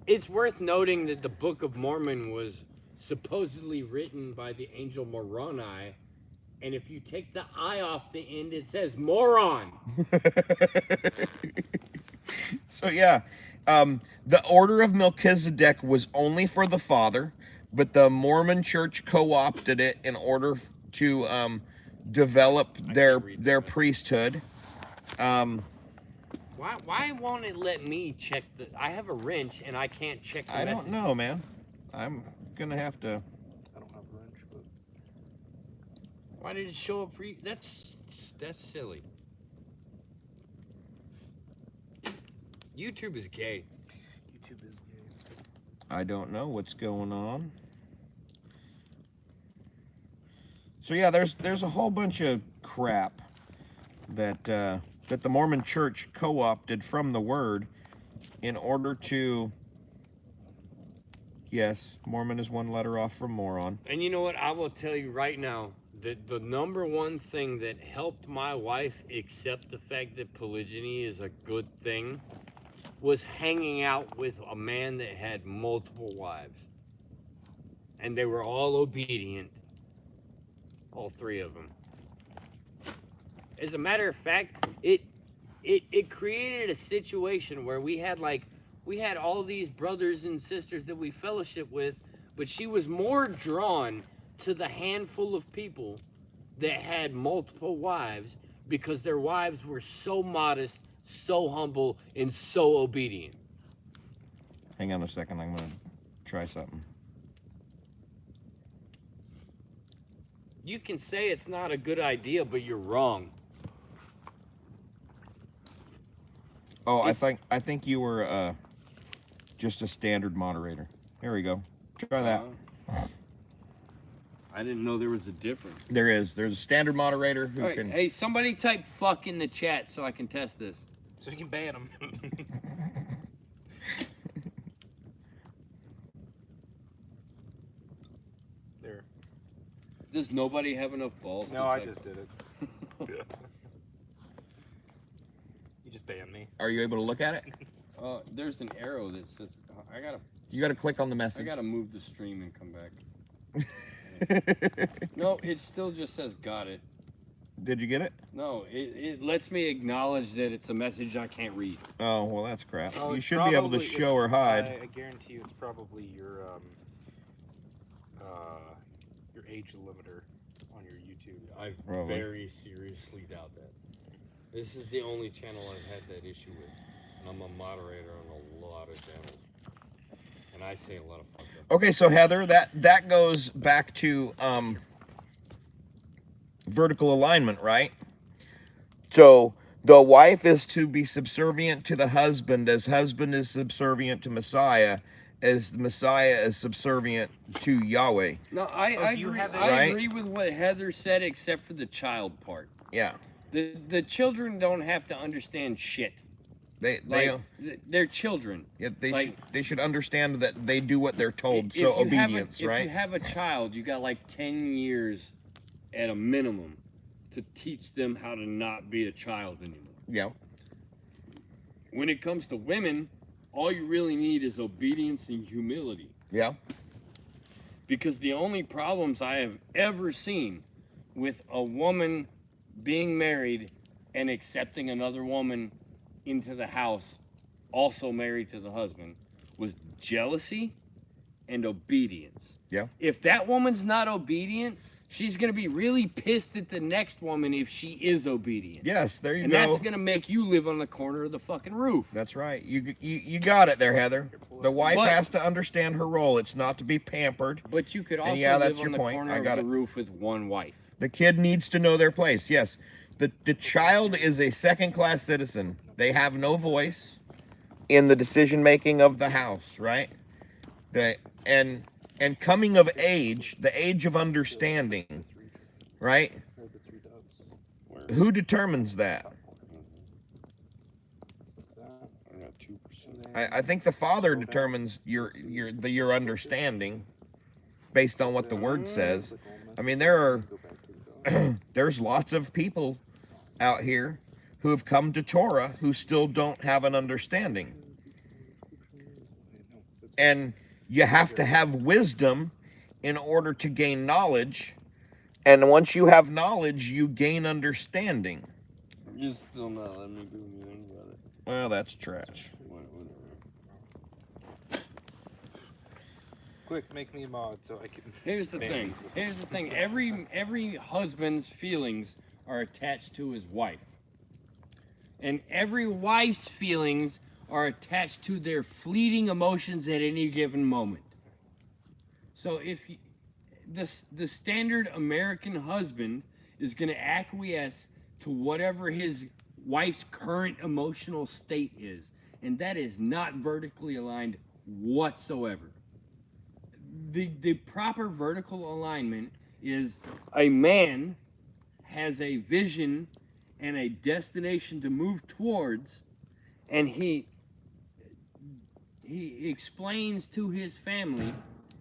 Speaker 3: It's worth noting that the Book of Mormon was supposedly written by the angel Moroni, and if you take the I off the end, it says moron.
Speaker 2: So yeah, the Order of Melchizedek was only for the Father, but the Mormon Church co-opted it in order to develop their priesthood.
Speaker 3: Why won't it let me check the? I have a wrench and I can't check the
Speaker 2: I
Speaker 3: message.
Speaker 2: don't know, man. I'm gonna have to.
Speaker 5: I don't have a wrench, but
Speaker 3: Why did it show up for you? That's silly. YouTube is gay.
Speaker 5: YouTube is gay.
Speaker 2: I don't know what's going on. So yeah, there's a whole bunch of crap that that the Mormon Church co-opted from the Word in order to. Yes, Mormon is one letter off from moron.
Speaker 3: And you know what? I will tell you right now that the number one thing that helped my wife accept the fact that polygyny is a good thing was hanging out with a man that had multiple wives. And they were all obedient. All three of them. As a matter of fact, it created a situation where we had all these brothers and sisters that we fellowship with, but she was more drawn to the handful of people that had multiple wives because their wives were so modest, so humble, and so obedient.
Speaker 2: Hang on a second, I'm gonna try something.
Speaker 3: You can say it's not a good idea, but you're wrong.
Speaker 2: Oh, I think you were just a standard moderator. Here we go. Try that.
Speaker 3: I didn't know there was a difference.
Speaker 2: There's a standard moderator who can.
Speaker 3: Hey, somebody type fuck in the chat so I can test this.
Speaker 5: so you can ban them. There.
Speaker 3: Does nobody have enough balls?
Speaker 5: No, I just did it. You just banned me.
Speaker 2: Are you able to look at it?
Speaker 3: There's an arrow that says
Speaker 2: You got to click on the message.
Speaker 3: I gotta move the stream and come back. No, it still just says got it.
Speaker 2: Did you get it?
Speaker 6: No, it lets me acknowledge that it's a message I can't read.
Speaker 2: Oh, well, that's crap.
Speaker 5: Oh,
Speaker 2: You
Speaker 5: it's
Speaker 2: should be able to
Speaker 5: probably-
Speaker 2: show or hide.
Speaker 5: I guarantee you, it's probably your age limiter on your YouTube.
Speaker 1: I
Speaker 2: Probably.
Speaker 1: very seriously doubt that. This is the only channel I've had that issue with. And I'm a moderator on a lot of channels. And I say a lot of fucked up.
Speaker 2: Okay, so Heather, that goes back to vertical alignment, right? So the wife is to be subservient to the husband as husband is subservient to Messiah, as the Messiah is subservient to Yahweh.
Speaker 6: No, I
Speaker 5: do you
Speaker 6: agree.
Speaker 5: have it-
Speaker 6: I
Speaker 2: Right?
Speaker 6: agree with what Heather said, except for the child part.
Speaker 2: Yeah,
Speaker 6: The children don't have to understand shit.
Speaker 2: they
Speaker 6: They're children.
Speaker 2: yeah,
Speaker 6: like-
Speaker 2: they should understand that they do what they're told.
Speaker 6: If
Speaker 2: So
Speaker 6: you have
Speaker 2: obedience,
Speaker 6: if
Speaker 2: right?
Speaker 6: you have a child, you got like 10 years at a minimum to teach them how to not be a child anymore.
Speaker 2: Yeah,
Speaker 6: When it comes to women, all you really need is obedience and humility.
Speaker 2: yeah,
Speaker 6: Because the only problems I have ever seen with a woman being married and accepting another woman into the house, also married to the husband, was jealousy and obedience.
Speaker 2: Yeah.
Speaker 6: If that woman's not obedient, she's going to be really pissed at the next woman if she is obedient.
Speaker 2: yes. There you
Speaker 6: And
Speaker 2: go.
Speaker 6: that's going to make you live on the corner of the fucking roof.
Speaker 2: That's right. You got it there, Heather. The wife
Speaker 6: But-
Speaker 2: has to understand her role. It's not to be pampered.
Speaker 6: But you could also
Speaker 2: yeah, that's
Speaker 6: live
Speaker 2: your
Speaker 6: on the
Speaker 2: point.
Speaker 6: corner
Speaker 2: I got
Speaker 6: of the
Speaker 2: it.
Speaker 6: roof with one wife.
Speaker 2: The kid needs to know their place. Yes. The child is a second-class citizen. They have no voice in the decision making of the house, right? And coming of age, the age of understanding, right? Who determines that? I think the father determines your understanding based on what the word says. I mean, there's lots of people out here who have come to Torah who still don't have an understanding. And you have to have wisdom in order to gain knowledge. And once you have knowledge, you gain understanding.
Speaker 6: You're still not letting me do anything about it.
Speaker 2: Well, that's trash.
Speaker 6: Whatever.
Speaker 5: Quick, make me a mod so I can.
Speaker 6: Here's the thing. Here's the thing. Every husband's feelings are attached to his wife. And every wife's feelings are attached to their fleeting emotions at any given moment. So if you, the standard American husband is going to acquiesce to whatever his wife's current emotional state is, and that is not vertically aligned whatsoever. The proper vertical alignment is a man has a vision and a destination to move towards, and he explains to his family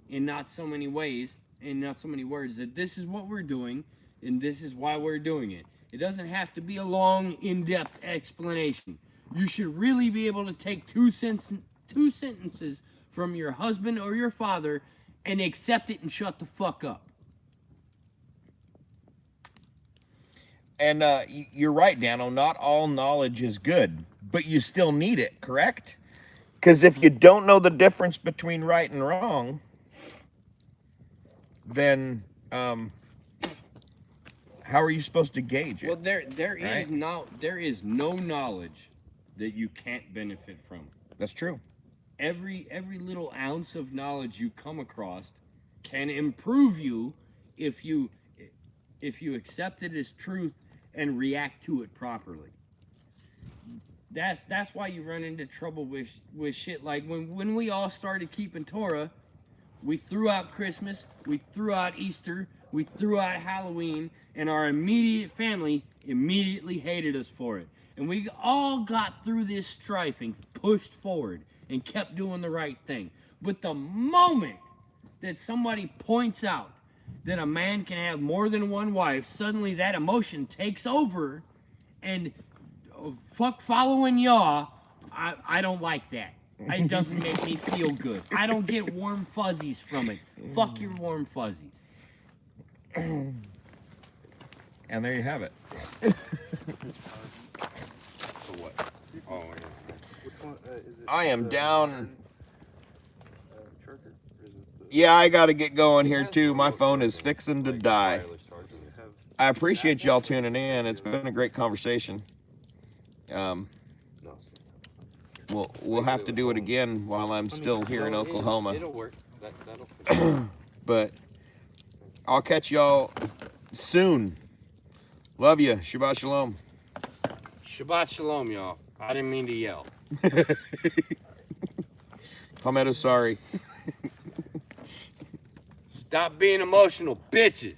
Speaker 6: in not so many ways, in not so many words, that this is what we're doing and this is why we're doing it. It doesn't have to be a long, in-depth explanation. You should really be able to take two sentences from your husband or your father and accept it and shut the fuck up.
Speaker 2: And you're right, Dano. Not all knowledge is good, but you still need it, correct? Because if you don't know the difference between right and wrong, then how are you supposed to gauge it?
Speaker 6: Well, there
Speaker 2: Right?
Speaker 6: is no knowledge that you can't benefit from.
Speaker 2: That's true.
Speaker 6: Every little ounce of knowledge you come across can improve you if you accept it as truth and react to it properly. That's why you run into trouble with shit like when we all started keeping Torah, we threw out Christmas, we threw out Easter, we threw out Halloween, and our immediate family immediately hated us for it. And we all got through this strife and pushed forward and kept doing the right thing. But the moment that somebody points out that a man can have more than one wife, suddenly that emotion takes over, and fuck following Yah, I don't like that. It doesn't make me feel good. I don't get warm fuzzies from it. Fuck your warm fuzzies.
Speaker 2: And there you have it.
Speaker 1: For what? Oh, yeah.
Speaker 7: Which one is it?
Speaker 2: I am
Speaker 7: the
Speaker 2: down.
Speaker 7: modern, charger? Or is it the
Speaker 2: Yeah, I got to get going here
Speaker 1: It has
Speaker 2: too. My
Speaker 1: remote
Speaker 2: phone is
Speaker 1: charging,
Speaker 2: fixing to
Speaker 1: like
Speaker 2: die.
Speaker 1: wireless charging.
Speaker 7: have
Speaker 2: I appreciate y'all tuning in. It's been a great conversation.
Speaker 1: No.
Speaker 2: We'll have to do it again while I'm still here in
Speaker 1: No,
Speaker 2: Oklahoma.
Speaker 1: It'll work. That'll
Speaker 2: But I'll catch y'all soon. Love you. Shabbat shalom.
Speaker 1: Shabbat shalom, y'all. I didn't mean to yell.
Speaker 2: Hamedo, sorry.
Speaker 1: Stop being emotional, bitches.